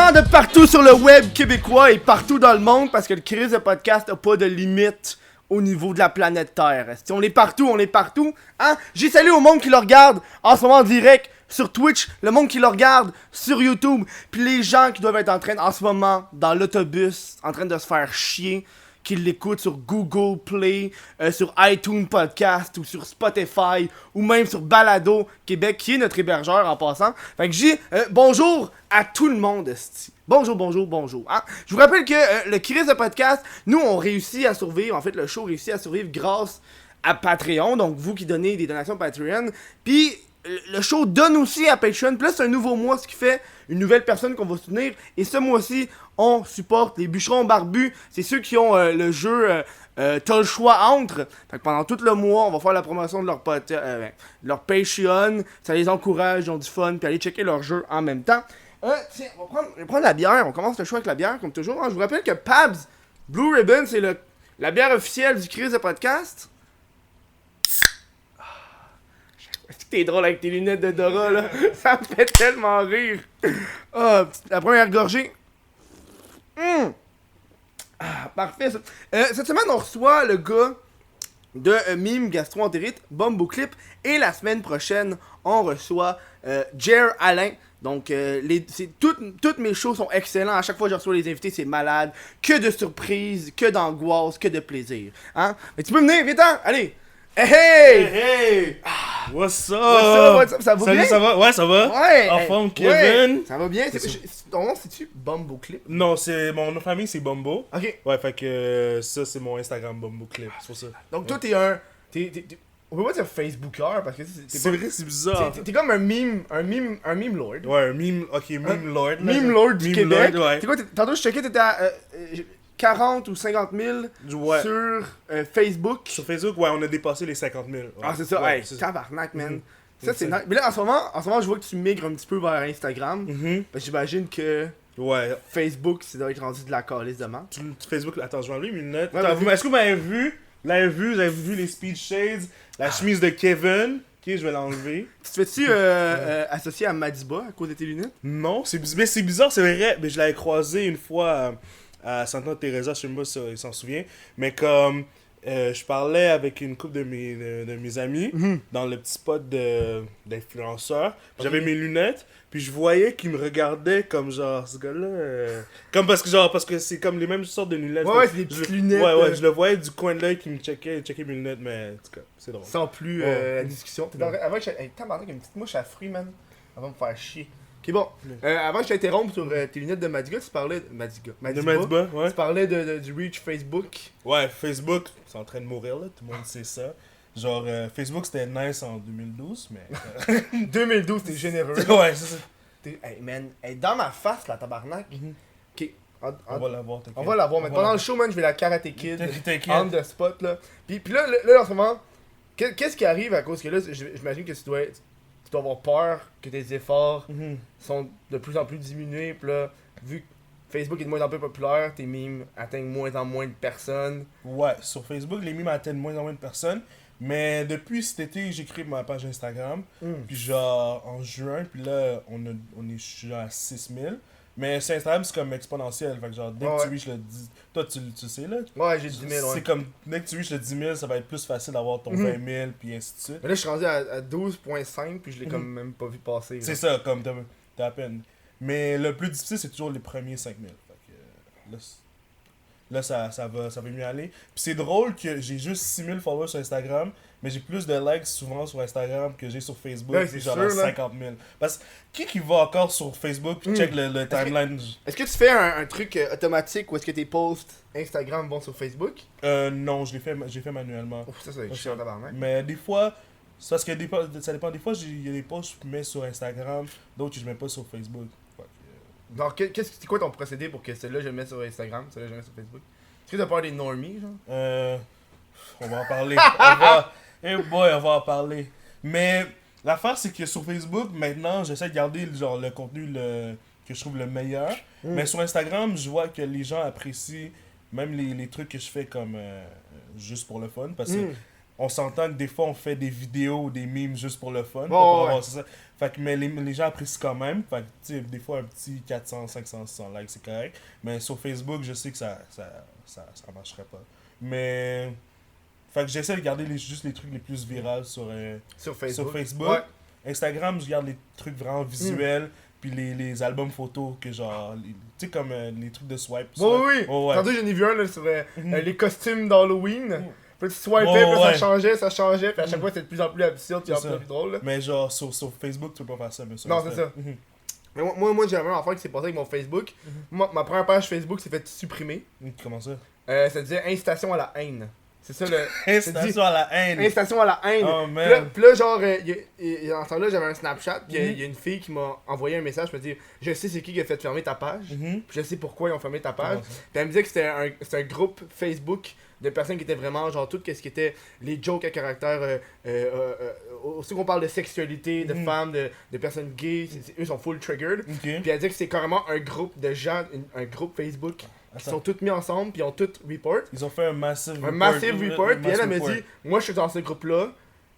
gens de partout sur le web québécois et partout dans le monde parce que le crise de podcast n'a pas de limite au niveau de la planète Terre. Si on est partout, hein? J'ai salué au monde qui le regarde en ce moment en direct sur Twitch, le monde qui le regarde sur YouTube, puis les gens qui doivent être en train en ce moment dans l'autobus, en train de se faire chier, qui l'écoutent sur Google Play, sur iTunes Podcast ou sur Spotify ou même sur Balado Québec qui est notre hébergeur en passant. Fait que j'ai bonjour à tout le monde, esti. Bonjour. Hein? Je vous rappelle que le Chris de podcast, nous on réussit à survivre, en fait le show réussit à survivre grâce à Patreon, donc vous qui donnez des donations Patreon, puis le show donne aussi à Patreon, plus un nouveau mois, ce qui fait une nouvelle personne qu'on va soutenir, et ce mois-ci, on supporte les bûcherons barbus, c'est ceux qui ont le jeu T'as le choix entre. Fait que pendant tout le mois, on va faire la promotion de leur Patreon, ça les encourage, ils ont du fun, puis aller checker leur jeu en même temps. Tiens, je vais prendre la bière, on commence le show avec la bière, comme toujours. Hein. Je vous rappelle que Pabs Blue Ribbon, c'est la bière officielle du Chris de podcast. Est-ce que t'es drôle avec tes lunettes de Dora, là? Ça me fait tellement rire. La première gorgée. Parfait, ça. Cette semaine, on reçoit le gars de Mime Gastro-Entérite, Bumbo Clip. Et la semaine prochaine, on reçoit Jer Alain. Donc, toutes mes shows sont excellents. À chaque fois que je reçois les invités, c'est malade. Que de surprises, que d'angoisse, que de plaisir. Hein? Mais tu peux venir, viens-t'en, allez! Hey! What's up? Ça va Salut, bien? ça va? Ouais, ça va? Ouais! En forme, Kevin? Ouais, ça va bien? Ton nom, c'est-tu Bumbo Clip? Non, c'est mon nom de famille, c'est Bumbo. Ok. Ouais, fait que ça, c'est mon Instagram, Bumbo Clip. C'est pour ça. Donc, toi, t'es un. On peut pas dire Facebooker parce que C'est vrai, c'est bizarre. T'es comme un meme lord. Ouais, un meme, ok, meme lord. Meme lord du Québec. Lord, ouais. T'es quoi, tantôt je checkais, t'étais à 40 ou 50 000 Ouais. sur Facebook. Sur Facebook, ouais, on a dépassé les 50 000. Ouais. Ah, c'est ça, Ouais, hey, c'est ça. tabarnak, man. Mhm. Ça, c'est nice. Mais là, en ce moment, je vois que tu migres un petit peu vers Instagram. Mhm. Parce que j'imagine que Ouais. Facebook, ça doit être rendu de la calice de menthe. Facebook, attends, je vais enlever mes lunettes. Ouais, Attends, vas-y. est-ce que vous m'avez vu? Vous avez vu les speed shades? La chemise de Kevin? Ok, je vais l'enlever. Tu te fais-tu associer à Madiba à cause de tes lunettes? Non, mais c'est bizarre, c'est vrai. Mais je l'avais croisé une fois à Santa Teresa, je sais pas si il s'en souvient. Mais comme je parlais avec une couple de mes amis dans le petit spot d'influenceurs, j'avais mes lunettes, puis je voyais qu'ils me regardaient comme genre ce gars-là. Comme parce que c'est comme les mêmes sortes de lunettes. Ouais, c'est des petites lunettes. Ouais, je le voyais du coin de l'œil qui me checkait mes lunettes, mais en tout cas, c'est drôle. Sans plus la discussion. Avant que hey, tabarnak, il y a une petite mouche à fruits, man. Elle va me faire chier. Ok, bon. Avant que je t'interrompe sur tes lunettes de Madiga, tu parlais de Madiba. De Madiba, ouais. Tu parlais du reach Facebook. Ouais, Facebook, c'est en train de mourir là, tout le monde sait ça. Genre, Facebook c'était nice en 2012, mais. 2012, t'es généreux. Ouais, c'est ça. Hey, man, hey, dans ma face, la tabarnak. Ok. On va l'avoir, t'inquiète. On va l'avoir, mais pendant le show, man, je vais la Karate Kid. T'inquiète. On the spot, là. Puis là, en ce moment, qu'est-ce qui arrive à cause que là, j'imagine que tu dois avoir peur que tes efforts sont de plus en plus diminués. Puis là, vu que Facebook est de moins en plus populaire, tes memes atteignent moins en moins de personnes. Ouais, sur Facebook, les memes atteignent moins en moins de personnes. Mais depuis cet été, j'ai créé ma page Instagram. Puis genre, en juin, puis là, je suis genre à 6000. Mais sur Instagram, c'est comme exponentiel. Fait que genre, dès que tu reaches le 10... Toi, tu sais, là? Ouais, j'ai 10 000, ouais. C'est comme, dès que tu reaches le 10 000, ça va être plus facile d'avoir ton 20 000, puis ainsi de suite. Mais là, je suis rendu à 12.5, puis je l'ai comme même pas vu passer. C'est ça, comme t'as à peine. Mais le plus difficile, c'est toujours les premiers 5000. Fait que là, ça va mieux aller. Puis c'est drôle que j'ai juste 6000 followers sur Instagram, mais j'ai plus de likes souvent sur Instagram que j'ai sur Facebook. Ouais, c'est genre sûr, là. 50 000. Parce que qui va encore sur Facebook puis check le timeline? Est-ce que tu fais un truc automatique ou est-ce que tes posts Instagram vont sur Facebook? Non, j'ai fait manuellement. Ouf, ça c'est chiant tabarnak. Mais des fois, c'est parce que ça dépend. Des fois, il y a des posts que je mets sur Instagram, d'autres que je mets pas sur Facebook. Donc, c'est quoi ton procédé pour que celle-là je le mette sur Instagram, celle-là je le mette sur Facebook? Est-ce que t'as peur des normies, genre? On va en parler. On va en parler. Mais l'affaire, c'est que sur Facebook, maintenant, j'essaie de garder genre, le contenu que je trouve le meilleur. Mais sur Instagram, je vois que les gens apprécient même les trucs que je fais comme juste pour le fun. Parce que on s'entend que des fois, on fait des vidéos ou des memes juste pour le fun. C'est ça. Fait que, mais les gens apprécient quand même. Fait que, tu sais, des fois, un petit 400, 500, 600 likes, c'est correct. Mais sur Facebook, je sais que ça marcherait pas. Mais... Fait que j'essaie de garder juste les trucs les plus virals sur Facebook. Ouais. Instagram, je garde les trucs vraiment visuels. Puis les albums photos que genre... Tu sais, comme les trucs de swipe. Oui. Ouais. Tantôt, j'en ai vu un là, sur les costumes d'Halloween. Puis tu swipais, puis ça changeait. Puis à chaque fois, c'était de plus en plus absurde, puis de plus en plus drôle. Là. Mais genre, sur Facebook, tu peux pas faire ça. Mais non, c'est ça. Mais moi j'ai la même affaire qui s'est passé avec mon Facebook. Moi, ma première page Facebook s'est fait supprimer. Comment ça? Ça disait incitation à la haine. C'est ça le. Incitation à la haine. Incitation à la haine. Oh man. Puis là, genre, en ce temps-là, j'avais un Snapchat. Puis il y a une fille qui m'a envoyé un message. Me dit je sais c'est qui a fait fermer ta page. Puis je sais pourquoi ils ont fermé ta page. Puis elle me disait que c'était un groupe Facebook de personnes qui étaient vraiment, genre, tout ce qui était les jokes à caractère. Aussi qu'on parle de sexualité, de femmes, de personnes gays. Eux sont full triggered. Puis elle dit que c'est carrément un groupe de gens, un groupe Facebook. Ils sont tous mis ensemble, puis ils ont tous report. Ils ont fait un massive report. Puis elle m'a dit, moi je suis dans ce groupe-là,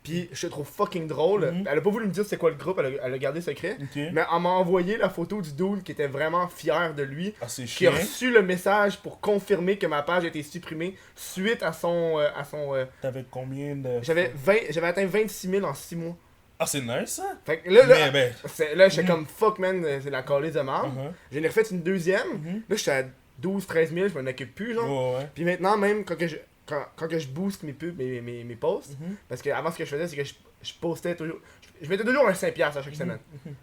puis je te trouve fucking drôle. Elle a pas voulu me dire c'est quoi le groupe, elle a gardé secret. Mais elle m'a envoyé la photo du dude qui était vraiment fier de lui. Qui a reçu le message pour confirmer que ma page a été supprimée suite à son. T'avais combien de. J'avais atteint 26 000 en 6 mois. Ah, c'est nice ça! Fait que là, j'étais comme fuck man, c'est la calisse de merde. J'en ai refait une deuxième. Là, j'étais à 12-13 000, je m'en occupe plus, genre. Puis maintenant, même quand je booste mes pubs, mes posts, parce que avant ce que je faisais, c'est que je postais toujours. Je mettais toujours un 5$ à chaque semaine.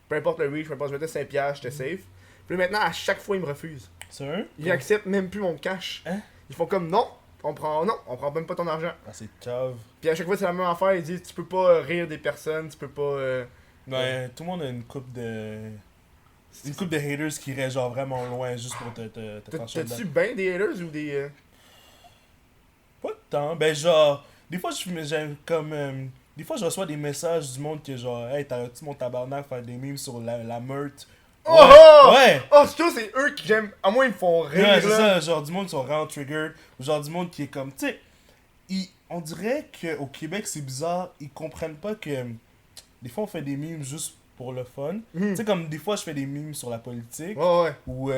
Peu importe le reach, je mettais 5$, j'étais safe. Puis maintenant, à chaque fois, ils me refusent. Sérieux? Ils acceptent même plus mon cash. Ils font comme non, on prend même pas ton argent. Ah, c'est cave. Puis à chaque fois, c'est la même affaire, ils disent tu peux pas rire des personnes, tu peux pas. Ouais, tout le monde a une coupe de. Une couple de haters qui irait genre vraiment loin juste pour te faire chier. T'as-tu ben des haters ou des. Pas de temps. Ben genre, des fois j'aime comme. Des fois je reçois des messages du monde qui est genre hey, t'arrêtes-tu mon tabarnak faire des memes sur la meurtre. Ouais! Oh, c'est eux qui j'aime. À moi, ils me font rire. Ouais, c'est ça, genre du monde qui sont vraiment triggered. Ou genre du monde qui est comme. Tu sais, on dirait qu'au Québec c'est bizarre, ils comprennent pas que. Des fois on fait des memes juste pour le fun. Tu sais, comme des fois, je fais des memes sur la politique. Ou, tu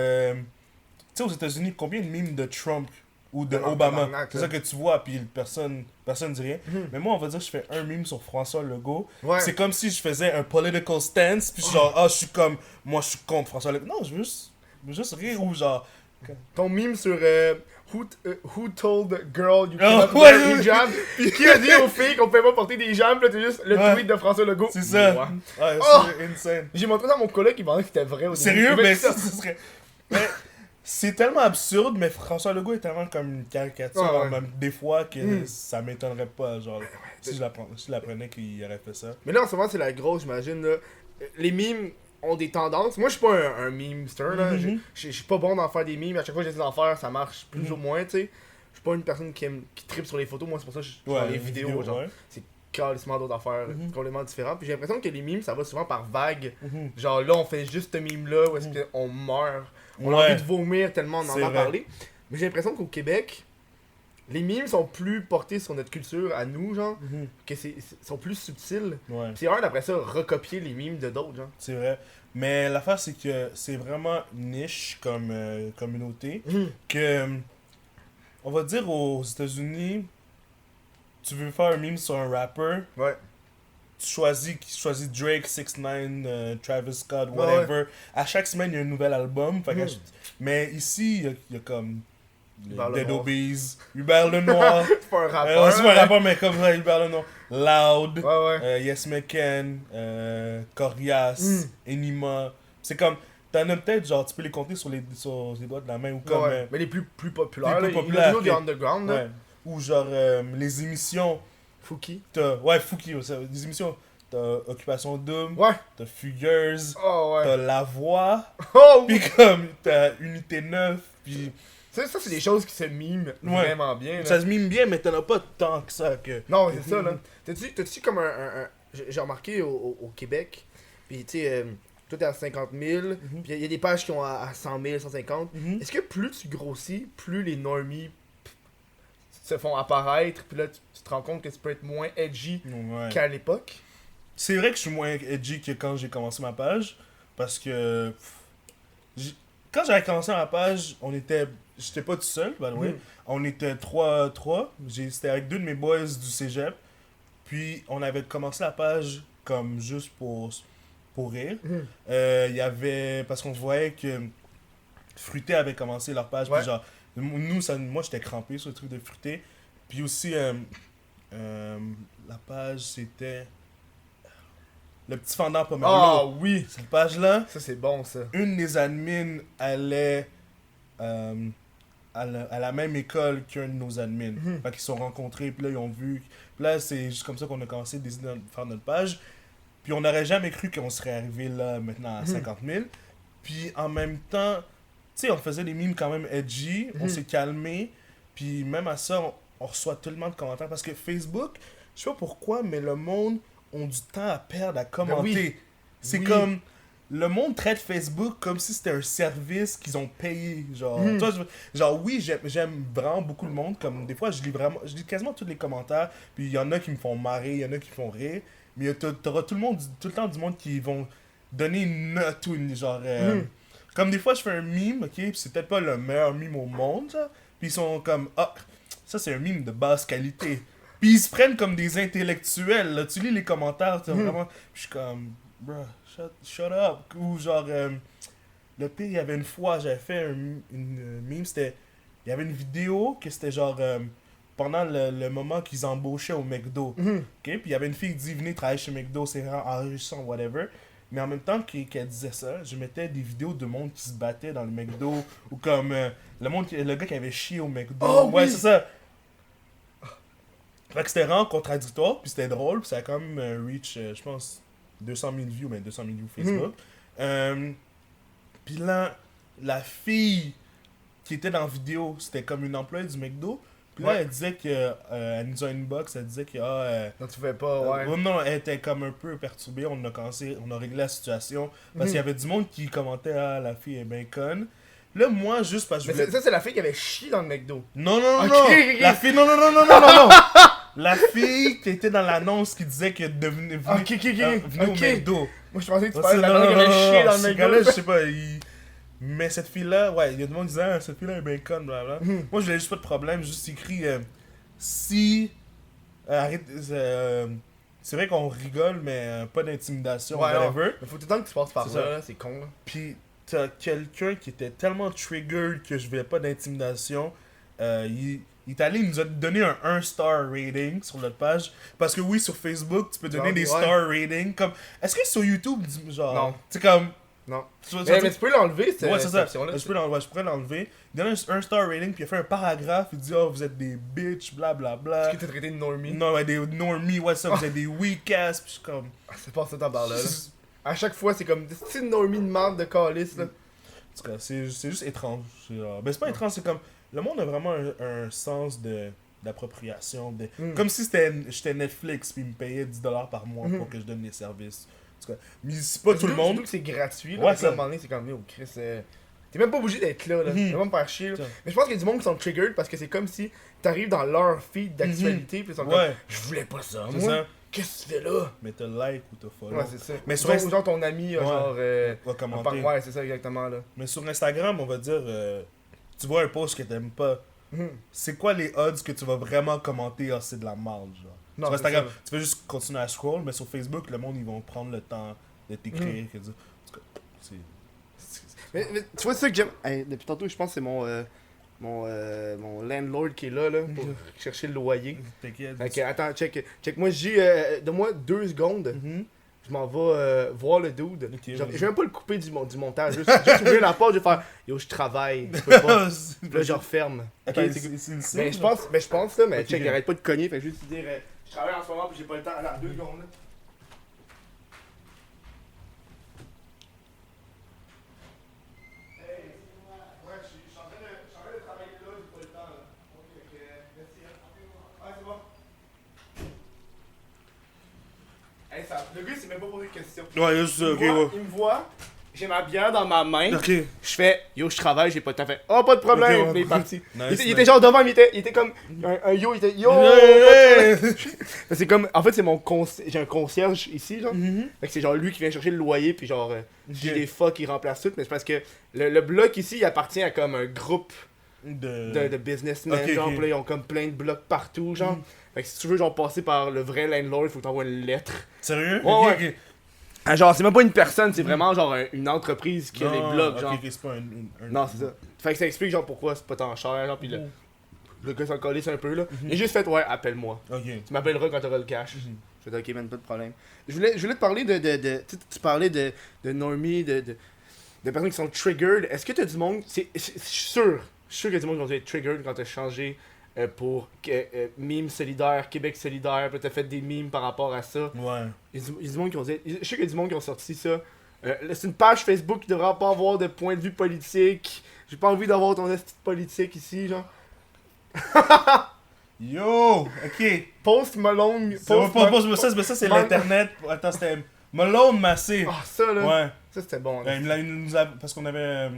sais, aux États-Unis, combien de memes de Trump ou de Obama? C'est ça que tu vois, puis personne dit rien. Mais moi, on va dire que je fais un meme sur François Legault. C'est comme si je faisais un political stance, puis genre, je suis comme, moi, je suis contre François Legault. Non, je veux juste rire, ou genre... Ton meme sur who told the girl you cannot wear hijab? Puis qui a dit aux filles qu'on pouvait pas porter des hijabs? Là, t'as juste le tweet de François Legault. C'est ça. Ouais, c'est insane. J'ai montré ça à mon collègue qui pensait que c'était vrai. Sérieux? Mais ça serait... Mais c'est tellement absurde, mais François Legault est tellement comme une caricature, même des fois, que ça m'étonnerait pas, genre, si je l'apprenais qu'il aurait fait ça. Mais là, en ce moment, c'est la grosse, j'imagine, là. Les memes ont des tendances. Moi, je suis pas un memester, là. Je suis pas bon d'en faire des memes. À chaque fois que j'essaie d'en faire, ça marche plus ou moins, tu sais. Je suis pas une personne qui tripe sur les photos. Moi, c'est pour ça que je fais les vidéos, genre. C'est carrément d'autres affaires complètement différentes. Puis j'ai l'impression que les memes, ça va souvent par vague. Genre, là, on fait juste ce meme-là où est-ce qu'on meurt. On a envie de vomir tellement on en a parlé. Mais j'ai l'impression qu'au Québec, les memes sont plus portés sur notre culture à nous, genre, que sont plus subtils. C'est rare d'après ça recopier les memes de d'autres, genre. C'est vrai. Mais l'affaire, c'est que c'est vraiment niche comme communauté. Que, on va dire aux États-Unis, tu veux faire un meme sur un rapper. Tu choisis Drake, 6ix9ine, Travis Scott, whatever. À chaque semaine, il y a un nouvel album. Mais ici, il y a comme Dead Obies, Hubert Lenoir. C'est pas un rappeur. C'est pas un rappeur, mais comme ça, Hubert Lenoir. Loud, Yes McCann, Corias, Enima. C'est comme, t'en as peut-être, genre, tu peux les compter sur les doigts de la main ou comme. Mais les plus populaires, il y a toujours des underground, là. Ou genre, les émissions. Fouki. Fouki, des émissions. T'as Occupation Double, t'as Fugueuse, Oh, ouais. t'as La Voix, Oh, pis comme t'as Unité 9, pis... Ça, c'est des choses qui se miment vraiment bien. Là. Ça se mime bien, mais t'en as pas tant que ça que... Non, c'est ça, là. T'as-tu comme un... J'ai remarqué au Québec, pis tu sais, toi t'es à 50 000, pis il y a des pages qui ont à 100 000, 150. Est-ce que plus tu grossis, plus les normies se font apparaître, puis là, tu te rends compte que tu peux être moins edgy Ouais. qu'à l'époque. C'est vrai que je suis moins edgy que quand j'ai commencé ma page, parce que quand j'avais commencé ma page, j'étais pas tout seul, by the way. Mm. On était trois. C'était avec 2 de mes boys du cégep. Puis on avait commencé la page comme juste pour rire. Mm. Il y avait, parce qu'on voyait que Fruité avait commencé leur page. Ouais. Puis genre, moi j'étais crampé sur le truc de Fruité. Puis aussi, la page c'était le petit fendant Pomelo. Ah oui! Cette page-là, Ça, c'est bon, ça. une des admins allait à la même école qu'un de nos admins. Mhm. Fait qu'ils se sont rencontrés, puis là, ils ont vu. Puis là, c'est juste comme ça qu'on a commencé à décider de faire notre page. Puis on n'aurait jamais cru qu'on serait arrivé là, maintenant, à 50 000. Puis en même temps, tu sais, on faisait des mimes quand même edgy, on s'est calmé. Puis même à ça, on reçoit tellement de commentaires. Parce que Facebook, je sais pas pourquoi, mais le monde ont du temps à perdre à commenter. oui. C'est Oui. comme... Le monde traite Facebook comme si c'était un service qu'ils ont payé. Genre, toi, genre oui, j'aime vraiment beaucoup le monde. Comme des fois, je lis quasiment tous les commentaires. Puis il y en a qui me font marrer, il y en a qui font rire. Mais t'auras tout le temps du monde qui vont donner une note ou une genre. Comme des fois, je fais un meme, ok, puis c'est peut-être pas le meilleur meme au monde, genre. Puis ils sont comme, ah, ça c'est un meme de basse qualité. Puis ils se prennent comme des intellectuels. Là. Tu lis les commentaires, tu vraiment. Puis je suis comme, bruh, shut up. Ou genre, le pire, il y avait une fois, j'avais fait une meme, c'était. Il y avait une vidéo que c'était genre. Pendant le moment qu'ils embauchaient au McDo. Ok? Puis il y avait une fille qui dit venez travailler chez McDo, c'est vraiment enrichissant, whatever. Mais en même temps qu'elle disait ça, je mettais des vidéos de monde qui se battait dans le McDo. Ou comme le gars qui avait chié au McDo. Oh, ouais, oui! c'est ça. Fait que c'était vraiment contradictoire, puis c'était drôle, puis ça a quand même reach, je pense, 200 000 views, mais 200 000 views Facebook. Puis là, la fille qui était dans la vidéo, c'était comme une employée du McDo. Puis là, Ouais. elle disait que. Elle nous a inbox, elle disait que. Non, tu fais pas, ouais. Non, elle était comme un peu perturbée. On a réglé la situation. Parce qu'il y avait du monde qui commentait ah, la fille est bien conne. Là, moi, juste parce que je Mais voulais. ça, c'est la fille qui avait chié dans le McDo. Non, non, Ok, non! ok. La fille. Non! La fille qui était dans l'annonce qui disait que venez au Ok. McDo. Moi, je pensais que tu Ouais, parlais de la non, fille qui non, avait non, chié non, dans ce le gars-là, McDo. je sais pas, mais cette fille-là, ouais, il y a du monde qui disait, ah, cette fille-là est bien conne, blablabla. Moi, je voulais juste pas de problème, juste écrit, si... arrête, c'est vrai qu'on rigole, mais pas d'intimidation, Ouais, non. whatever. Mais faut tout le temps que tu passes par C'est là, ça. là, c'est con, là. Puis t'as quelqu'un qui était tellement triggered que je voulais pas d'intimidation, il est allé, il nous a donné un 1-star rating sur notre page. Parce que oui, sur Facebook, tu peux donner Genre, des ouais. star ratings. Comme, est-ce que sur YouTube, genre... Non. C'est comme... Non. Tu vois, Mais tu peux l'enlever, ouais, c'est cette ça. option-là. Je pourrais l'enlever. Il donne un star rating, puis il a fait un paragraphe. Il dit, oh, vous êtes des bitches, blablabla. Est-ce que t'es traité de normie? Non, ouais, des normies, ouais, ça, vous êtes des weak ass. Puis je suis comme. Ah, c'est pas ça, t'en parles là. À chaque fois, c'est comme des petites normies de merde de calice, là. En tout cas, c'est juste étrange. Ben, c'est pas étrange, c'est comme. Le monde a vraiment un sens d'appropriation. Comme si j'étais Netflix, puis ils me payaient 10$ par mois pour que je donne des services. En tout cas, mais c'est pas tout le monde. Surtout que c'est gratuit, là. Ouais, Ouais, ça. à un moment donné, c'est comme, oh, Chris, t'es même pas obligé d'être là, là. Mhm. Tu vas pas me faire chier, là. Ça. Mais je pense qu'il y a du monde qui sont triggered parce que c'est comme si t'arrives dans leur feed d'actualité, puis ils sont comme, Ouais, je voulais pas ça, c'est moi. ça. Qu'est-ce que tu fais là? Mais t'as like ou t'as follow. Ouais, c'est ça. Mais sur Genre, genre ton ami, Ouais. genre. Va commenter. Ouais, c'est ça, exactement, là. Mais sur Instagram, on va dire, tu vois un post que t'aimes pas. Mhm. C'est quoi les odds que tu vas vraiment commenter, ah, c'est de la merde, genre? Non, Sur c'est Instagram, ça. tu vas juste continuer à scroll, mais sur Facebook, le monde, ils vont prendre le temps de t'écrire. que dire. En tout cas, c'est. Mais tu vois, c'est ça que j'aime. Hey, depuis tantôt, je pense que c'est mon landlord qui est là, pour chercher le loyer. T'inquiète. Ok, attends, check. Moi, donne-moi 2 secondes. Mhm. Je m'en vais voir le dude. Ok, Genre, vas-y. je vais même pas le couper du montage. Juste ouvrir la porte, je vais faire yo, je travaille. Je peux pas. Puis là, je referme. Ok, Attends, c'est le signe, mais je pense là, mais Ok, check, ok. il arrête pas de cogner. Fait que juste dire, je travaille en ce moment, puis j'ai pas le temps. Attends, 2 secondes. Là. Hey, ouais, je suis en train de travailler là, j'ai pas le temps. Là. Ok, merci. Ouais, c'est bon. Hey, le gars, il s'est même pas posé de questions. Ouais, juste, ok, Il me voit, ouais. il me voit, j'ai ma bière dans ma main. Ok. Je fais, yo, je travaille, j'ai pas de temps. Fait, oh, pas de problème. Ok, ouais. Mais il est parti. Nice, Il était genre devant, il était comme un yo, il était yo. Yeah. C'est comme, en fait, c'est mon j'ai un concierge ici, genre. Mhm. Fait que c'est genre lui qui vient chercher le loyer, puis genre, j'ai Ok. des fuck qui remplacent tout. Mais c'est parce que le bloc ici, il appartient à comme un groupe de businessmen, Ok, genre. ok. Puis là, ils ont comme plein de blocs partout, genre. Fait que si tu veux, genre, passer par le vrai landlord, il faut que t'envoies une lettre. Sérieux? Ouais, Ok, ouais. ok. Ah, genre, c'est même pas une personne, c'est vraiment genre une entreprise qui a les Non, blocs, ok, genre. ok, c'est pas un. Non, c'est ça. Fait que ça explique, genre, pourquoi c'est pas tant cher, genre, pis le gars s'en calisse un peu, là. Il a juste fait, ouais, appelle-moi. Ok. Tu m'appelleras quand t'auras le cash. Mhm. Je fais, ok, man, pas de problème. Je voulais te parler tu parlais de normie, de personnes qui sont triggered. Est-ce que t'as du monde, je suis sûr qu'il y a du monde qui ont dû être triggered quand t'as changé pour mime solidaire, Québec solidaire, pis t'as fait des mimes par rapport à ça. Ouais. Il y a du monde qui ont dit. Je sais qu'il y a du monde qui ont sorti ça. C'est une page Facebook qui devrait pas avoir de point de vue politique. J'ai pas envie d'avoir ton esti de politique ici, genre. Yo! Ok. Post Malone. Ça, c'est l'internet. Attends, c'était Malone Massé. Ah, ça là. Ouais. Ça c'était bon. Parce qu'on avait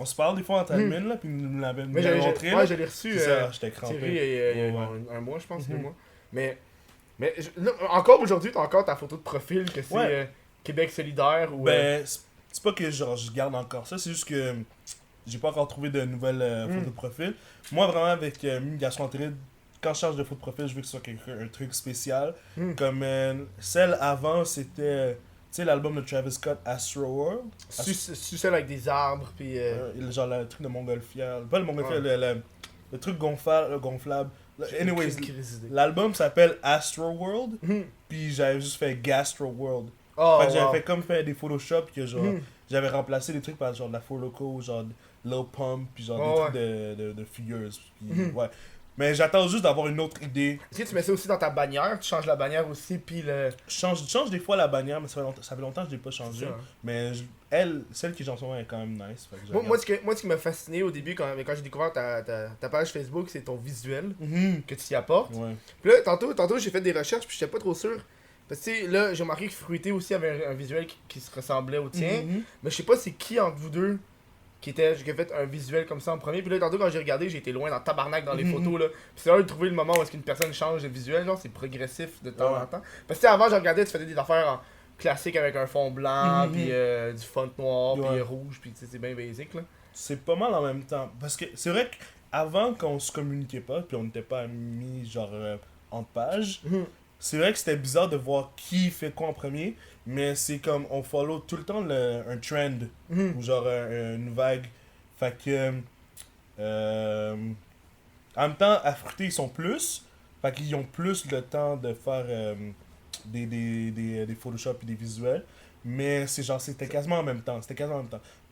on se parle des fois entre admin là, puis il nous l'avait Mais montré. ouais, je l'ai reçu. C'est ça, j'étais crampé. Thierry, il y a Ouais. un mois, je pense, Mhm. 2 mois. Mais là, encore aujourd'hui, t'as encore ta photo de profil que c'est Ouais. Québec solidaire ou. Ben, c'est pas que genre je garde encore ça, c'est juste que j'ai pas encore trouvé de nouvelles photos de profil. Moi, vraiment, avec Mime Garçon Antéride, quand je change de photo de profil, je veux que ce soit un truc spécial. Mm. Comme celle avant, c'était, tu sais, l'album de Travis Scott, Astro World. Celle avec des arbres, puis. Genre le truc de Montgolfière. Pas le Montgolfière, Ouais. le truc gonflable. Anyways, Aucune crise d'idée. l'album s'appelle Astro World, Mhm. puis j'avais juste fait Gastro World. Oh, Fait que j'avais wow. fait comme faire des Photoshop que genre Mhm. j'avais remplacé des trucs par genre de la Four Loko, genre Lil Pump, puis genre Oh, des trucs de figures. Puis, ouais. Mais j'attends juste d'avoir une autre idée. Est-ce que tu mets ça aussi dans ta bannière? Tu changes la bannière aussi, puis le. Je change des fois la bannière, mais ça fait longtemps que je l'ai pas C'est changé. ça, hein. Mais celle qui est en ce moment est quand même nice. Fait que je Moi, regarde. ce qui m'a fasciné au début, quand j'ai découvert ta page Facebook, c'est ton visuel Mhm. que tu y apportes. Ouais. Puis là, tantôt j'ai fait des recherches, puis j'étais pas trop sûr. Parce que tu sais, là, j'ai remarqué que Fruité aussi avait un visuel qui se ressemblait au tien. Mhm. Mais je sais pas c'est qui entre vous deux qui a fait un visuel comme ça en premier. Puis là, tantôt quand j'ai regardé, j'ai été loin dans tabarnak dans les Mhm. photos là. Puis c'est là de trouver le moment où est-ce qu'une personne change de visuel, genre c'est progressif de temps Ouais. en temps. Parce que tu sais, avant, je regardais, tu faisais des affaires en classique avec un fond blanc, Mhm. puis du fond noir, Ouais. puis rouge, puis tu sais, c'est bien basic là. C'est pas mal en même temps. Parce que c'est vrai qu'avant qu'on se communiquait pas, puis on n'était pas mis genre en page, c'est vrai que c'était bizarre de voir qui fait quoi en premier, mais c'est comme on follow tout le temps un trend, Mhm. ou genre une vague. Fait que. En même temps, à Fruité, ils sont plus. Fait qu'ils ont plus le temps de faire des Photoshop et des visuels. Mais c'est genre, c'était quasiment en même temps.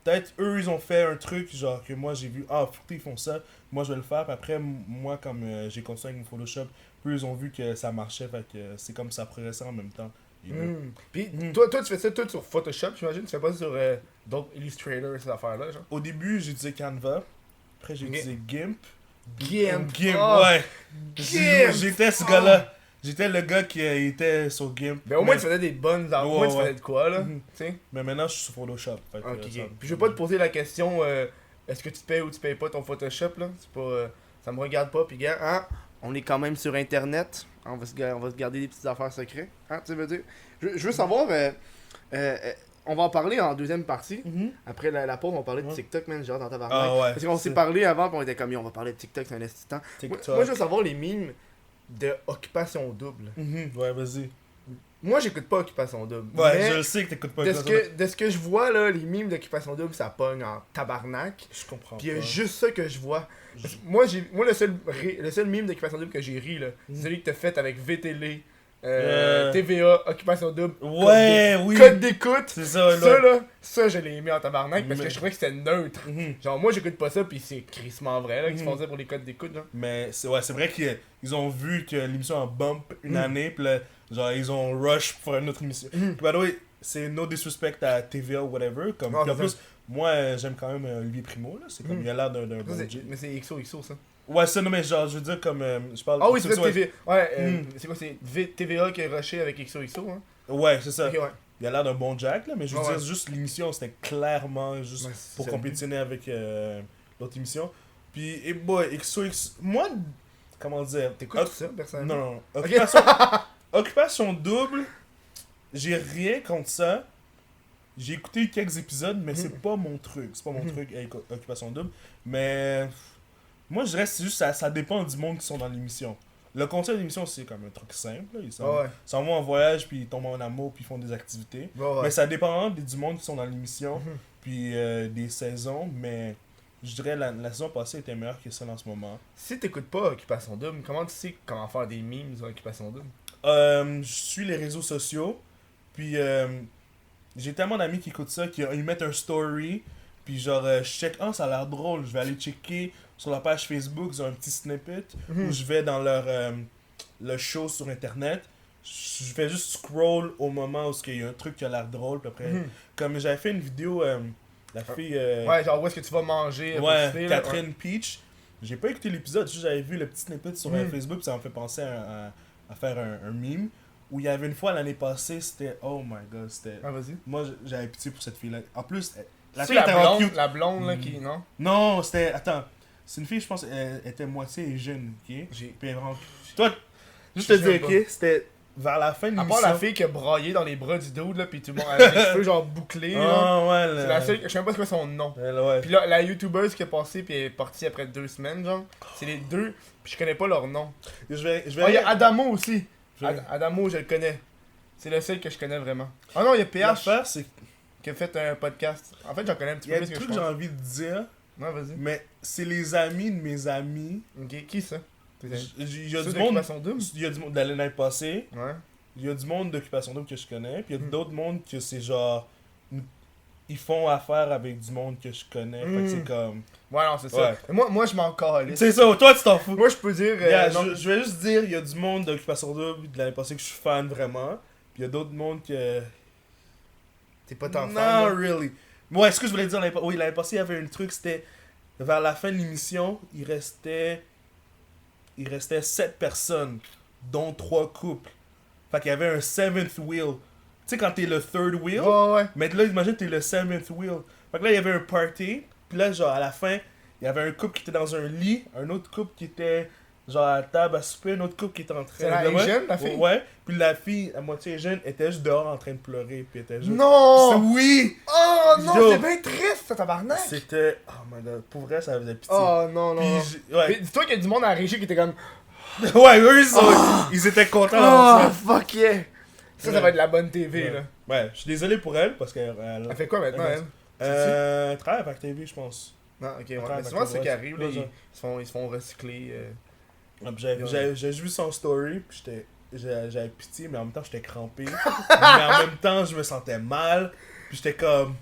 Peut-être eux, ils ont fait un truc, genre que moi j'ai vu, ah, Fruité, ils font ça, moi je vais le faire. Puis après, moi, comme j'ai construit avec mon Photoshop, eux, ils ont vu que ça marchait. Fait que c'est comme ça progressait en même temps. Et là, Puis Mhm. toi, tu fais ça tout sur Photoshop, j'imagine? Tu fais pas sur d'autres Illustrator, ces affaires-là, genre? Au début, j'utilisais Canva. Après, j'ai Ok. utilisé GIMP. Gimp! GIMP, Oh, ouais. GIMP! J'étais ce gars-là. J'étais le gars qui était sur GIMP. Mais au moins, tu faisais des bonnes... Au moins, tu Ouais, faisais de quoi, là? Mhm. Tu sais? Mais maintenant, je suis sur Photoshop. Fait que, Ok, ça- ok. Puis je vais pas te poser la question, est-ce que tu payes ou tu payes pas ton Photoshop, là? C'est pas... ça me regarde pas, pis gars, hein? On est quand même sur Internet. On va se garder des petites affaires secrètes. Hein, tu veux dire? Je veux savoir... on va en parler en deuxième partie. Mhm. Après la pause, on va parler de Ouais. TikTok, man. Genre dans ta Ah ouais. Parce qu'on s'est c'est- parlé avant, pis on était comme, on va parler de TikTok, c'est un instant. TikTok. Moi, je veux savoir les mimes de Occupation Double. Mhm. Ouais, vas-y. Moi, j'écoute pas Occupation Double. Ouais, mais je le sais que t'écoutes pas de ça. ce que je vois, là, les mimes d'Occupation Double, ça pogne en tabarnak. Je comprends Pis il y a pas. juste ça que je vois. Je- Moi, le seul mime d'Occupation Double que j'ai ri, là, c'est celui que t'as fait avec VTL, TVA, Occupation Double. Ouais, oui. Code d'écoute. C'est ça, là. Ça, je l'ai aimé en tabarnak parce que Mais- je trouvais que c'était neutre. Mhm. Genre, moi, j'écoute pas ça, pis c'est crissement vrai, là, qu'ils Mhm. font ça pour les codes d'écoute, genre. Mais c'est ouais, c'est vrai qu'ils ont vu que l'émission a bump une Mhm. année, puis là, genre, ils ont rush pour une autre émission. Mhm. Puis, by the way, c'est no disrespect à TVA ou whatever. Comme, Ah, puis en c'est plus, moi, j'aime quand même Olivier Primo, là. C'est comme, Mhm. il a l'air d'un Ça, bon c'est- G. mais c'est XOXO, ça. Ouais, ça, non, mais genre, je veux dire, comme, je parle... Ah oui, c'est vrai, ouais, TVA. Ouais, Hmm. c'est quoi, c'est TVA qui est rushé avec XOXO, hein? ouais, c'est ça. Ok, ouais. il a l'air d'un bon Jack, là, mais je veux Ouais. dire, juste l'émission, c'était clairement juste Ouais, pour c'est- compétitionner avec l'autre émission. Puis, et boy, XOX, moi, comment dire, T'écoutes ça, personnellement? non, non, Ok. Occupation Double, j'ai rien contre ça. J'ai écouté quelques épisodes, mais c'est pas mon truc. C'est pas mon truc avec Occupation Double. Mais moi, je dirais que c'est juste ça dépend du monde qui sont dans l'émission. Le concept de l'émission, c'est comme un truc simple. Là. Ils s'en vont en voyage, puis ils tombent en amour, puis ils font des activités. Ouais. Mais ça dépend du monde qui sont dans l'émission, Mhm. puis des saisons. Mais je dirais la saison passée était meilleure que celle en ce moment. Si t'écoutes pas Occupation Double, comment tu sais comment faire des memes sur Occupation Double? Je suis les réseaux sociaux, puis j'ai tellement d'amis qui écoutent ça, qu'ils mettent un story, puis genre, je check, ah, ça a l'air drôle, je vais aller checker sur la page Facebook, ils ont un petit snippet, ou je vais dans le show sur internet, je fais juste scroll au moment où il y a un truc qui a l'air drôle, puis après, comme j'avais fait une vidéo, la fille, Ouais, genre où est-ce que tu vas manger? ouais, Catherine Peach, j'ai pas écouté l'épisode, juste j'avais vu le petit snippet sur Facebook, puis ça m'a fait penser à faire un meme. Où il y avait une fois l'année passée, c'était. Oh my god, c'était. Ah, vas-y. Moi j'avais pitié pour cette fille-là. En plus, la C'est fille était vraiment blonde, cute. la blonde là qui. Non? Non, c'était. Attends. C'est une fille, je pense, elle était moitié jeune, ok? J'ai. Puis elle est vraiment. Toi, juste Je te sais dire, pas. ok? C'était vers la fin de À l'émission. part la fille qui a braillé dans les bras du dude là, pis tout le monde avec les cheveux genre bouclés là. Ah ouais, C'est la seule. Je sais même pas c'est quoi son nom. ouais. Pis là, la youtubeuse qui est passée pis elle est partie après 2 semaines, genre. C'est les deux, pis je connais pas leur nom. Je vais Ah, il y a Adamo aussi. Je vais- Adamo, je le connais. C'est le seul que je connais vraiment. Ah non, il y a PH L'affaire, c'est qui a fait un podcast. En fait, j'en connais un petit qu'il y peu a plus des que trucs je que j'ai pense. envie de dire, Ouais, vas-y. mais c'est les amis de mes amis. Ok, qui ça? Il y a Ceux du monde. d'Occupation Double? Il y a du monde de l'année passée. Ouais. Il y a du monde d'Occupation Double que je connais, puis il y a d'autres mondes que c'est genre. Ils font affaire avec du monde que je connais, fait que c'est comme. Ouais, non, c'est ça. Ouais. Mais moi, je m'en calisse. C'est ça, toi tu t'en fous! Moi, je peux dire. Yeah, non, je vais juste dire, il y a du monde d'Occupation Double de l'année passée que je suis fan vraiment, puis il y a d'autres mondes que. t'es pas tant Non, fan. là. really. Ouais, ce que je voulais dire oui, l'année passée, il y avait un truc, c'était. Vers la fin de l'émission, il restait 7 personnes, dont 3 couples. Fait qu'il y avait un 7th wheel. Tu sais, quand t'es le 3rd wheel, Ouais. mais là, imagine, t'es le 7th wheel. Fait que là, il y avait un party. Puis là, genre, à la fin, il y avait un couple qui était dans un lit, un autre couple qui était, genre, à la table à souper, un autre couple qui était en train C'est la ouais. jeune, la fille? Ouais. Puis la fille, à moitié jeune, était juste dehors en train de pleurer. Puis elle était juste. Non! Oui! Oh non, Yo. c'est bien triste, ça, tabarnak! C'était. Oh my god, pour vrai, ça faisait pitié. Oh non, non. non. Puis ouais. Mais dis-toi qu'il y a du monde à la régie qui était comme. Ouais, eux, ils étaient contents d'avoir Oh, fuck yeah! Ça Ouais. va être la bonne TV, Ouais. là. Ouais, je suis désolé pour elle parce qu'elle. Elle fait quoi maintenant, elle? Elle travaille avec TV, je pense. Non, ok, ouais. Attends, Mais souvent, c'est ça qui ouais, arrive, là. ouais, Ils se font recycler. J'ai vu son story, puis j'avais pitié, mais en même temps, j'étais crampé. Mais en même temps, je me sentais mal. Puis j'étais comme.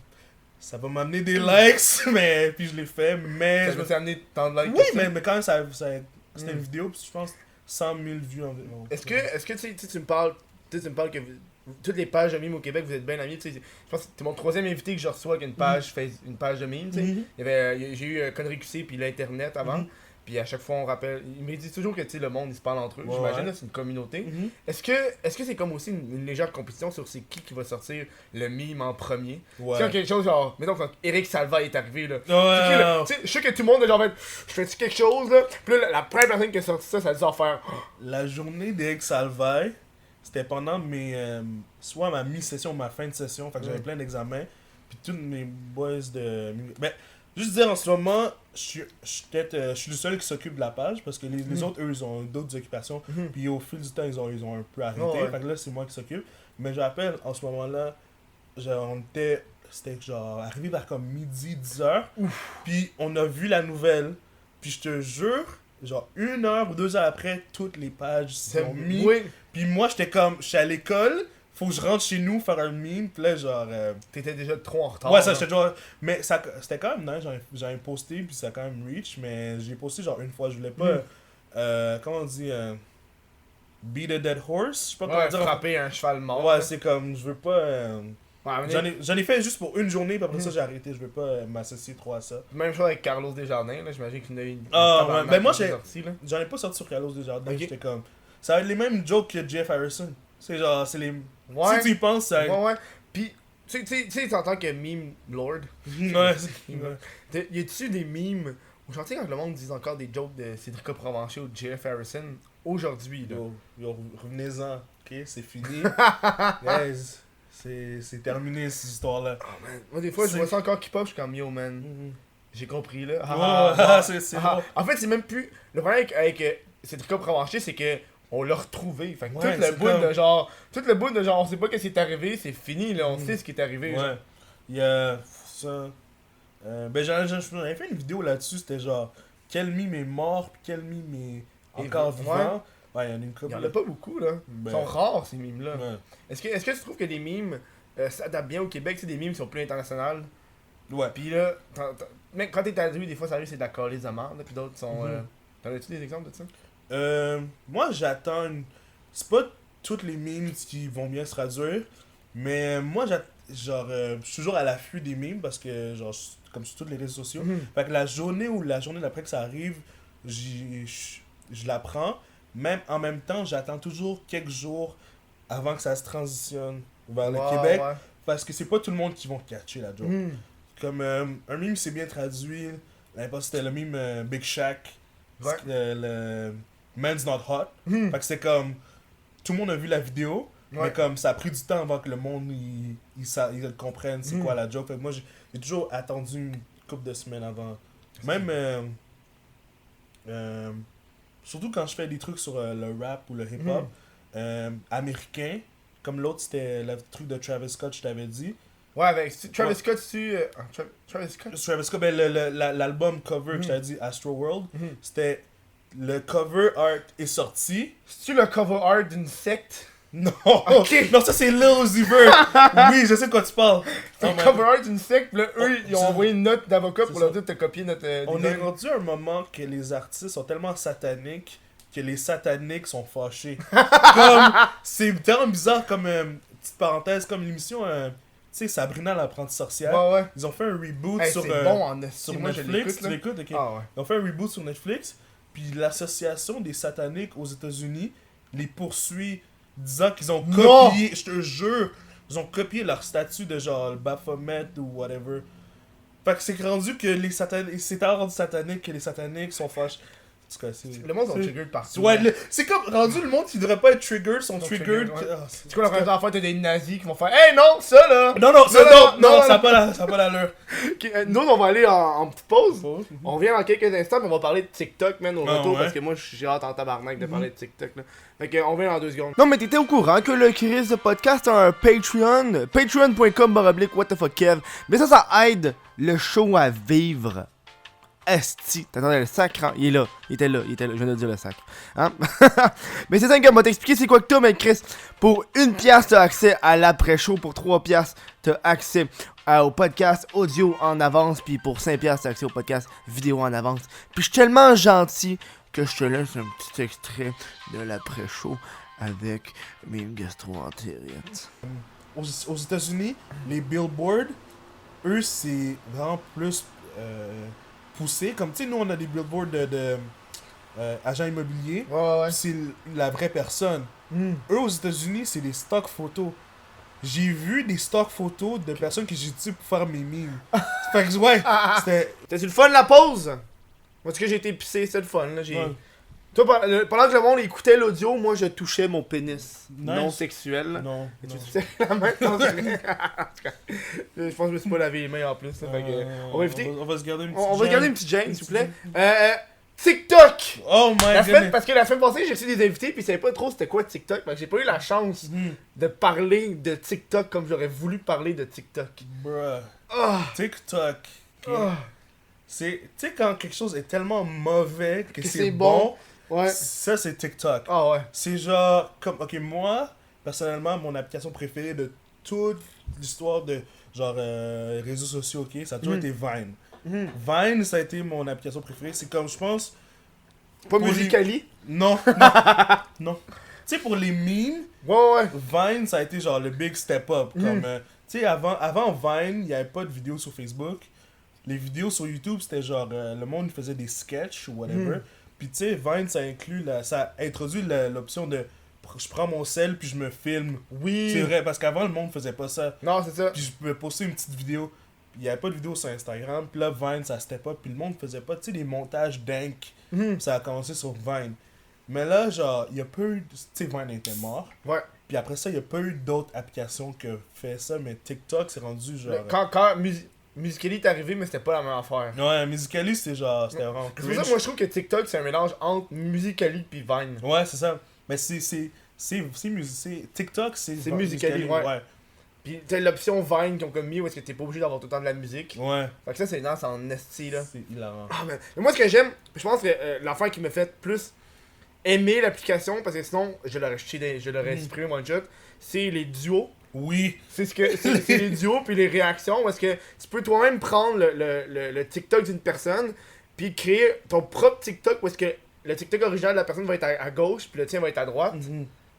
Ça va m'amener des likes, mais. Puis je l'ai fait, mais. Ça me fait amener tant de likes. Oui, que ça. mais quand même, c'était une vidéo, puis je pense 100 000 vues environ. Est-ce que tu me parles que toutes les pages de mimes au Québec, vous êtes bien amis, tu sais, je pense que c'est mon troisième invité que je reçois qui a une page, une page de mimes, tu sais. Mhm. J'ai eu Connery QC puis l'internet avant, Mhm. puis à chaque fois on rappelle, il me dit toujours que tu sais le monde il se parle entre eux, Ouais, j'imagine ouais. là, c'est une communauté. Mhm. Est-ce que c'est comme aussi une légère compétition sur c'est qui va sortir le mime en premier? Ouais. Tu sais, quelque chose genre, mettons quand Eric Salva est arrivé là. Ouais, C'est qui, là? ouais. Tu sais, je sais que tout le monde est genre, je fais-tu quelque chose là? Puis là, la première personne qui a sorti ça a dû en faire. La journée d'Eric Salvaille, c'était pendant soit ma mi-session ou ma fin de session, fait que j'avais plein d'examens, puis tous mes boys de... Ben, juste dire, en ce moment, je suis le seul qui s'occupe de la page, parce que les autres, eux, ils ont d'autres occupations, Mhm. puis au fil du temps, ils ont un peu arrêté, Oh, ouais. fait que là, c'est moi qui s'occupe. Mais j'appelle, en ce moment-là, c'était genre arrivé vers comme midi, 10h, puis on a vu la nouvelle, puis je te jure, genre 1 heure ou 2 heures après, toutes les pages sont mis. Oui, Puis moi, j'étais comme, je suis à l'école, faut que je rentre chez nous faire un meme, puis là, genre. t'étais déjà trop en retard. ouais, ça, là. j'étais genre. Mais ça, c'était quand même nice, j'avais posté, puis ça a quand même reach, mais j'ai posté genre une fois, je voulais pas. Comment on dit beat a dead horse, je sais pas Ouais, comment dire. frapper un cheval mort. Ouais, là. c'est comme, je veux pas. Ouais, mais J'en ai fait juste pour une journée, puis après ça, j'ai arrêté, je veux pas m'associer trop à ça. même chose avec Carlos Desjardins, là, j'imagine qu'il y en a eu une. Ah, tabarnak ouais, ben moi, qui est j'ai- sorti, là. J'en ai pas sorti sur Carlos Desjardins, Ok. j'étais comme. Ça va être les mêmes jokes que Jeff Harrison. C'est genre, c'est les. Ouais. Si tu y penses, ça. Ouais, ouais. Pis, tu sais, en tant que meme lord, Ouais, y a-tu des memes, aujourd'hui quand le monde dit encore des jokes de Cédric Provencher ou de JF Harrison, aujourd'hui, là. Yo, revenez-en, ok? C'est fini. Guys, c'est terminé cette histoire-là. Oh, man. Moi, des fois, je vois ça encore qui pop, je suis comme yo, man. J'ai compris, là. C'est bon. bon. En fait, c'est même plus. Le problème avec Cédric Provencher, c'est que. On l'a retrouvé. Fait que Ouais, tout le c'est bout comme- de genre. Tout le bout de genre, on sait pas qu'est-ce qui est arrivé, c'est fini, là. On sait ce qui est arrivé. genre. Ouais. Il y a ça. Ben, j'avais fait une vidéo là-dessus, c'était genre, quel mime est mort, puis quel mime est Et encore ouais. vivant. Ouais, il y en a une Il couple. y en a pas beaucoup, là. Ben, Ils sont rares, ces mimes-là. Ouais. Est-ce que tu trouves que des mimes s'adaptent bien au Québec? C'est des mimes qui sont plus internationales. Ouais. Pis là, même quand t'es traduit, des fois, ça arrive, c'est de la calice de merde. Puis d'autres sont. Mhm. T'en as-tu des exemples de ça? Moi, j'attends une... C'est pas toutes les memes qui vont bien se traduire, mais moi, genre, je suis toujours à l'affût des memes parce que, genre, comme sur tous les réseaux sociaux. Fait que la journée d'après que ça arrive, je la prends. Même en même temps, j'attends toujours quelques jours avant que ça se transitionne vers le Québec. Ouais. Parce que c'est pas tout le monde qui vont catcher la joke. Mhm. Comme un meme c'est bien traduit. L'année passée, c'était le meme Big Shack. Ouais. Le Man's Not Hot. Mhm. Fait que c'est comme. Tout le monde a vu la vidéo. Ouais. Mais comme ça a pris du temps avant que le monde il comprenne c'est quoi la joke. Fait que moi j'ai toujours attendu une couple de semaines avant. Même. Surtout quand je fais des trucs sur le rap ou le hip-hop américain. Comme l'autre, c'était le truc de Travis Scott, je t'avais dit. Ouais, avec Travis Ouais. Scott, Travis Scott? Travis Scott, ben, l'album cover que je t'avais dit, Astro World, Mhm. c'était. Le cover art est sorti. C'est-tu le cover art d'une secte? Non, Ok. non, ça c'est Lil Uzi Vert. Oui, je sais de quoi tu parles. C'est Oh, le man. cover art d'une secte, pis là, eux, ils ont c'est- envoyé une note d'avocat c'est pour ça. leur dire de copier notre On est design. rendu à un moment que les artistes sont tellement sataniques que les sataniques sont fâchés. Comme, c'est tellement bizarre comme petite parenthèse, comme l'émission, tu sais, Sabrina l'apprentie sorcière. Ouais, ouais. Ils ont fait un reboot Hey, sur, c'est bon en esti, sur moi je Netflix. l'écoute Tu là. l'écoutes, ok. Ah ouais. Ils ont fait un reboot sur Netflix, puis l'association des sataniques aux États-Unis les poursuit, disant qu'ils ont Non! copié, je te jure, ils ont copié leur statut de genre le Baphomet ou whatever. Fait que c'est rendu que les sataniques, c'est tellement rendu satanique que les sataniques sont fâchés. En tout cas, c'est. Le monde sont c'est- triggered partout. Ouais, c'est comme rendu le monde qui devrait pas être triggered, sont Sont triggered. triggered, ouais. Ah, C'est quoi la première affaire? T'as des nazis qui vont faire hey non, ça là! Non, non, ça, non, ça a pas l'allure. Ok, nous on va aller en petite pause. Pause. On revient dans quelques instants, mais on va parler de TikTok, man, au Ah, retour, ouais. parce que moi, j'ai hâte en tabarnak de parler de TikTok, là. Fait que, on revient dans 2 secondes. Non, mais t'étais au courant que le Chris de podcast a un Patreon? Patreon.com/what the fuck Kev. Mais ça aide le show à vivre. Esti. T'attendais le sacre, hein? Il est là. Il était là. Je viens de dire le sacre. Hein? Mais c'est simple, on va t'expliquer c'est quoi que t'as, mais Chris. Pour 1$, t'as accès à l'après-show. Pour 3$, t'as accès au podcast audio en avance. Puis pour 5$, t'as accès au podcast vidéo en avance. Puis je suis tellement gentil que je te laisse un petit extrait de l'après-show avec mes gastro-entérites. Aux États-Unis, les billboards, eux, c'est vraiment plus poussé. Comme tu sais, nous, on a des billboards de agents immobiliers. Ouais. C'est la vraie personne. Eux, aux États-Unis, c'est des stock photos. J'ai vu des stock photos de personnes que j'ai utilisées pour faire mes memes. Fait que, ouais, c'était. T'as-tu le fun la pause? Moi, parce que j'ai été pissé, c'était le fun, là. Ouais. Toi, pendant que le monde écoutait l'audio, moi, je touchais mon pénis Nice. non sexuel. Non. Et tu non. touchais la main? Non, c'est vrai. Je pense que je me suis pas lavé les mains en plus. Là, fait que, on va éviter. On va se garder une petite On va gêne. garder une petite gêne, s'il vous plaît. TikTok! Oh my god. Parce que la semaine passée, j'ai reçu des invités, puis ils savaient pas trop c'était quoi TikTok. Fait que j'ai pas eu la chance de parler de TikTok comme j'aurais voulu parler de TikTok. Bruh. Ah! TikTok. ok. Ah! C'est, tu sais, quand quelque chose est tellement mauvais que Que c'est c'est bon, Ouais. ça c'est TikTok. Ah ouais. C'est genre, comme, ok, moi, personnellement, mon application préférée de toute l'histoire de, genre, réseaux sociaux, ok, ça a toujours été Vine. Vine, ça a été mon application préférée. C'est comme, je pense, Pas Pour les- Musicali? non, non. Tu sais, pour les memes, Ouais. Vine, ça a été genre le big step up. Comme, tu sais, avant Vine, il n'y avait pas de vidéos sur Facebook. Les vidéos sur YouTube, c'était genre, le monde faisait des sketchs ou whatever. Puis tu sais, Vine, ça a introduit l'option de je prends mon sel puis je me filme. Oui. C'est vrai, parce qu'avant, le monde faisait pas ça. Non, c'est ça. Puis je pouvais poster une petite vidéo. Il n'y avait pas de vidéo sur Instagram. Puis là, Vine, ça step pas. Puis le monde faisait pas, tu sais, des montages dingues. Mhm. Ça a commencé sur Vine. Mais là, genre, il y a pas eu... Tu sais, Vine était mort. Ouais. Puis après ça, il y a pas eu d'autres applications qui ont fait ça. Mais TikTok, c'est rendu genre... Quand Musical.ly est arrivé, mais c'était pas la même affaire. Ouais, Musical.ly, c'était genre... C'était vraiment C'est pour ça cringe. que moi je trouve que TikTok c'est un mélange entre Musical.ly puis Vine. Ouais, c'est ça. Mais c'est TikTok, C'est Musical.ly, ouais. Puis t'as l'option Vine qu'ils ont comme mis où est-ce que t'es pas obligé d'avoir tout le temps de la musique. Ouais. Fait que ça c'est nice en esti là. C'est hilarant. Ah man. Mais moi ce que j'aime, je pense que l'affaire qui me fait plus aimer l'application, parce que sinon je l'aurais jeté, je l'aurais supprimé one shot, c'est les duos. Oui. C'est les duos puis les réactions parce que tu peux toi-même prendre le TikTok d'une personne puis créer ton propre TikTok parce que le TikTok original de la personne va être à gauche puis le tien va être à droite.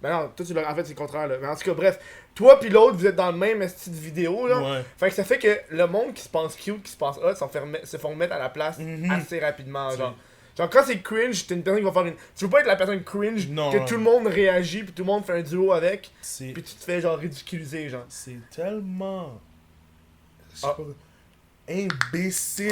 Ben non, toi en fait c'est le contraire là. Mais en tout cas bref, toi puis l'autre vous êtes dans le même style de vidéo là. Ouais. Fait que ça fait que le monde qui se pense cute, qui se pense hot, se font mettre à la place assez rapidement genre. Genre quand c'est cringe, t'es une personne qui va faire une... Tu veux pas être la personne cringe Non, que non. tout le monde réagit puis tout le monde fait un duo avec C'est puis tu te fais genre ridiculiser genre. c'est tellement... Je sais Ah. pas... Imbécile.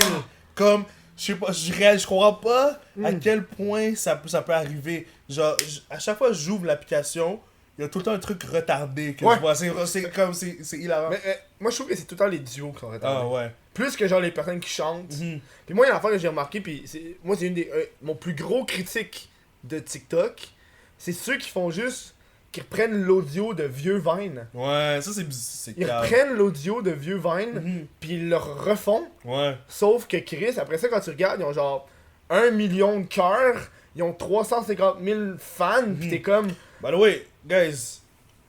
Comme... Je sais pas, je comprends pas à quel point ça peut arriver. Genre, à chaque fois que j'ouvre l'application, il y a tout le temps un truc retardé que Ouais. je vois. C'est hilarant. Mais moi je trouve que c'est tout le temps les duos qui sont retardés. Ah ouais. Plus que genre les personnes qui chantent. Mhm. Puis moi il y a une affaire que j'ai remarqué puis moi c'est une des mon plus gros critique de TikTok, c'est ceux qui font juste qui reprennent l'audio de vieux Vine. Ouais, ça c'est Ils grave. reprennent l'audio de vieux Vine Mhm. puis ils le refont. Ouais. Sauf que Chris, après ça, quand tu regardes, ils ont genre 1 million de cœurs, ils ont 350 000 fans, pis t'es comme. By the way, guys,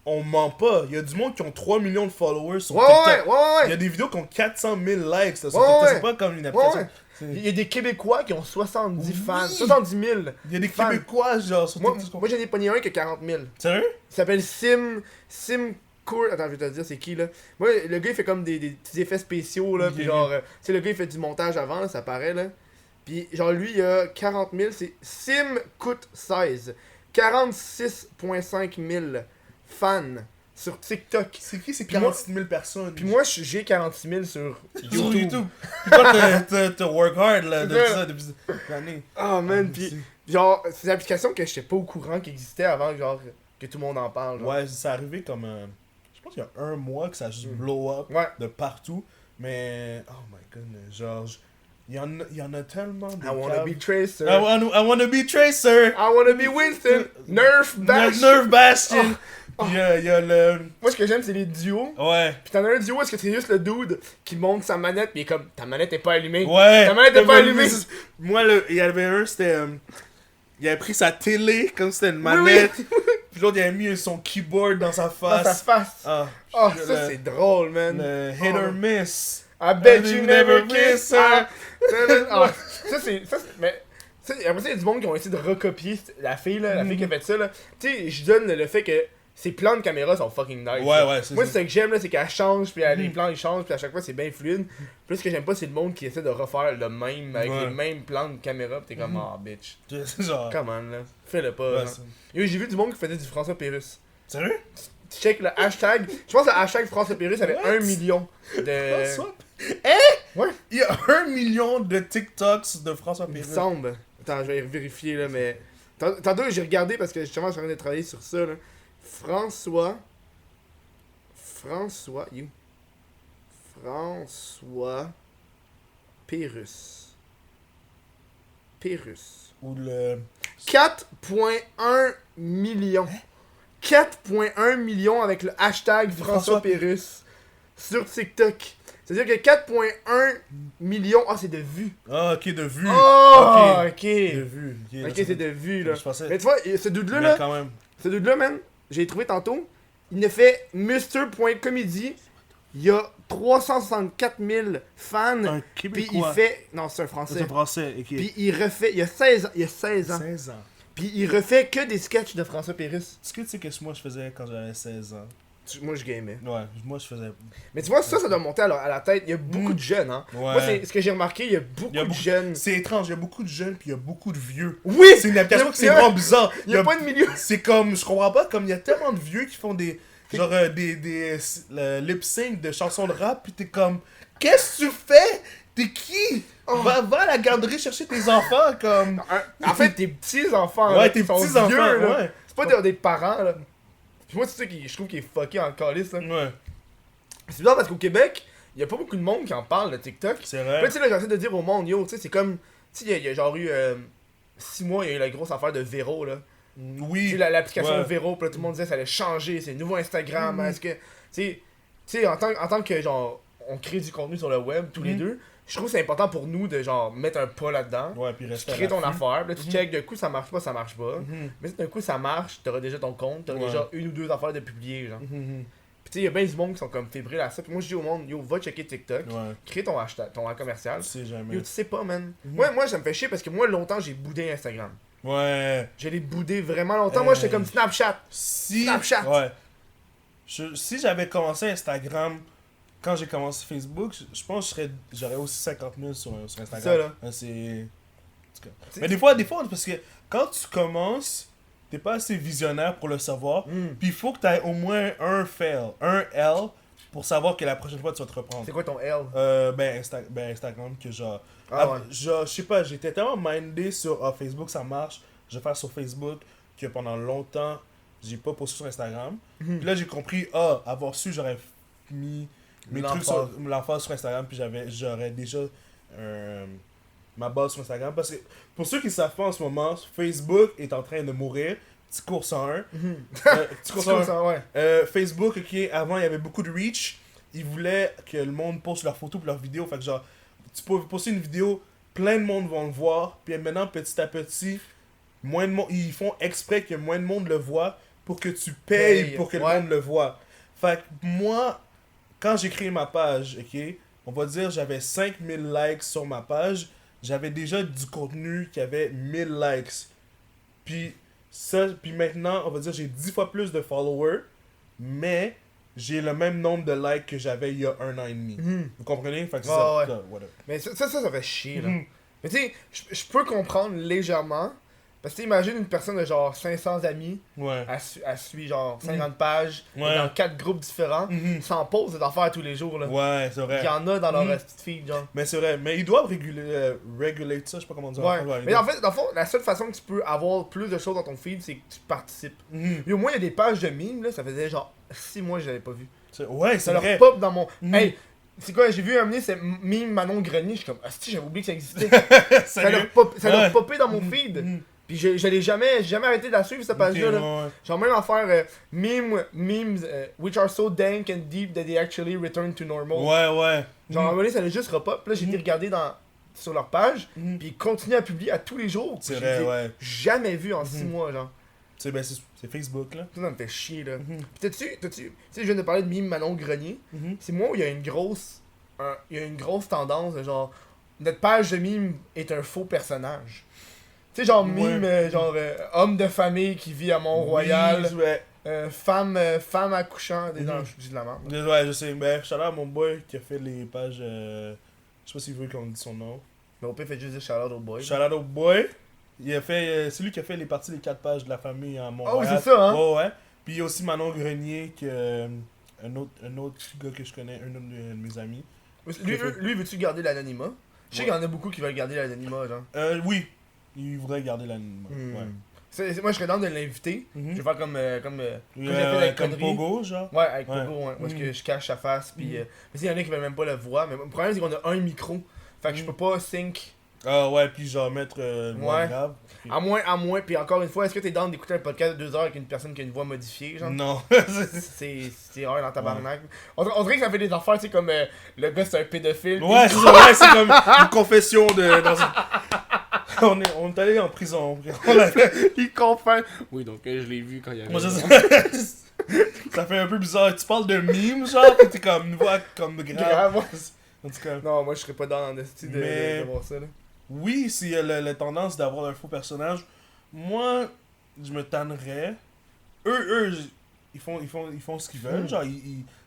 on ment pas. Il y a du monde qui ont 3 millions de followers sur Ouais, TikTok. ouais, ouais, Il y a des vidéos qui ont 400 000 likes là, sur Ouais, TikTok. ouais. C'est pas comme une ouais, application. ouais. C'est- Il y a des Québécois qui ont 70 Oui. fans, 70 000. Il y a des fans. Québécois genre sur Moi, TikTok. moi j'en ai pogné un qui a 40 000. Sérieux? Il s'appelle Simcourt. Attends, je vais te dire c'est qui là. Moi, le gars il fait comme des petits effets spéciaux là. Ok. Puis genre, tu sais, le gars il fait du montage avant, là, ça paraît là. Puis genre, lui il a 40 000, c'est Simcourt16. 46,5 000 fans sur TikTok. C'est qui ces Puis moi- 46 000 personnes? Puis moi, j'ai 46 000 sur sur YouTube. YouTube. Toi, t'as work hard là, C'est depuis ça. ça, depuis des années. Ah man, pis genre, c'est une application que j'étais pas au courant qui existait avant genre, que tout le monde en parle. Genre. Ouais, c'est arrivé comme. Je pense qu'il y a un mois que ça a juste blow up Ouais. de partout. Mais. Oh my goodness. Genre. Il y en a tellement de. I wanna caves. be Tracer. I wanna be Tracer. I wanna be Winston. Nerf Bash. Nerve Bastion. Puis il y a le. Moi, ce que j'aime, c'est les duos. Ouais. Pis t'en as un duo, est-ce que c'est juste le dude qui monte sa manette, pis il est comme, ta manette est pas allumée. Ouais. Ta manette est pas allumée. Moi, il y avait un, c'était. Il avait pris sa télé comme c'était une Oui, manette. oui. Puis l'autre, il avait mis son keyboard dans sa Dans face. sa face. Ah, Oh, le- ça, c'est drôle, man. Le hit Oh. or miss. I bet I you never never miss kiss her. her. Ah, ça, c'est. Mais. Après ça, il y a du monde qui ont essayé de recopier la fille, là, la fille qui a fait ça, là. Tu sais, je donne le fait que ses plans de caméra sont fucking nice. Ouais, là. ouais, c'est Moi, ça. c'est ce que j'aime, là, c'est qu'elle change, puis les plans ils changent, puis à chaque fois, c'est bien fluide. Plus ce que j'aime pas, c'est le monde qui essaie de refaire le même, avec Ouais. les mêmes plans de caméra, pis t'es comme, ah, bitch. C'est genre. Come on, là. Fais-le pas, Ouais, là. Yo, j'ai vu du monde qui faisait du François Pérusse. Sérieux? Tu check le hashtag. Je pense que le hashtag François Pérusse avait What? 1 million de. François? Ouais. Il y a 1 million de TikToks de François Il me Pérus. semble. Attends, je vais vérifier là, mais. Tantôt, j'ai regardé parce que justement, je suis en train de travailler sur ça là. François. You. François. Pérusse. Ou le. 4,1 millions. 4,1 millions avec le hashtag François François Pérusse sur TikTok. C'est-à-dire que 4,1 millions. Ah, c'est de vues. Ah, ok, de vue. Oh, ok. De vue. Ok, c'est de vues là. Je pensais. Mais tu vois, ce dude-là, Mais là, quand même. ce dude-là, man, j'ai trouvé tantôt, il ne fait Mr.comedy. Il y a 364 000 fans. Un Puis il Québécois. fait. Non, c'est un C'est français. un français, ok. Puis il refait. Il y a 16 ans. Il y a 16 ans. 16 ans. Puis il refait que des sketchs de François Pérusse. Est-ce que tu sais que moi je faisais quand j'avais 16 ans? Moi, je gamais. Ouais, moi je faisais. Mais tu vois, ça doit monter à la tête. Il y a beaucoup de jeunes, hein. Ouais. Moi, c'est ce que j'ai remarqué, il y a beaucoup de jeunes. C'est étrange, il y a beaucoup de jeunes puis il y a beaucoup de vieux. Oui! C'est une application que c'est vraiment bizarre. Il y a pas de milieu. C'est comme, je comprends pas, comme il y a tellement de vieux qui font des. Genre des lip sync de chansons de rap, puis t'es comme, qu'est-ce que tu fais? T'es qui? Va à la garderie chercher tes enfants, comme. En fait, tes petits-enfants. Ouais, là, tes qui sont petits-enfants, vieux, là. ouais. C'est pas des parents, là. Puis moi, c'est ça qui je trouve qui est fucké en calice, là. Ouais, C'est bizarre parce qu'au Québec, il y a pas beaucoup de monde qui en parle de TikTok. c'est Puis là, vrai. tu sais, là, j'essaie de dire au monde, yo, tu sais, c'est comme. Tu sais, il y a genre eu 6 mois, il y a eu la grosse affaire de Véro, là. Tu Oui. sais, l'application Ouais. Véro, puis là, tout le monde disait que ça allait changer, c'est le nouveau Instagram. Est-ce que. Tu sais, en tant que, genre, on crée du contenu sur le web, tous les deux, je trouve que c'est important pour nous de, genre, mettre un pas là-dedans. Ouais, puis Tu rester à crées ton l'affût. affaire, puis là, tu check, d'un coup ça marche pas. Mhm. Mais si d'un coup ça marche, t'auras déjà ton compte, t'auras Ouais. déjà une ou deux affaires de publier, genre. Mhm. Puis tu sais, il y a bien du monde qui sont comme fébriles à ça. Puis moi je dis au monde, yo, va checker TikTok, Ouais, crée ton hashtag, ton commercial. tu sais jamais. Yo, tu sais pas, man. Mhm. Moi, ça me fait chier parce que moi, longtemps, j'ai boudé Instagram. Ouais. Je l'ai boudé vraiment longtemps. Moi, j'étais comme Snapchat. Si. Snapchat. Ouais. Si j'avais commencé Instagram quand j'ai commencé Facebook, je pense que j'aurais aussi 50 000 sur Instagram. Ça, là. C'est. en tout cas. C'est- Mais des fois, parce que quand tu commences, t'es pas assez visionnaire pour le savoir. Hmm. Puis il faut que tu aies au moins un fail, un L, pour savoir que la prochaine fois tu vas te reprendre. C'est quoi ton L? Instagram, que genre. Ah ouais. Je sais pas, j'étais tellement mindé sur Facebook, ça marche, je vais faire sur Facebook, que pendant longtemps, j'ai pas posté sur Instagram. Mhm. Puis là, j'ai compris, avoir su, j'aurais mis mes trucs sur l'emphase sur Instagram, puis j'aurais déjà ma base sur Instagram. Parce que pour ceux qui savent pas en ce moment, Facebook est en train de mourir. Petit cours 101. Mhm. Petit cours 101. ça, ouais. Facebook, ok, avant il y avait beaucoup de reach. Ils voulaient que le monde poste leurs photos et leurs vidéos. Fait que genre, tu peux poster une vidéo, plein de monde vont le voir. Puis maintenant, petit à petit, moins de monde, ils font exprès que moins de monde le voit pour que tu payes pour que le monde le voit. Fait que moi, quand j'ai créé ma page, ok, on va dire j'avais 5000 likes sur ma page. J'avais déjà du contenu qui avait 1000 likes. Puis maintenant, on va dire j'ai 10 fois plus de followers, mais j'ai le même nombre de likes que j'avais il y a 1 an et demi. Mhm. Vous comprenez? Fait que c'est Ouais, ça. ouais. Ça, whatever. Mais ça fait chier, là. Mhm. Mais tu sais, je peux comprendre légèrement. Parce que imagine une personne de genre 500 amis, Ouais. elle suit genre 50 pages, Ouais. dans 4 groupes différents, Mhm. sans pause cette affaire tous les jours, là. Ouais, c'est Il vrai. y en a dans leur Mhm. petite feed, genre. Mais c'est vrai. Mais ils doivent réguler ça, je sais pas comment dire. Ouais. ils Mais doivent- en fait, dans le fond, la seule façon que tu peux avoir plus de choses dans ton feed, c'est que tu participes. Mhm. Et au moins, il y a des pages de mimes, là, ça faisait genre 6 mois que je l'avais pas vu. Ouais, Ça c'est leur vrai. pop dans mon. Mhm. Hey! C'est quoi, j'ai vu un moment, c'est mime Manon Grenier, je suis comme, ah, si, j'avais oublié que ça existait. ça Sérieux? leur Ouais. popé dans mon Mhm. feed. Mhm. Puis je l'ai jamais, j'ai jamais arrêté de la suivre, cette page-là. Ok, là. ouais. Genre même affaire memes which are so dank and deep that they actually return to normal. Ouais. Genre à un Mhm. moment donné, ça l'a juste repop. Puis là, j'ai été regarder sur leur page. Mhm. Puis ils continuent à publier à tous les jours. C'est Puis vrai, je les ai ouais. jamais vu en 6 Mhm. mois, genre. C'est Facebook, là. Ça me fait chier, là. Mhm. Puis tu sais, je viens de parler de mime Manon Grenier. Mhm. C'est moi où il y a une grosse tendance de genre, notre page de mime est un faux personnage. Tu sais, genre mime, homme de famille qui vit à Mont-Royal. Oui, ouais. Femme accouchant. Mhm. Non, je dis de la merde. Ouais, je sais. Ben, shout out à mon boy qui a fait les pages. Je sais pas s'il veut qu'on dise son nom. Mais au pire, fait juste dire shout-out au boy. Shout out au boy. Il a fait. C'est lui qui a fait les parties des 4 pages de la famille à Montréal. Oh, c'est ça, hein? Ouais. Puis il y a aussi Manon Grenier, un autre gars que je connais, un de mes amis. Lui, veux-tu garder l'anonymat? Je sais qu'il y en a beaucoup qui veulent garder l'anonymat, genre. Oui. Il voudrait garder l'anonymat. Hmm. Ouais. Moi, je serais dans de l'inviter. Mhm. Je vais faire comme j'ai fait Ouais, avec comme Connery. Pogo, genre. Ouais, avec Ouais. Pogo, ouais. Parce Mhm. que je cache sa face. Puis, Mhm. mais il y en a qui veulent même pas le voir. Mais le problème, c'est qu'on a un micro. Fait que je Mhm. peux pas sync. Ah ouais, puis genre mettre voix Ouais. grave. À moins. Puis encore une fois, est-ce que t'es dans d'écouter un podcast de 2 heures avec une personne qui a une voix modifiée, genre? Non. C'est rare dans tabarnak. On dirait que ça fait des affaires, tu sais, comme le gars c'est un pédophile. Ouais, c'est vrai, c'est comme une confession de. On est allé en prison. On a fait. Il confesse. Oui, donc je l'ai vu quand il y avait. Moi, ça fait un peu bizarre. Tu parles de mime, genre, pis t'es comme une voix comme grave. Grave, ouais. En tout cas. Non, moi je serais pas dans le style Mais- de voir ça, là. Oui, s'il y a la tendance d'avoir un faux personnage, moi, je me tannerais. Eux, ils font ce qu'ils veulent, genre,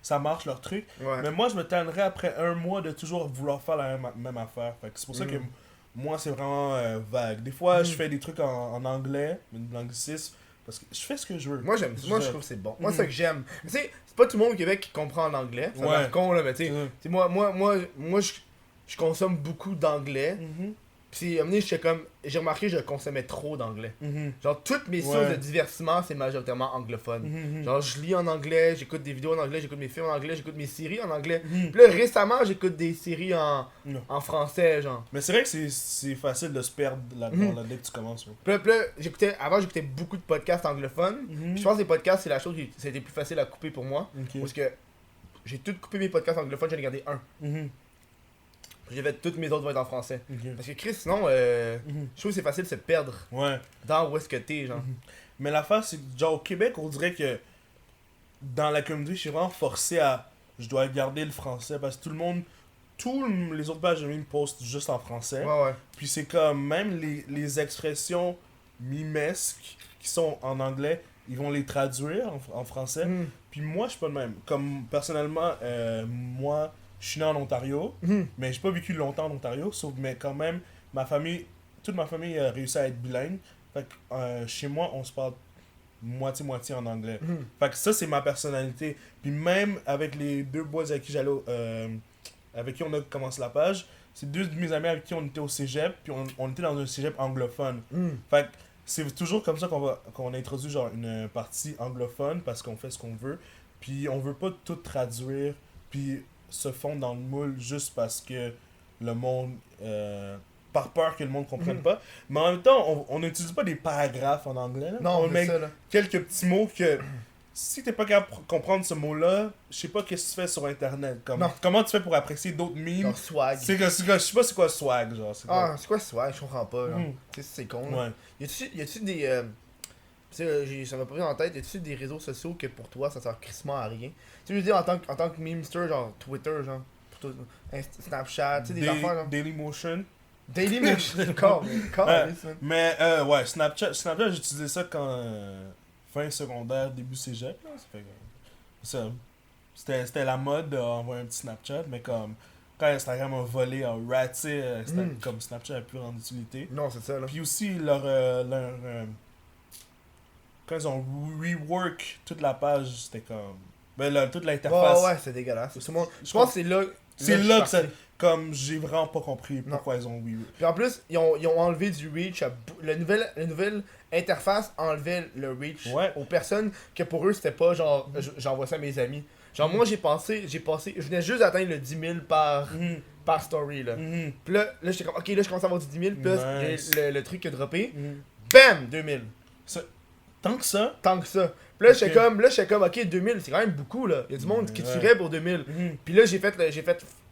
ça marche leur truc. Ouais. Mais moi, je me tannerais après un mois de toujours vouloir faire la même affaire. Fait que c'est pour ça que moi, c'est vraiment vague. Des fois, je fais des trucs en anglais, de l'anglicisme, parce que je fais ce que je veux. Moi, je trouve que c'est bon. Moi, c'est ça que j'aime. Tu sais, c'est pas tout le monde au Québec qui comprend l'anglais. Ça a l'air con, là, mais tu sais, moi, je consomme beaucoup d'anglais. Puis, à un moment donné, j'ai remarqué que je consommais trop d'anglais. Genre, toutes mes sources de divertissement, c'est majoritairement anglophone. Genre, je lis en anglais, j'écoute des vidéos en anglais, j'écoute mes films en anglais, j'écoute mes séries en anglais. Puis là, récemment, j'écoute des séries en français, genre. Mais c'est vrai que c'est facile de se perdre là-dedans, dès que tu commences. Puis là, avant, j'écoutais beaucoup de podcasts anglophones. Puis je pense que les podcasts, c'est la chose qui ça a été plus facile à couper pour moi. Parce que j'ai tout coupé mes podcasts anglophones, j'en ai gardé un. J'ai fait toutes mes autres vont être en français. Parce que Chris, sinon, je trouve que c'est facile de se perdre dans où est-ce que t'es, genre. Mais l'affaire, c'est que, genre, au Québec, on dirait que dans la communauté, je suis vraiment forcé à. Je dois garder le français parce que tous les autres pages de me postent juste en français. Puis c'est comme, même les expressions mimesques qui sont en anglais, ils vont les traduire en français. Puis moi, je suis pas le même. Comme, personnellement, moi. Je suis né en Ontario, mais j'ai pas vécu longtemps en Ontario, mais quand même, toute ma famille a réussi à être bilingue. Fait que chez moi, on se parle moitié-moitié en anglais. Fait que ça, c'est ma personnalité. Puis même avec les deux boys avec qui avec qui on a commencé la page, c'est deux de mes amis avec qui on était au cégep, puis on était dans un cégep anglophone. Fait que c'est toujours comme ça qu'on introduit genre une partie anglophone, parce qu'on fait ce qu'on veut. Puis on veut pas tout traduire, puis se fondre dans le moule juste parce que le monde par peur que le monde comprenne pas, mais en même temps on n'utilise pas des paragraphes en anglais là. Non, on met ça, là. quelques petits mots que si t'es pas capable de comprendre ce mot là, je sais pas qu'est-ce que tu fais sur internet, comment tu fais pour apprécier d'autres memes. Genre swag. Je sais pas c'est quoi swag, genre c'est quoi swag, je comprends pas, genre. Tu sais, c'est con là. Y a-tu des ça m'a pas pris en tête, y a-tu des réseaux sociaux que pour toi ça sert crissement à rien? Tu sais, je veux dire, en tant que memester, genre Twitter, genre, Snapchat, tu sais, des affaires, genre. Dailymotion. Mais Snapchat, j'utilisais ça quand fin secondaire, début cégep, là. Ça fait que c'était la mode d'envoyer un petit Snapchat, mais comme quand Instagram a volé, a raté, comme Snapchat n'a plus grande utilité. Non, c'est ça, là. Puis aussi, quand ils ont rework toute la page, c'était comme. Ben, toute l'interface. Ouais, c'est dégueulasse. Je pense que c'est là. C'est là que ça. Comme j'ai vraiment pas compris pourquoi ils ont rework. Puis en plus, ils ont enlevé du reach. La nouvelle interface enlevait le reach aux personnes que pour eux c'était pas genre j'envoie ça à mes amis. Genre moi j'ai passé, je venais juste d'atteindre le 10 000 par story là. Puis là j'étais comme ok, là je commence à avoir du 10 000, plus le truc qui a droppé. Bam! 2000. Tant que ça. Puis là, j'étais comme, ok, 2000, c'est quand même beaucoup, là. Il y a du monde qui tuerait pour 2000. Puis là,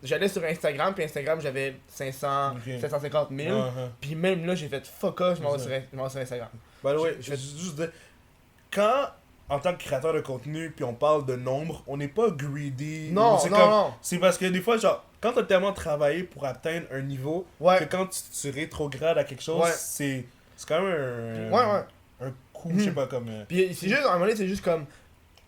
j'allais sur Instagram, puis Instagram, j'avais 750 000. Puis même là, j'ai fait fuck off, je m'en vais sur Instagram. By the way, je vais juste dire, quand, en tant que créateur de contenu, puis on parle de nombre, on n'est pas greedy. Non. C'est parce que des fois, genre, quand t'as tellement travaillé pour atteindre un niveau, que quand tu rétrogrades à quelque chose, c'est quand même un coup, je sais pas, comme. Puis c'est juste, à un moment donné, c'est juste comme.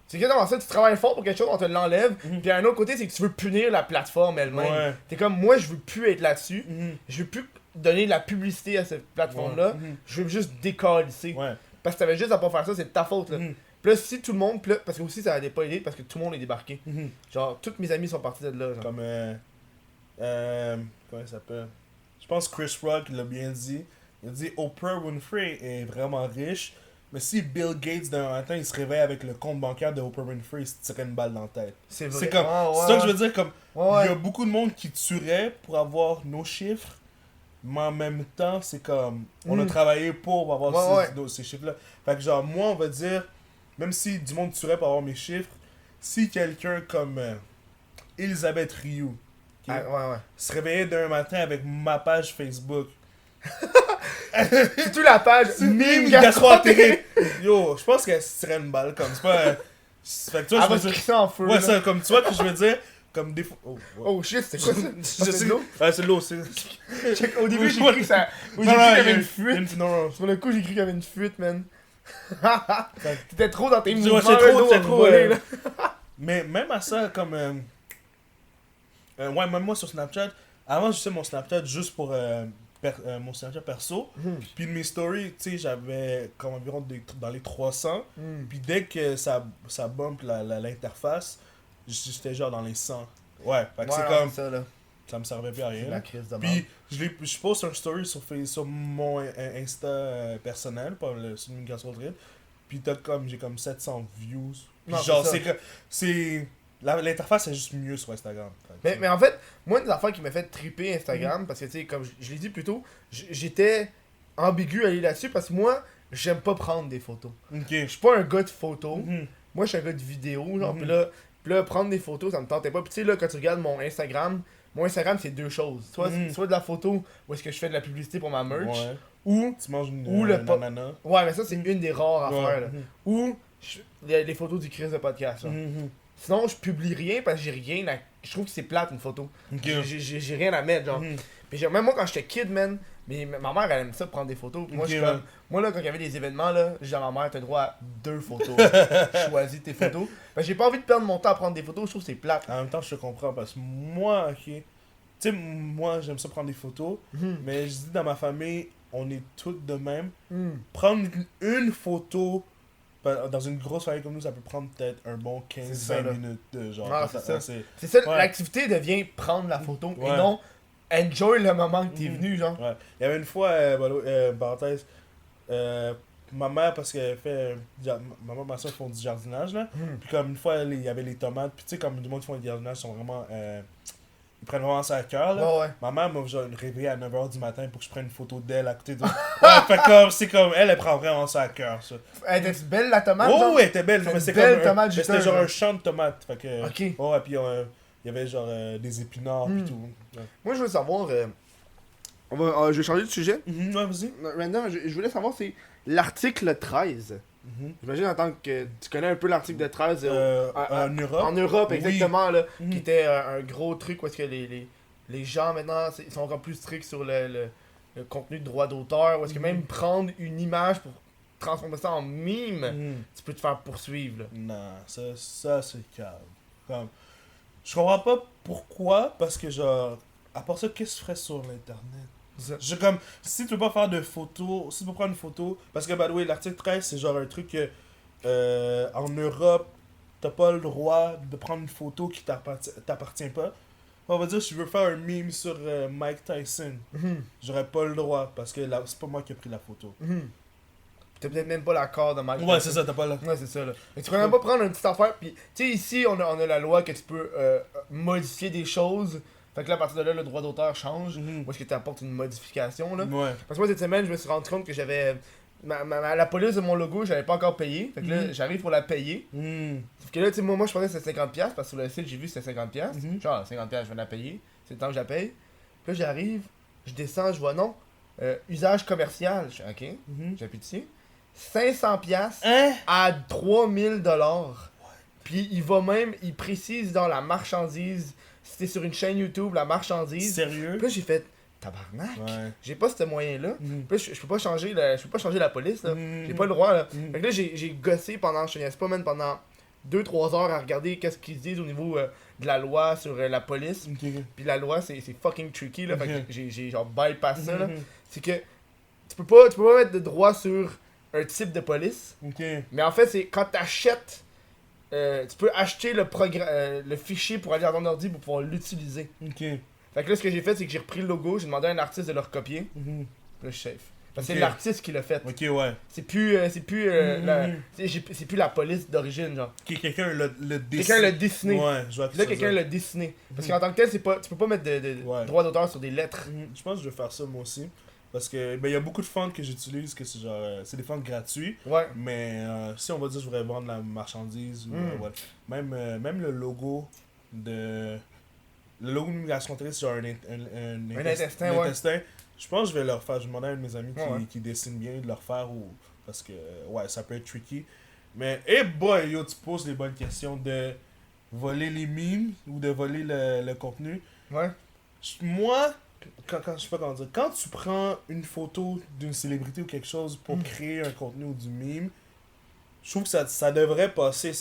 C'est exactement ça, tu travailles fort pour quelque chose, on te l'enlève. Puis à un autre côté, c'est que tu veux punir la plateforme elle-même. T'es comme, moi, je veux plus être là-dessus. Je veux plus donner de la publicité à cette plateforme-là. Je veux juste décalisser. Parce que t'avais juste à pas faire ça, c'est de ta faute, là. Puis là, si tout le monde. Parce que aussi, ça n'avait pas aidé parce que tout le monde est débarqué. Genre, tous mes amis sont partis de là. Genre. Comme. Comment ça s'appelle? Je pense que Chris Rock l'a bien dit. Il a dit Oprah Winfrey est vraiment riche, mais si Bill Gates d'un matin il se réveille avec le compte bancaire de Oprah Winfrey, il se tirait une balle dans la tête. C'est vrai. C'est comme, c'est ça que je veux dire, comme il y a beaucoup de monde qui tuerait pour avoir nos chiffres, mais en même temps, c'est comme on a travaillé pour avoir ces chiffres-là. Fait que genre, moi, on va dire, même si du monde tuerait pour avoir mes chiffres, si quelqu'un comme Elisabeth Rioux se réveillait d'un matin avec ma page Facebook, c'est tout la page mime gastroentérite. Yo, je pense qu'elle se tirait une balle comme c'est pas. Fait que tu vois, je veux dire ça en feu. Ouais, ça, comme tu vois que je veux dire, comme des fois. Oh shit, c'est quoi ça? C'est de l'eau? Ouais, c'est de l'eau. Au début, j'ai cru que ça. Au début, il y avait une fuite. Non. Sur le coup, j'ai cru qu'il y avait une fuite, man. T'étais trop dans tes Ouais, mouvements. j'étais trop, volés, là. Mais même à ça, comme... ouais, même moi sur Snapchat, avant j'utilisais mon Snapchat juste pour mon Snapchat perso. Puis de mes stories, tu sais, j'avais comme environ dans les 300. Puis dès que ça bump l'interface, j'étais genre dans les 100. Ouais, fait que c'est comme... ça, là. Ça me servait plus à rien. La crise de mort. Puis je poste un story sur mon Insta personnel, pas sur Migration Trade. Puis j'ai comme 700 views. Puis Non, genre, c'est ça. l'interface est juste mieux sur Instagram. Mais en fait, moi, une des affaires qui m'a fait triper Instagram, parce que, tu sais, comme je l'ai dit plus tôt, j'étais ambigu à aller là-dessus parce que moi, j'aime pas prendre des photos. Ok. Je suis pas un gars de photos. Mhm. Moi, je suis un gars de vidéo, genre, Mhm. puis là, prendre des photos, ça me tentait pas. Puis tu sais, là, quand tu regardes mon Instagram, c'est deux choses. Soit de la photo, où est-ce que je fais de la publicité pour ma merch, Ouais. ou... Tu manges Ou le un ananas. Ouais, mais ça, c'est une des rares affaires, là. Mhm. Ou les photos du Chris de podcast, là. Mhm. Sinon, je publie rien parce que j'ai rien à... Je trouve que c'est plate, une photo. Ok. J'ai rien à mettre, genre. Mhm. Puis même moi, quand j'étais kid, man, mais ma mère, elle aime ça prendre des photos. Puis moi, Ok, je suis ouais. comme... Moi, là, quand il y avait des événements, là, je dis à ma mère, t'as droit à 2 photos. Choisis tes photos. Parce que j'ai pas envie de perdre mon temps à prendre des photos, je trouve que c'est plate. En même temps, je te comprends parce que moi, ok. Tu sais, moi, j'aime ça prendre des photos. Mhm. Mais je dis dans ma famille, on est tous de même. Mhm. Prendre une photo dans une grosse famille comme nous, ça peut prendre peut-être un bon C'est ça, 15-20 là. minutes. Genre, Ah, c'est ça. c'est- C'est ça, Ouais. l'activité devient prendre la photo et Ouais. non enjoy le moment que t'es Mhm. venu, genre. Ouais. Il y avait une fois, parenthèse, ma mère, parce qu'elle fait. Maman et ma soeur font du jardinage, là. Mhm. Puis comme une fois, il y avait les tomates. Puis tu sais, comme du monde qui font du jardinage, sont vraiment. Ils prennent vraiment ça à cœur, là. Ouais, ouais. Ma mère m'a genre réveillé à 9h du matin pour que je prenne une photo d'elle à côté de. Ouais, fait comme, c'est comme, elle prend vraiment ça à cœur, ça. Elle était belle, la tomate, Oh, genre? ouais, elle était belle, C'est mais une c'était belle comme. tomate Mais c'était juteuse, genre là. un champ de tomates. Fait que. Ok. Ouais, puis il y avait genre des épinards, Hmm. pis tout. Ouais. Moi, je veux savoir... je vais changer de sujet. Mhm, ouais, vas-y. Random, je voulais savoir, c'est l'article 13. Mhm. J'imagine en tant que tu connais un peu l'article de 13 En Europe. en Europe, Oui. exactement, là, Mhm. qui était un gros truc où est-ce que les gens maintenant ils sont encore plus stricts sur le contenu de droit d'auteur, où est-ce que Mhm. même prendre une image pour transformer ça en mime, Mhm. tu peux te faire poursuivre. Là. Non, ça c'est calme. Comme, je comprends pas pourquoi, parce que genre, à part ça, qu'est-ce que tu ferais sur l'internet? Je comme, si tu veux pas faire de photos, si tu veux prendre une photo, parce que, by the way, l'article 13, c'est genre un truc que, en Europe, t'as pas le droit de prendre une photo qui t'appartient pas. On va dire, si je veux faire un meme sur Mike Tyson, Mhm. j'aurais pas le droit, parce que c'est pas moi qui ai pris la photo. Mhm. T'as peut-être même pas l'accord de Mike Ouais, Tyson. c'est ça, t'as pas le... Ouais, c'est ça, là. Mais tu peux même pas prendre une petite affaire, puis tu sais, ici, on a la loi que tu peux modifier des choses. Fait que là, à partir de là, le droit d'auteur change. Mhm. Ou est-ce que tu apportes une modification, là? Ouais. Parce que moi, cette semaine, je me suis rendu compte que j'avais... la police de mon logo, j'avais pas encore payé. Fait que là, Mhm. j'arrive pour la payer. Mhm. Sauf que là, tu sais, moi, je pensais que c'était 50$, parce que sur le site, j'ai vu que c'était 50$. Mhm. Genre, 50$, je vais la payer. C'est le temps que je la paye. Puis là, j'arrive, je descends, je vois non. Usage commercial. Je fais OK, Mhm. j'appuie dessus. 500$ Hein? à 3000$. Puis il précise dans la marchandise, si t'es sur une chaîne YouTube, la marchandise. Sérieux? Puis là, j'ai fait, tabarnak, Ouais. j'ai pas ce moyen-là. Mhm. Puis là, je peux pas changer la police, là. Mhm. J'ai pas le droit, là. Mhm. Fait que là, j'ai gossé pendant, je te niaise pas, man, pendant 2-3 heures à regarder qu'est-ce qu'ils disent au niveau de la loi sur la police. Ok, ok. Puis la loi, c'est fucking tricky, là. Fait Mhm. que j'ai genre bypass ça, là. Mhm. C'est que tu peux pas mettre de droit sur un type de police. Ok. Mais en fait, c'est quand t'achètes, tu peux acheter le fichier pour aller dans ton ordi pour pouvoir l'utiliser. Ok. Fait que là, ce que j'ai fait, c'est que j'ai repris le logo, j'ai demandé à un artiste de le recopier. Mhm. Puis là, je suis safe. Parce que Ok. c'est l'artiste qui l'a fait. Ok, ouais. C'est plus Mhm. c'est plus la police d'origine, genre. Quelqu'un le dessine. Quelqu'un l'a dessiné. Ouais, je vois Puis là, quelqu'un l'a dessiné. Parce qu'en tant que tel, tu peux pas mettre de Ouais. droit d'auteur sur des lettres. Je pense que je vais faire ça moi aussi. Parce que ben, y a beaucoup de fonds que j'utilise que c'est genre c'est des fonds gratuits. Ouais. Mais si on va dire je voudrais vendre la marchandise ou ouais. Même le logo de de Migration Trade, c'est genre un intestin, ouais. intestin. Je pense que je vais leur faire. Je vais demander à un de mes amis Ouais. qui dessine bien de leur faire ou parce que ouais, ça peut être tricky. Mais hey boy, yo, tu poses les bonnes questions de voler les memes ou de voler le contenu. Ouais. Moi, je sais pas comment dire, quand tu prends une photo d'une célébrité ou quelque chose pour créer un contenu ou du meme, je trouve que ça devrait passer.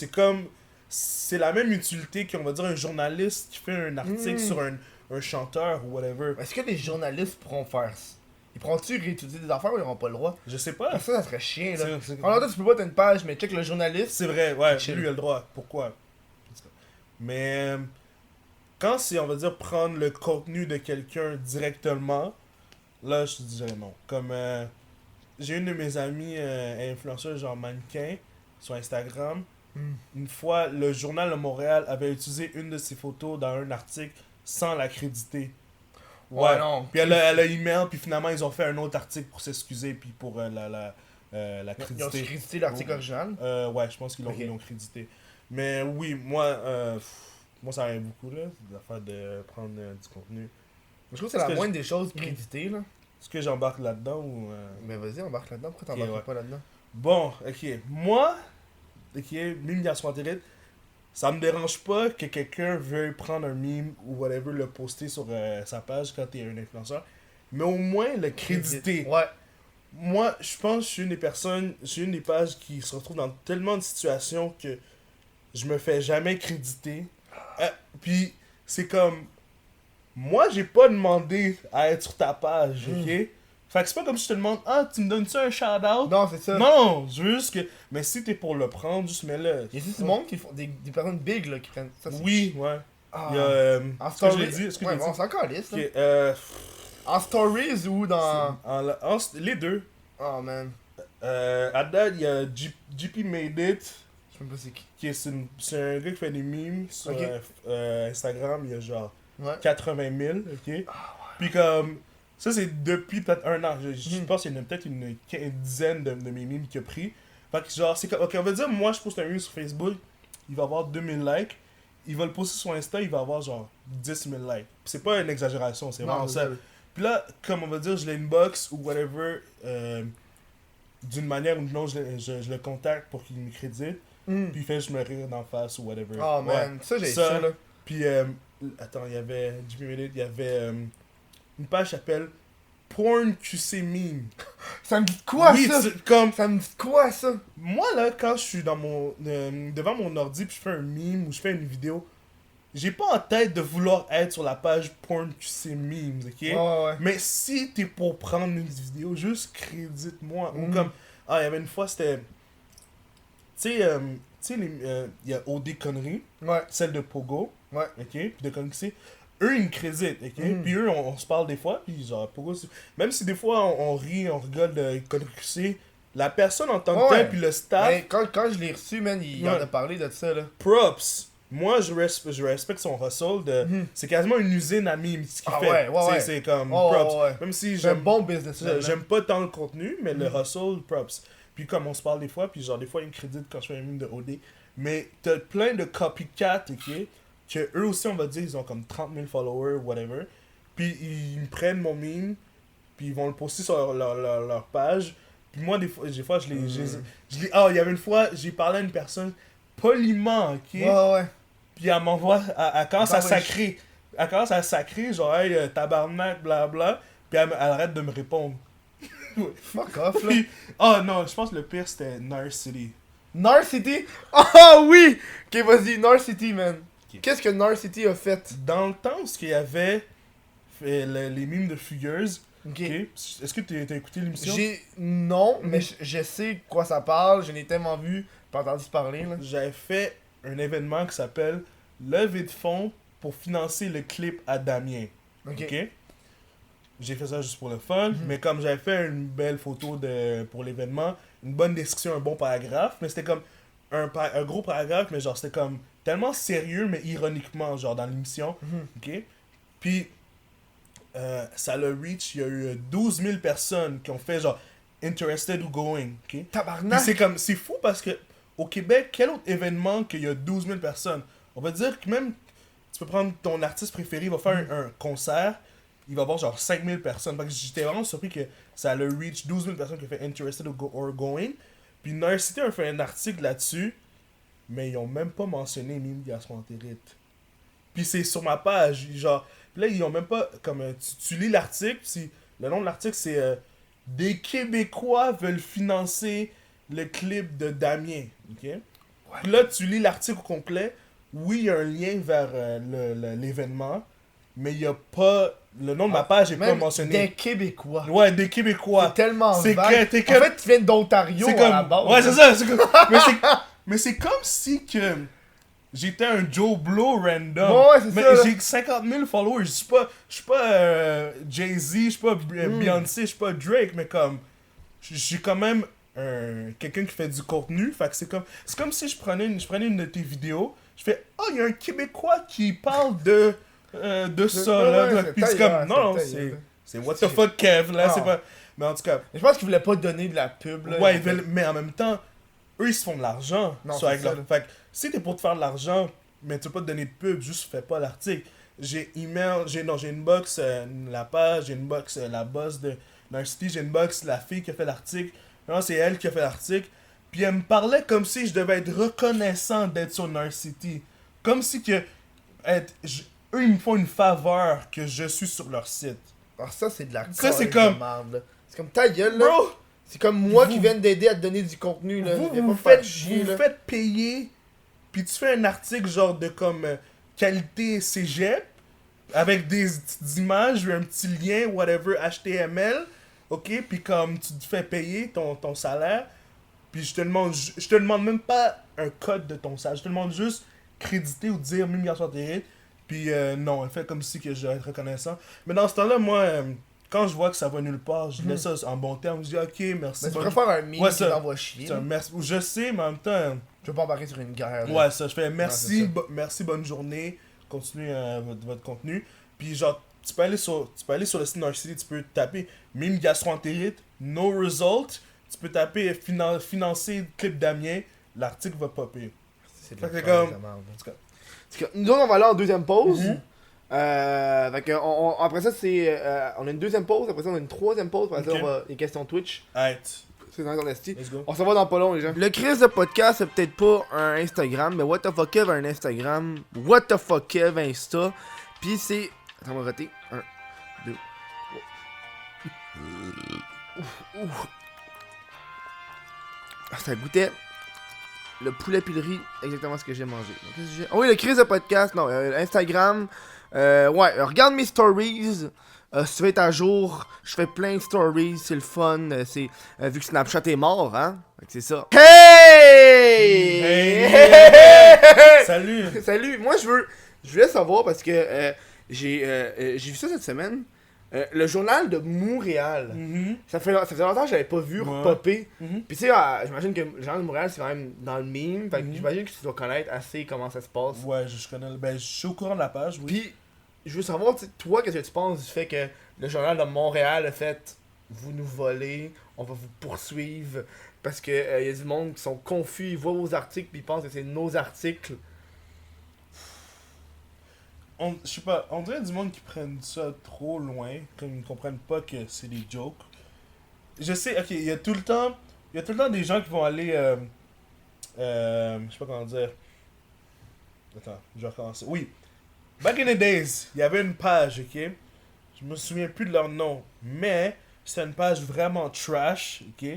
C'est la même utilité qu'on va dire un journaliste qui fait un article sur un chanteur ou whatever. Est-ce que les journalistes pourront faire ça? Ils pourront-tu réétudier des affaires ou ils n'auront pas le droit? Je sais pas. Parce que ça serait chiant, là. C'est- En même temps, tu peux pas t'as une page, mais check le journaliste. C'est vrai, ouais, Chill. lui il a le droit. Pourquoi? Mais quand c'est, on va dire, prendre le contenu de quelqu'un directement, là, je te dirais non. Comme, j'ai une de mes amies influenceuses, genre mannequin, sur Instagram. Une fois, le journal de Montréal avait utilisé une de ses photos dans un article sans la créditer. Ouais, non. Puis elle a email, puis finalement, ils ont fait un autre article pour s'excuser, puis pour la Ils ont créditer. crédité l'article original. Ouais, je pense qu'ils Ok. l'ont crédité. Mais oui, moi ça arrive beaucoup, là, l'affaire de prendre du contenu. Je trouve que c'est Est-ce la que moindre des choses créditées, là. Est-ce que j'embarque là-dedans ou... Mais vas-y, embarque là-dedans. Pourquoi Ok, t'embarques ouais. pas là-dedans? Bon, ok. Moi, ok, mime garçon intérêt, ça me dérange pas que quelqu'un veuille prendre un mime ou whatever, le poster sur sa page quand t'es un influenceur. Mais au moins le créditer. Ouais. Moi, je pense que je suis une des pages qui se retrouve dans tellement de situations que je me fais jamais créditer. Puis, c'est comme, moi, j'ai pas demandé à être sur ta page, ok? Fait que c'est pas comme si je te demande, ah, tu me donnes-tu un shout-out? Non, c'est ça. Non, je veux juste que, mais si t'es pour le prendre, juste mets-le. Il y a du monde qui font des personnes big, là, qui prennent ça. c'est- Oui, ouais. Ah. Il y a, En est-ce que je story- l'ai dit? Est-ce que ouais, je l'ai bon, dit? c'est encore lisse, là. Ok, En stories ou dans. les deux. Oh man. À date, il y a JP Made It. Je sais même pas c'est qui. C'est un gars qui fait des memes sur Ok. Instagram, il y a genre Ouais. 80 000, ok? Puis comme, ça c'est depuis peut-être un an, je pense qu'il y en a peut-être une dizaine de mes memes qu'il a pris. Fait que genre, c'est comme, ok, on va dire, moi je poste un meme sur Facebook, il va avoir 2000 likes, il va le poster sur Insta, il va avoir genre 10 000 likes. Puis c'est pas une exagération, c'est vraiment Non, ça. Puis là, comme on va dire, je l'inbox ou whatever, d'une manière ou d'une autre, je le contacte pour qu'il me crédite. Puis il fait je me rire d'en face ou whatever. Oh Ouais. man, ça j'ai ça là. Puis, attends, il y avait JP Minute, il y avait une page qui s'appelle Porn QC Meme. Ça me dit quoi Oui, ça? comme, Ça me dit quoi ça? moi là, quand je suis devant mon ordi puis je fais un meme ou je fais une vidéo, j'ai pas en tête de vouloir être sur la page Porn QC Memes, ok? Ouais. Mais si t'es pour prendre une vidéo, juste crédite-moi. Ou comme, il y avait une fois, c'était... Tu sais, il y a OD Conneries, Ouais. celle de Pogo, Ouais. ok? Puis de Conneries, eux, ils me créditent, ok? Puis eux, on se parle des fois, puis genre, Pogo, même si des fois, on rit, on rigole de Conneries, la personne en tant que Ouais. telle, puis le staff, Mais quand je l'ai reçu, man, il en Ouais. a parlé de ça là. props. Moi, je respecte son hustle. C'est quasiment une usine à memes ce qu'il Ah fait. ouais, ouais. C'est comme Ouais, props. ouais. Même si C'est un j'aime bon business là. j'aime pas tant le contenu, mais le hustle, props. Puis comme on se parle des fois, puis genre des fois ils me créditent quand je fais un meme de OD. Mais t'as plein de copycats, ok? Que eux aussi, on va dire, ils ont comme 30 000 followers, whatever. Puis ils me prennent mon meme, puis ils vont le poster sur leur page. Puis moi, des fois je les. Ah, il y avait une fois, j'ai parlé à une personne poliment, ok? Ouais. Puis elle m'envoie, elle commence à Bah ouais. sacrer. Elle commence à sacrer, genre, hey, tabarnak, blabla. Puis elle arrête de me répondre. Fuck off là. Puis, oh non, je pense que le pire c'était Nar City. Nar City? Ah oui! Ok, vas-y, Nar City, man. Ok. Qu'est-ce que Nar City a fait? Dans le temps où il y avait les mimes de Fugueuse, Ok. ok, est-ce que t'as écouté l'émission? Non, mais je sais de quoi ça parle. Je l'ai tellement vu, pas entendu parler là. J'avais fait un événement qui s'appelle Levée de fonds pour financer le clip à Damien. Ok. Ok? J'ai fait ça juste pour le fun, mais comme j'avais fait une belle photo pour l'événement, une bonne description, un bon paragraphe, mais c'était comme un gros paragraphe, mais genre c'était comme tellement sérieux, mais ironiquement, genre dans l'émission. Ok? Puis, ça l'a reach, il y a eu 12 000 personnes qui ont fait genre interested ou going. Ok? Puis Tabarnak! c'est fou parce que au Québec, quel autre événement qu'il y a 12 000 personnes? On va dire que même, tu peux prendre ton artiste préféré, il va faire un concert, il va avoir genre 5 000 personnes. Parce que j'étais vraiment surpris que ça a le reach 12 000 personnes qui ont fait interested or going. Puis Nar City a fait un article là-dessus, mais ils ont même pas mentionné Mime Gaston Antérite. Puis c'est sur ma page, genre. Puis là, ils ont même pas. Comme tu lis l'article, puis le nom de l'article, c'est Des Québécois veulent financer le clip de Damien. Ok? Puis là, tu lis l'article au complet. Oui, il y a un lien vers l'événement, mais il n'y a pas. Le nom de ma page n'est pas Même mentionné. des Québécois. Ouais, des Québécois. C'est tellement C'est vague. que t'es En fait, tu viens d'Ontario c'est à la base. Ouais, c'est ça. Mais c'est comme si que j'étais un Joe Blow random. Ouais, c'est mais ça, là. j'ai 50 000 followers. Je suis pas Jay-Z, je suis pas Beyoncé, je suis pas Drake, mais comme j'ai quand même quelqu'un qui fait du contenu. Fait que c'est comme si je prenais une de tes vidéos, je fais il y a un Québécois qui parle de ça là. c'est Puis c'est tailleur, comme non, c'est what the fuck Kev là, c'est pas. Mais en tout cas. Je pense qu'ils voulaient pas donner de la pub, là. Ouais, mais en même temps, eux, ils se font de l'argent. Non, sur c'est ça, là. Fait que si t'es pour te faire de l'argent, mais tu veux pas te donner de pub, juste fais pas l'article. J'ai inbox la page, j'ai inbox la boss de Narcity, j'ai inbox la fille qui a fait l'article. Non, c'est elle qui a fait l'article. Puis elle me parlait comme si je devais être reconnaissant d'être sur Narcity. Comme si que eux, ils me font une faveur que je suis sur leur site. Alors ça, c'est de la Ça, c'est colère de comme- merde, là. C'est comme ta gueule, là. Bro! C'est comme moi Vous- qui viens d'aider à te donner du contenu, là. Vous Viens vous pas me faire faites, chier, vous là. faites payer, puis tu fais un article genre de comme qualité cégep, avec des petites images, un petit lien, whatever, HTML, ok, puis comme tu te fais payer ton salaire, puis je te demande même pas un code de ton salaire, je te demande juste créditer ou dire 1000 milliards sur tes puis non, elle fait comme si que je dois être reconnaissant. Mais dans ce temps-là, moi, quand je vois que ça va nulle part, je laisse ça en bon terme, je dis ok, merci. Mais tu bonne- préfères un meme Ouais, qui ça. t'envoie chier. C'est un merci. Je sais, mais en même temps. Tu veux pas embarquer sur une guerre, là. Ouais, ça, je fais c'est merci, ça. merci, bonne journée, continuez votre contenu. Puis genre, tu peux aller sur le site Narcity, tu peux taper mime gastroentérite, no result, tu peux taper financer clip Damien, l'article va popper. C'est de Fait la que colère comme- de merde, là. En tout cas, Parce que nous autres, on va aller en deuxième pause. Mhm. Fait que après ça, c'est. On a une deuxième pause, après ça, on a une troisième pause. Après Ok. ça, on va. Les questions Twitch. arrête, C'est dans ton esti. let's go. On s'en va dans pas long, les gens. Le Chris de podcast, c'est peut-être pas un Instagram, mais What the fuck Kev a un Instagram. What the fuck Kev Insta. Puis c'est. Attends, on va voter. 1, 2, 3. Ah, ça goûtait. Le poulet pilori, exactement ce que j'ai mangé. Donc, qu'est-ce que j'ai? Ah oui, le Chris de podcast, non, Instagram. Ouais, regarde mes stories. Si tu veux être à jour, je fais plein de stories, c'est le fun. C'est vu que Snapchat est mort, hein? Fait que c'est ça. Hey! Hey! Salut! Salut! Moi, je voulais savoir parce que j'ai vu ça cette semaine. Le journal de Montréal. Mhm. Ça faisait longtemps que j'avais pas vu Ouais. popper. Mhm. Puis tu sais, j'imagine que le journal de Montréal, c'est quand même dans le meme. Fait que j'imagine que tu dois connaître assez comment ça se passe. Ouais, je connais. Ben, je suis au courant de la page, oui. Puis, je veux savoir, tu sais, toi, qu'est-ce que tu penses du fait que le journal de Montréal a fait vous nous volez, on va vous poursuivre parce que y a du monde qui sont confus, ils voient vos articles puis ils pensent que c'est nos articles. Je sais pas, on dirait du monde qui prennent ça trop loin, comme ils comprennent pas que c'est des jokes. Je sais, ok, il y a tout le temps des gens qui vont aller, je sais pas comment dire. Attends, je vais recommencer. Oui, back in the days, il y avait une page, ok. Je me souviens plus de leur nom, mais c'était une page vraiment trash, ok.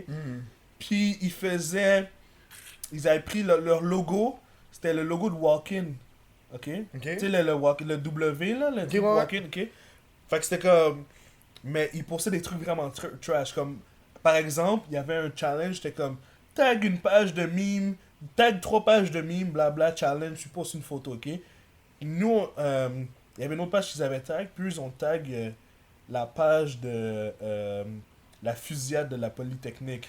Puis ils avaient pris leur logo, c'était le logo de Walk-In. Ok? Ok? Tu sais, le W, là, le Ok, ouais, Walk-In, ok? Fait que c'était comme. Mais ils postaient des trucs vraiment trash. Comme, par exemple, il y avait un challenge, c'était comme tag une page de meme, tag 3 pages de meme, blabla, challenge, tu postes une photo, ok? Nous, il y avait une autre page qu'ils avaient tag, puis ils ont tag la page de la fusillade de la Polytechnique.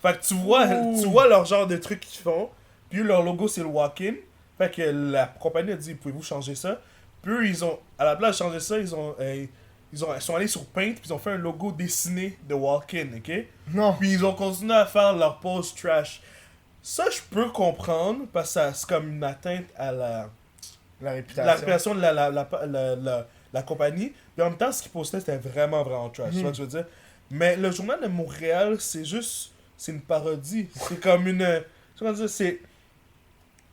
Fait que tu vois leur genre de trucs qu'ils font, puis leur logo c'est le Walk-In. Fait que la compagnie a dit, pouvez-vous changer ça? Puis eux, ils ont, à la place de changer ça, ils sont allés sur Paint, puis ils ont fait un logo dessiné de Walk-In, ok? Non. Puis ils ont continué à faire leur post trash. Ça, je peux comprendre, parce que c'est comme une atteinte à La la réputation. réputation de la compagnie. Puis en même temps, ce qu'ils postaient, c'était vraiment, vraiment trash. Tu vois ce que je veux dire? Mais le journal de Montréal, c'est une parodie. C'est comme une... Comment dire? C'est...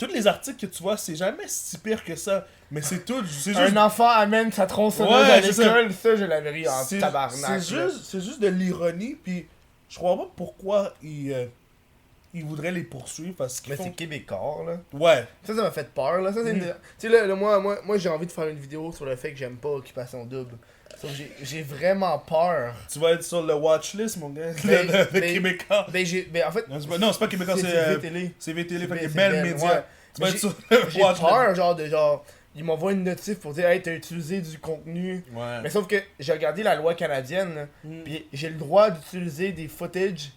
tous les articles que tu vois, c'est jamais si pire que ça. Mais c'est tout. C'est juste. Un enfant amène sa tronçonneuse Ouais, à c'est l'école, ça, je l'avais ri en C'est tabarnak. c'est juste de l'ironie, puis je crois pas pourquoi ils voudraient les poursuivre parce qu'ils Mais font... c'est québécois, là. Ouais. Ça m'a fait peur, là. Ça, c'est Tu sais, là, moi j'ai envie de faire une vidéo sur le fait que j'aime pas Occupation Double. Sauf que j'ai vraiment peur. Tu vas être sur le watchlist, mon gars, Ben, de ben, Québécois. En fait, Non, c'est pas Québécois, c'est télé. c'est VTL, fait que C'est Belle Belle, Média. ouais. Tu vas Mais être sur le J'ai watchlist. peur, genre, ils m'envoient une notif pour dire, hey, t'as utilisé du contenu. Ouais. Mais sauf que j'ai regardé la loi canadienne, là, puis j'ai le droit d'utiliser des footage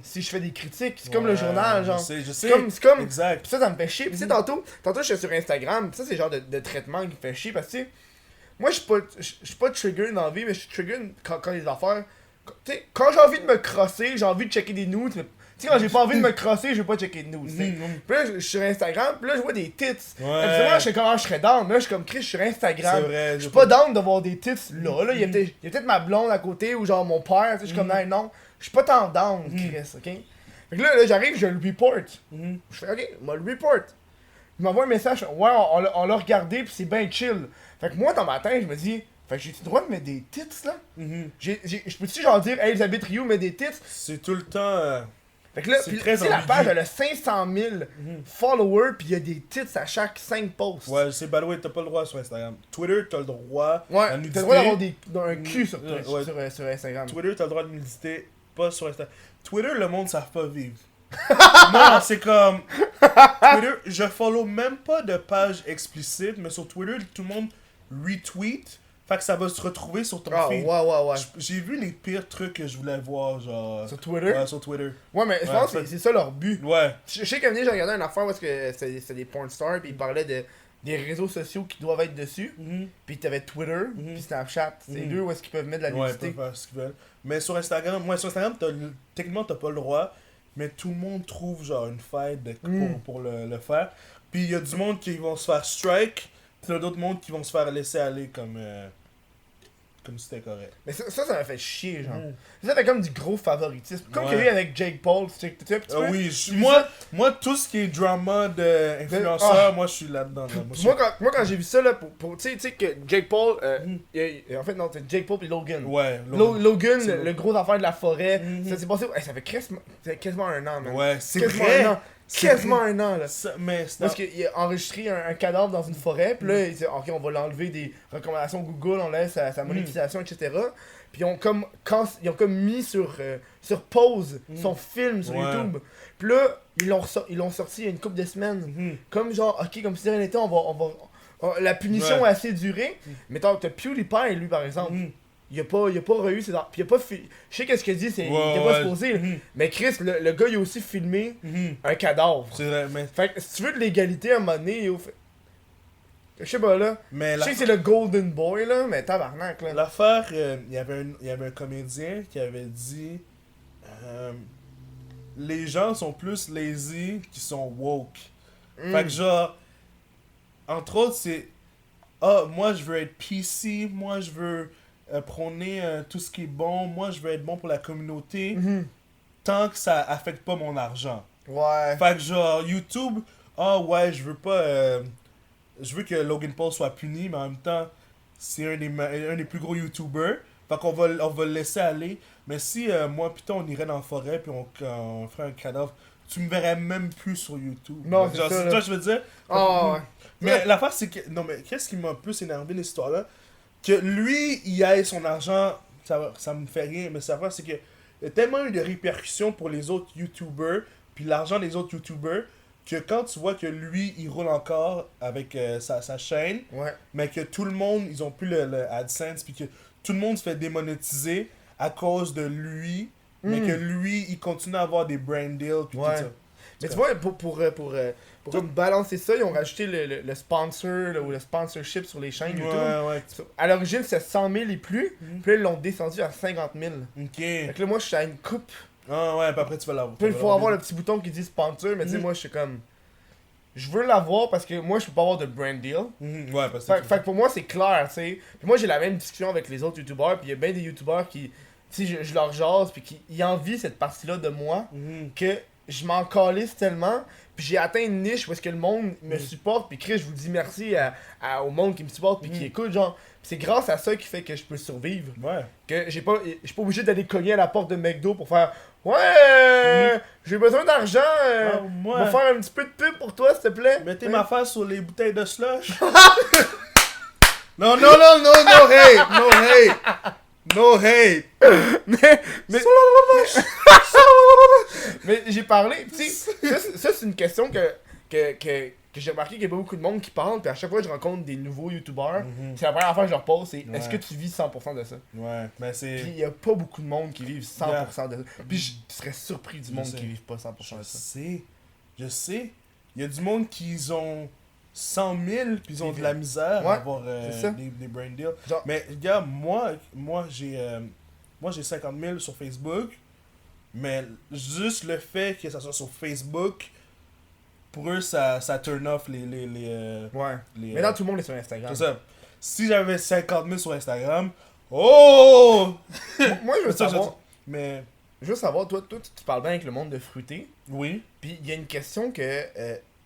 si je fais des critiques. C'est comme le journal, genre. Je sais. C'est comme. Exact. Pis ça me fait chier. Pis tu sais, tantôt, j'étais sur Instagram, pis ça, c'est le genre de traitement qui me fait chier, parce que, tu sais, moi, je suis pas trigger dans la vie, mais je suis trigger quand les affaires. Tu sais, quand j'ai envie de me crosser, j'ai envie de checker des news, mais. Tu sais, quand j'ai pas envie de me crosser, je vais pas checker de news. T'sais. Puis là, je suis sur Instagram, puis là, je vois des tits. Ouais. Moi, je sais comment je serais down. Mais là, je suis comme Chris, je suis sur Instagram. C'est vrai. Je suis pas down de voir des tits là. Il y a peut-être ma blonde à côté ou genre mon père. Tu sais, je suis comme, non, je suis pas tant down, Chris, ok? Fait que là j'arrive, je le report. Je fais, ok, moi le report. Il m'envoie un message, ouais, on l'a regardé, puis c'est bien chill. Fait que moi, dans ma tête, je me dis, fait que j'ai-tu le droit de mettre des tits là? Je peux-tu genre dire, hey, Elisabeth Rioux met des tits? C'est tout le temps... Fait que là, c'est pis, très tu sais, la ambigu. page, elle a 500 000 followers, pis il y a des tits à chaque 5 posts. Ouais, c'est by the way, t'as pas le droit sur Instagram. Twitter, t'as le droit. Ouais, la t'as nudité. le droit d'avoir un cul sur, Ouais. sur Instagram. Twitter, t'as le droit de nudité, pas sur Instagram. Twitter, le monde savent pas vivre. Non, c'est comme... Twitter, je follow même pas de page explicite, mais sur Twitter, tout le monde retweet. Fait que ça va se retrouver sur ton Ah, feed. ouais. J'ai vu les pires trucs que je voulais voir, genre... Sur Twitter? Ouais, sur Twitter. Ouais, mais je pense que c'est ça leur but. Ouais. Je sais qu'à un moment donné, j'ai regardé une affaire parce que c'est des porn stars, pis ils parlaient des réseaux sociaux qui doivent être dessus. Puis t'avais Twitter, puis Snapchat. C'est deux où est-ce qu'ils peuvent mettre de la Ouais, ils nudité. peuvent faire ce qu'ils veulent. Mais sur Instagram, techniquement, t'as pas le droit, mais tout le monde trouve genre une faille pour le faire. Puis il y a du monde qui vont se faire strike, puis il y a d'autres mondes qui vont se faire laisser aller comme si c'était correct. Mais ça m'a fait chier, genre. Ça fait comme du gros favoritisme. Comme Ouais. qu'il y a eu avec Jake Paul, tu sais, un petit peu. Oui, Tu moi, tout ce qui est drama d'influenceur, moi je suis là-dedans. Là. Moi, quand j'ai vu ça, là, tu sais que Jake Paul, en fait, non, c'est Jake Paul et Logan. Ouais, Logan, C'est le gros affaire de la forêt, Mhm. ça s'est passé. Ça fait quasiment un an, man. Ouais, c'est Quasiment vrai. un an. Quasiment un an, là. Mais Parce qu'il a enregistré un cadavre dans une forêt, puis là, il dit, ok, on va l'enlever des recommandations Google, on laisse sa monétisation, etc. Puis ils ont comme mis sur pause son film sur Ouais. YouTube. Puis là, ils l'ont sorti il y a une couple de semaines. Comme genre, ok, comme si de rien n'était, la punition Ouais. a assez duré. Mais t'as PewDiePie, lui, par exemple. Il a pas reçu ses puis il a pas je sais qu'est-ce qu'il dit, il était pas supposé. Mais Chris, le gars, il a aussi filmé un cadavre. C'est vrai, mais... Fait que si tu veux de l'égalité à un moment donné, je sais pas là. Mais Je sais que c'est le Golden Boy là, mais tabarnak là. l'affaire, il y avait un comédien qui avait dit les gens sont plus lazy qu'ils sont woke. Fait que genre, entre autres, c'est moi je veux être PC, moi je veux prôner tout ce qui est bon, moi je veux être bon pour la communauté, tant que ça affecte pas mon argent. Ouais. Fait que genre, YouTube, ouais, je veux pas. Je veux que Logan Paul soit puni, mais en même temps, c'est un des plus gros YouTubers. Fait qu'on va le laisser aller. Mais si moi, putain, on irait dans la forêt, puis on ferait un cadavre, tu me verrais même plus sur YouTube. Non, c'est genre, ça, c'est là. toi, je veux dire. Ah ouais. Mais l'affaire, c'est que. Non, mais qu'est-ce qui m'a un peu énervé dans cette histoire-là? Que lui, il aille son argent, ça me fait rien. Mais l'affaire, c'est que. Il y a tellement eu de répercussions pour les autres YouTubers, puis l'argent des autres YouTubers, que quand tu vois que lui, il roule encore avec sa chaîne, Ouais. mais que tout le monde, ils ont plus le AdSense, puis que tout le monde se fait démonétiser à cause de lui, mais que lui, il continue à avoir des brand deals, puis Ouais. tout ça. Mais tu vois, pour comme balancer ça, ils ont rajouté le sponsor là, ou le sponsorship sur les chaînes YouTube. Ouais. À l'origine, c'était 100 000 et plus, puis là, ils l'ont descendu à 50 000. Ok. Fait que là, moi, je suis à une coupe. Ah ouais, puis après tu vas l'avoir. Puis il faut avoir le petit bouton qui dit sponsor, mais tu sais, moi, je suis comme. Je veux l'avoir parce que moi, je peux pas avoir de brand deal. Ouais, parce que. Fait que pour moi, c'est clair, tu sais. Puis moi, j'ai la même discussion avec les autres youtubeurs, puis il y a bien des youtubeurs qui. Tu sais, je leur jase, puis qui envient cette partie-là de moi, que je m'en calisse tellement, puis j'ai atteint une niche où est-ce que le monde me supporte, puis Chris, je vous dis merci au monde qui me supporte, puis qui écoute, genre. Puis c'est grâce à ça qui fait que je peux survivre. Ouais. Que je suis pas obligé d'aller cogner à la porte de McDo pour faire ouais, j'ai besoin d'argent, moi. on va faire un petit peu de pub pour toi, s'il te plaît. Mettez Ouais. ma face sur les bouteilles de slush. Non, hate, no hate. No hate. Mais j'ai parlé, tu sais, ça c'est une question que j'ai remarqué qu'il y a pas beaucoup de monde qui parle, puis à chaque fois que je rencontre des nouveaux youtubeurs, c'est la première affaire que je leur pose, c'est est-ce que tu vis 100% de ça? Ouais, mais c'est. Puis il y a pas beaucoup de monde qui vivent 100% de ça. Puis je serais surpris du monde sais. qui vivent pas 100% de ça. Je sais. Il y a du monde qui ont 100 000 puis ils ont de la misère Ouais, à avoir c'est ça. des brain deals. Genre- Mais gars, moi j'ai 50 000 sur Facebook, mais juste le fait que ça soit sur Facebook, pour eux ça turn off les Ouais. les, Maintenant tout le monde est sur Instagram. c'est ça. Si j'avais 50 000 sur Instagram, oh! Moi je veux savoir, Mais toi tu parles bien avec le monde de fruité, oui. puis il y a une question que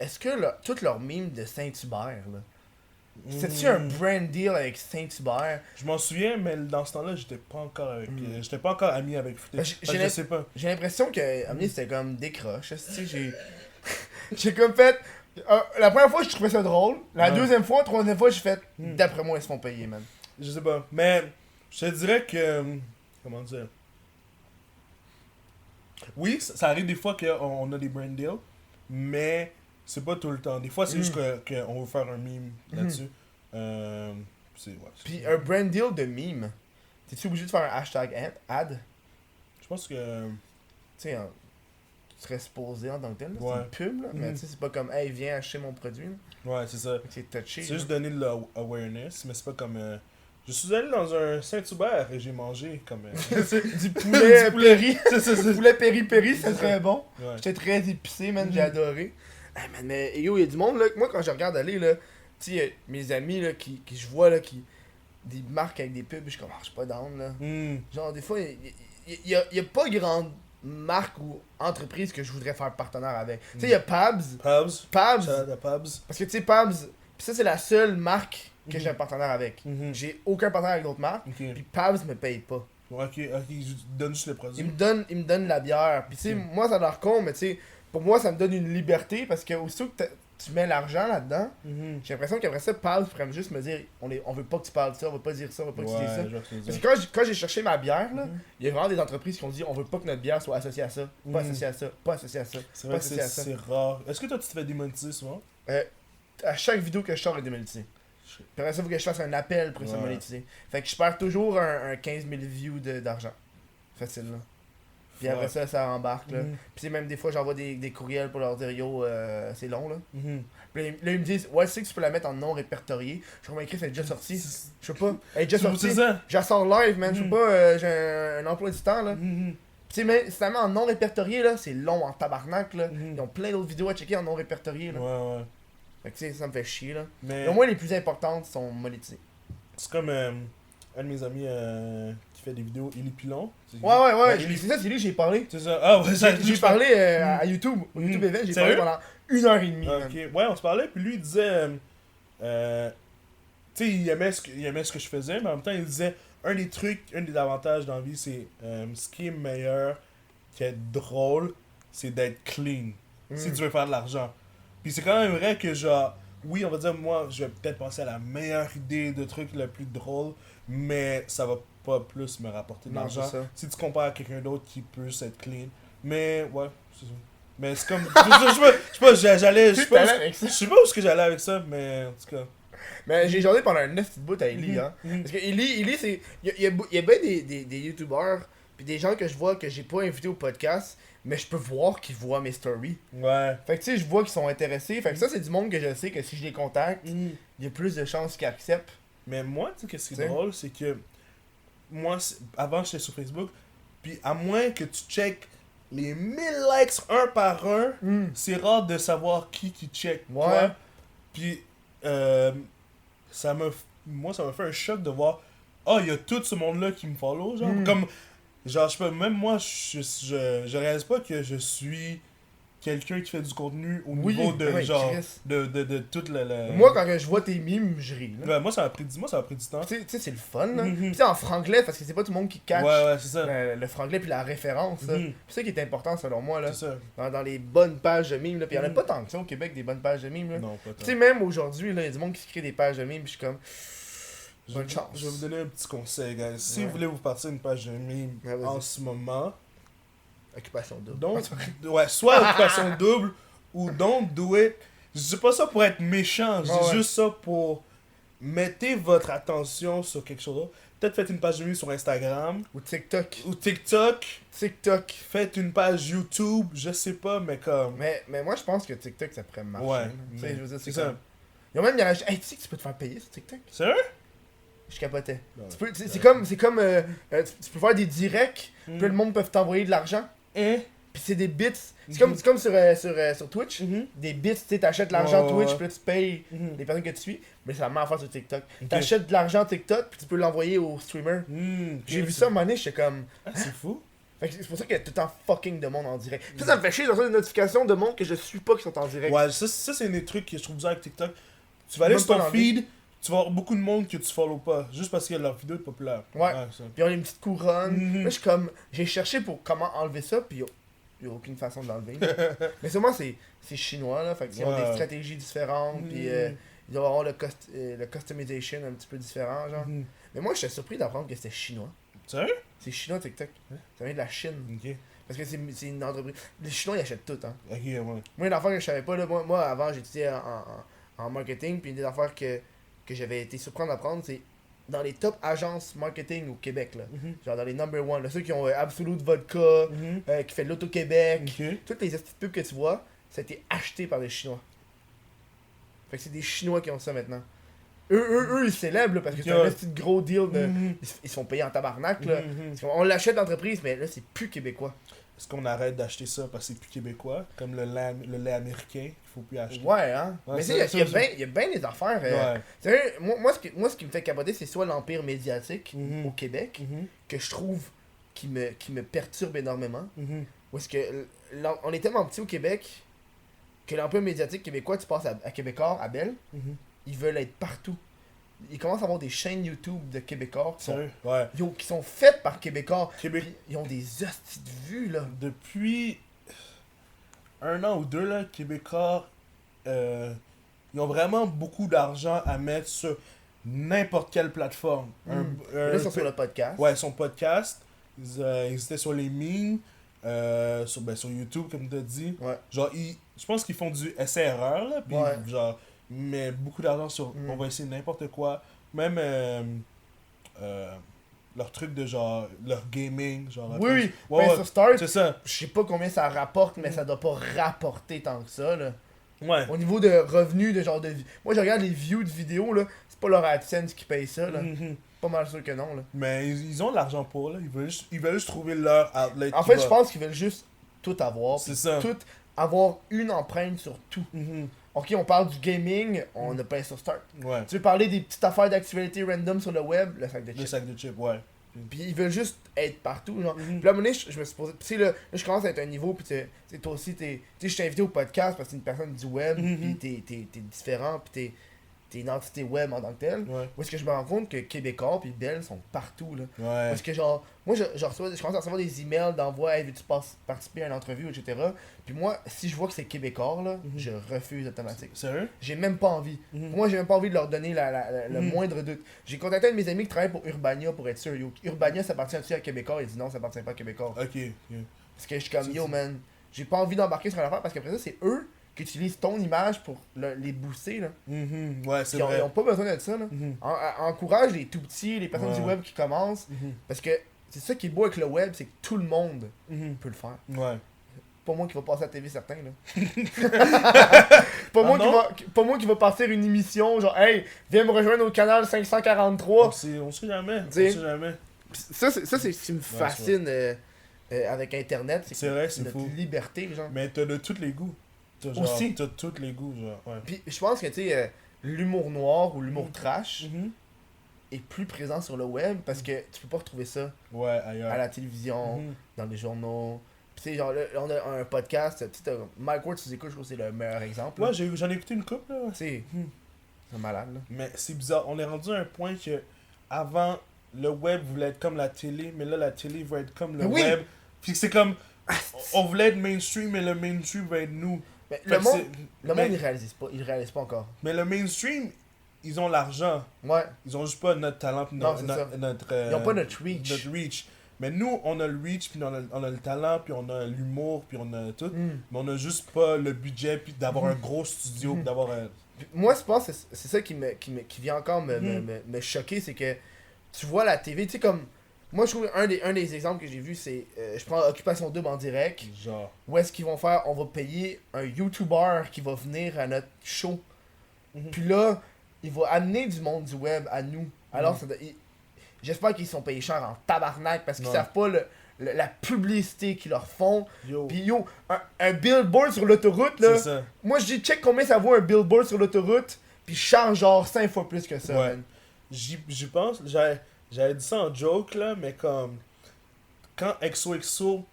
est-ce que toutes leurs mimes de Saint-Hubert là, c'est-tu un brand deal avec Saint-Hubert? Je m'en souviens, mais dans ce temps-là, j'étais pas encore ami avec Fruité. Ben, Je sais pas. J'ai l'impression que à un moment donné, c'était comme décroche, tu sais, j'ai comme fait la première fois je trouvais ça drôle, la Ouais. deuxième fois, troisième fois j'ai fait d'après moi ils se font payer man. Je sais pas. Mais je te dirais que. Comment dire? Oui, ça arrive des fois qu'on a des brand deals, mais c'est pas tout le temps. Des fois, c'est juste qu'on veut faire un meme là-dessus. C'est. Ouais. Puis un brand deal de meme, t'es-tu obligé de faire un hashtag ad? Je pense que. Tu sais, tu serais supposé en tant que tel, là, Ouais. c'est une pub, là, mais tu sais, c'est pas comme, hey, viens acheter mon produit, là. Ouais, c'est ça. Fait que c'est touché. C'est là. juste donner de l'awareness, mais c'est pas comme. Je suis allé dans un Saint-Hubert et j'ai mangé comme. Du poulet péri. c'est Poulet péri-péri, ça serait bon. Ouais. J'étais très épicé, man, j'ai adoré. Hey, man, mais yo, il y a du monde, là, que moi, quand je regarde aller, là, tu sais, mes amis, là, qui je vois, là, qui. Des marques avec des pubs, je suis comme, ah, je suis pas down, là. Genre, des fois, il y a pas grande marque ou entreprise que je voudrais faire partenaire avec. Tu sais, il y a Pabs. Pabs. Pabs. Shout-out à Pabs. Parce que, tu sais, Pabs, pis ça, c'est la seule marque que j'ai un partenaire avec. Mhm. J'ai aucun partenaire avec d'autres marques. Ok. Puis Pabs me paye pas. Ok, je donne juste le produit. Il me donne la bière. Puis tu sais, moi ça a l'air con, mais tu sais, pour moi ça me donne une liberté parce que aussitôt que tu mets l'argent là-dedans, Mhm. j'ai l'impression qu'après ça, Pabs pourrait juste me dire on veut pas que tu parles de ça, on veut pas dire ça, on veut pas que tu dises ça. Ouais, je vois ce que tu veux Parce dire. que quand j'ai cherché ma bière, là, il y a vraiment des entreprises qui ont dit on veut pas que notre bière soit associée à ça, pas associée à ça, pas associée à ça, C'est pas vrai que associée à ça. c'est rare. Est-ce que toi tu te fais démonétiser souvent? À chaque vidéo que je sors est démonétisée. Puis après ça, il faut que je fasse un appel pour se Ouais. monétiser. Fait que je perds toujours un 15 000 views d'argent. Facile, là. Puis après ça, ça embarque, là. Mhm. Puis c'est même des fois, j'envoie des courriels pour leur dire yo, c'est long, là. Mhm. Puis là, ils me disent ouais, tu sais que tu peux la mettre en non répertorié. Je suis écrit, c'est déjà sorti. Je sais pas. Elle est déjà sortie. C'est ça? Je la sors live, man. Je sais Mhm. pas, j'ai un emploi du temps, là. Mhm. Puis tu sais, mais si ça met en non répertorié, là, c'est long en tabarnak, là. Mhm. Ils ont plein d'autres vidéos à checker en non répertorié, là. Ouais, ouais. Fait que tu sais, ça me fait chier, là. Mais Et au moins, les plus importantes sont monétisées. c'est comme un de mes amis qui fait des vidéos, Illy Pilon. Ouais, Illy- c'est ça, c'est lui que j'ai parlé. C'est ça. Ah ouais, ça J'ai parlé à YouTube, au YouTube Event, j'ai parlé Sérieux? pendant 1h30. man. Ok, ouais, on se parlait, puis lui il disait. Tu sais, il aimait ce que je faisais, mais en même temps, il disait un des avantages dans la vie, c'est ce qui est meilleur qu'être drôle, c'est d'être clean. Si tu veux faire de l'argent. Puis c'est quand même vrai que, genre, oui, on va dire, moi, je vais peut-être penser à la meilleure idée de truc le plus drôle, mais ça va pas plus me rapporter de Non, l'argent. c'est ça. Si tu compares à quelqu'un d'autre qui peut être clean. Mais, ouais, c'est ça. Mais c'est comme. Je sais pas, j'allais. Je sais pas, T'allais avec ça. je sais pas où est-ce que j'allais avec ça, mais en tout cas. Mais j'ai jasé pendant un 9 petites bout à Ellie, hein. Mhm. Parce que Ellie c'est. Il y a bien des youtubeurs, puis des gens que je vois que j'ai pas invités au podcast, mais je peux voir qu'ils voient mes stories. Ouais. Fait que tu sais, je vois qu'ils sont intéressés. Fait que ça, c'est du monde que je sais que si je les contacte, il y a plus de chances qu'ils acceptent. Mais moi, tu sais, qu'est-ce qui T'sais. est drôle, c'est que. Moi, avant, j'étais sur Facebook, puis à moins que tu check les 1000 likes un par un, c'est rare de savoir qui check Ouais. quoi. Puis, moi, ça m'a fait un choc de voir, il y a tout ce monde-là qui me follow, genre. Comme, genre, je sais pas, même moi, je réalise pas que je suis quelqu'un qui fait du contenu au Oui, niveau de ouais, genre Chris. de toute la... Moi, quand je vois tes mimes, je ris. Là. Ouais, moi ça a pris du temps. Tu sais, c'est le fun. Là. Mhm. Puis tu sais, en franglais, parce que c'est pas tout le monde qui catch Ouais, c'est ça. le franglais puis la référence. là. Mhm. Puis c'est ça qui est important selon moi. Là. C'est ça. Dans les bonnes pages de mimes. Là. Puis il y en a Mhm. pas tant que ça au Québec, des bonnes pages de mimes. Là. Non, pas Tu sais, tant. même aujourd'hui, il y a du monde qui se crée des pages de mimes. Puis je suis comme. Bonne chance. Je vais vous donner un petit conseil, guys. Si Ouais. vous voulez vous partir une page de meme Ouais, vas-y. en ce moment, Occupation double. donc, ouais, soit occupation double ou don't do it. Je dis pas ça pour être méchant, je dis Ouais. juste ça pour mettez votre attention sur quelque chose. Peut-être faites une page de meme sur Instagram Ou TikTok. ou TikTok. TikTok. Faites une page YouTube, je sais pas, mais comme. Mais moi, je pense que TikTok, ça pourrait marcher. Ouais, là. Tu sais, mais je veux dire, c'est c'est ça. comme. Ils ont même mis hey, tu sais que tu peux te faire payer sur TikTok? Sérieux? Je capotais. Ouais. C'est comme tu peux faire des directs, Mm. puis le monde peut t'envoyer de l'argent, Hein? puis c'est des bits. C'est Mhm. comme sur Twitch, des bits, tu sais, t'achètes l'argent Ouais, Twitch, ouais. puis là tu payes Mhm. les personnes que tu suis, mais c'est la même affaire sur TikTok. Ok. T'achètes de l'argent TikTok, puis tu peux l'envoyer au streamer. J'ai vu ça un moment donné, j'étais comme. Ah, c'est fou. Fait que c'est pour ça qu'il y a tout le temps fucking de monde en direct. Puis ça me fait chier de recevoir des notifications de monde que je suis pas qui sont en direct. Ouais, ça c'est un des trucs que je trouve bizarre avec TikTok. Tu vas aller Même sur pas ton dans le feed, tu vas avoir beaucoup de monde que tu follow pas, juste parce que leur vidéo est populaire. Ouais. Ça. Puis ils ont une petite couronne. Mhm. Là, je suis comme. J'ai cherché pour comment enlever ça, puis y a aucune façon de l'enlever. Mais sûrement, c'est chinois, là. Fait qu'ils ont Ouais. des stratégies différentes, puis Mhm. ils doivent avoir le customization un petit peu différent, genre. Mhm. Mais moi, j'étais surpris d'apprendre que c'était chinois. Sérieux? C'est chinois TikTok. Ouais. Ça vient de la Chine. Ok. Parce que c'est une entreprise. Les Chinois, ils achètent tout, hein. Ok, ouais. Moi, une affaire que je savais pas, là, moi avant, j'étudiais en marketing, puis une des affaires que j'avais été surpris d'apprendre, c'est dans les top agences marketing au Québec, là. Mhm. Genre dans les number one, là, ceux qui ont Absolute Vodka, Mhm. qui fait de l'Auto-Québec, Ok. toutes les petites pubs que tu vois, ça a été acheté par des Chinois. Fait que c'est des Chinois qui ont ça maintenant. Eux ils célèbrent, là, parce que c'est un Ouais. petit gros deal de. Mhm. Ils se font payer en tabarnak, là. Mhm. Parce qu'on l'achète d'entreprise, mais là, c'est plus québécois. Est-ce qu'on arrête d'acheter ça parce que c'est plus québécois? Comme le lait américain, il faut plus acheter. Ouais, hein. Ouais, mais tu ça, sais, ça, il y a bien des affaires. Ouais. Sérieux, moi, ce qui me fait capoter, c'est soit l'empire médiatique Mhm. au Québec, Mhm. que je trouve qui me perturbe énormément. Mhm. Ou est-ce que on est tellement petit au Québec que l'empire médiatique québécois, tu passes à Québécois, à Belle, Mhm. ils veulent être partout. Ils commencent à avoir des chaînes YouTube de Québécois qui sont, Sérieux? Ouais. qui sont faites par Québécois. Québec. Puis ils ont des hosties de vues, là. Depuis 1 an ou 2, là, Québécois, ils ont vraiment beaucoup d'argent à mettre sur n'importe quelle plateforme. Et là, ils sont sur le podcast. Ouais, son podcast. Ils étaient sur les memes, sur YouTube, comme tu as dit. Ouais. Genre, je pense qu'ils font du essai-erreur, là. Puis, Ouais. genre, mais beaucoup d'argent sur. Mm. On va essayer n'importe quoi. Même leur truc de genre. Leur gaming. Genre, Oui, oui. Ouais, Ben, ouais, sur Start, c'est ça. je sais pas combien ça rapporte, mais ça doit pas rapporter tant que ça, là. Ouais. Au niveau de revenus, de genre de. Moi, je regarde les views de vidéos, là. C'est pas leur AdSense qui paye ça, là. Mhm. Pas mal sûr que non, là. Mais ils ont de l'argent pour, là. Ils veulent juste trouver leur outlet. En qui fait, va- je pense qu'ils veulent juste tout avoir. C'est puis ça. Tout avoir une empreinte sur tout. Mhm. Ok, on parle du gaming, on a pas sur Start. Ouais. Tu veux parler des petites affaires d'actualité random sur le web, le sac de Le chips. sac de chips, ouais. Puis ils veulent juste être partout, genre. Mhm. Puis là, à un moment donné, je me suis posé. Tu sais, là, je commence à être à un niveau, puis tu sais, toi aussi, tu sais, je t'ai invité au podcast parce que t'es une personne du web, Mhm. puis t'es différent, puis t'es une entité web en tant que telle. Ouais. Où est-ce que je me rends compte que Québécois puis Belle sont partout, là. Ouais. Parce que, genre, moi, je commence à recevoir des emails d'envoi, hey, veux-tu participer à une entrevue, etc. Puis moi, si je vois que c'est Québécois, là, Mhm. je refuse automatique. Sérieux? J'ai même pas envie. Mhm. Moi, j'ai même pas envie de leur donner le Mhm. moindre doute. J'ai contacté un de mes amis qui travaille pour Urbania pour être sûr. Yo, Urbania, ça appartient-tu à Québécois? Il dit non, ça appartient pas à Québécois. Ok. Yeah. Parce que je suis comme, yo, man, j'ai pas envie d'embarquer sur une affaire parce qu'après ça, c'est eux qui utilisent ton image pour les booster, là. Mhm. Ouais, c'est Ils vrai. ont pas besoin de ça, là. Mhm. Encourage les tout petits, les personnes Ouais. du web qui commencent. Mhm. Parce que c'est ça qui est beau avec le web, c'est que tout le monde Mhm. peut le faire. Ouais. Pas moi qui va passer à la TV, certain, là. pas, moi non? pas moi qui va partir une émission, genre, hey, viens me rejoindre au canal 543. On sait jamais. On T'sais. sait jamais. Ça, c'est ce qui me fascine avec Internet. C'est vrai, c'est notre fou. liberté, genre. Mais t'as de tous les goûts. T'as genre, Aussi. T'as tous les goûts, genre. Ouais. Puis je pense que, tu sais, l'humour noir ou l'humour trash Mhm. est plus présent sur le web parce que tu peux pas retrouver ça Ouais, ailleurs. à la télévision, Mhm. dans les journaux. Pis c'est genre, là, on a un podcast, tu sais, Mike Ward, tu écoutes, je trouve que c'est le meilleur exemple. Ouais, j'en ai écouté une couple, là. Tu sais, c'est malade, là. Mais c'est bizarre, on est rendu à un point que avant le web voulait être comme la télé, mais là la télé va être comme le Mais oui. web. Puis c'est comme on voulait être mainstream, mais le mainstream va être nous. Mais Fait le que monde, c'est- le mais- monde, il réalise pas encore. Mais le mainstream, ils ont l'argent. Ouais, Ils ont juste pas notre talent pis Non, c'est ça. notre ils ont pas notre reach. notre reach. Mais nous, on a le reach, puis on a le talent, puis on a l'humour, puis on a tout. Hmm. Mais on a juste pas le budget, puis d'avoir un gros studio, puis d'avoir un... Moi, je pense que c'est ça qui vient encore Mhm. me choquer, c'est que tu vois la TV, tu sais, comme. Moi, je trouve un des exemples que j'ai vu, c'est. Je prends Occupation Double en direct. Genre... Où est-ce qu'ils vont faire? On va payer un YouTuber qui va venir à notre show. Mhm. Puis là, il va amener du monde du web à nous. Alors, Mhm. j'espère qu'ils sont payés cher en tabarnak parce qu'ils Ouais. savent pas la publicité qu'ils leur font. Yo, Puis yo, un billboard sur l'autoroute, là. c'est ça. Moi, je dis check combien ça vaut un billboard sur l'autoroute. Puis je charge genre 5 fois plus que ça. Ouais. man. J'y pense, j'avais dit ça en joke là, mais comme quand XOXO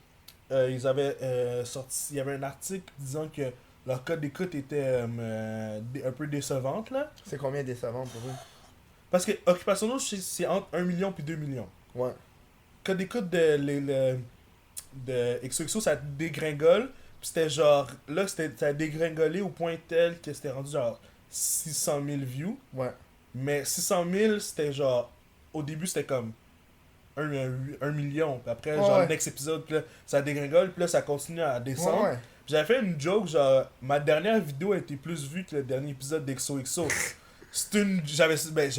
ils avaient sorti, il y avait un article disant que leur code d'écoute était un peu décevante là. C'est combien décevant pour eux? Parce que Occupation Double, c'est entre 1 million puis 2 millions. Ouais. Code d'écoute de XOXO, ça dégringole. Puis c'était genre, là ça a dégringolé au point tel que c'était rendu genre 600 000 views. Ouais. Mais 600 000, c'était genre. Au début, c'était comme 1 million. Puis après, Ouais, genre, ouais. le next épisode, puis là, ça dégringole, puis là, ça continue à descendre. Ouais, ouais. Puis j'avais fait une joke, genre, ma dernière vidéo a été plus vue que le dernier épisode d'XOXO. C'est une. J'avais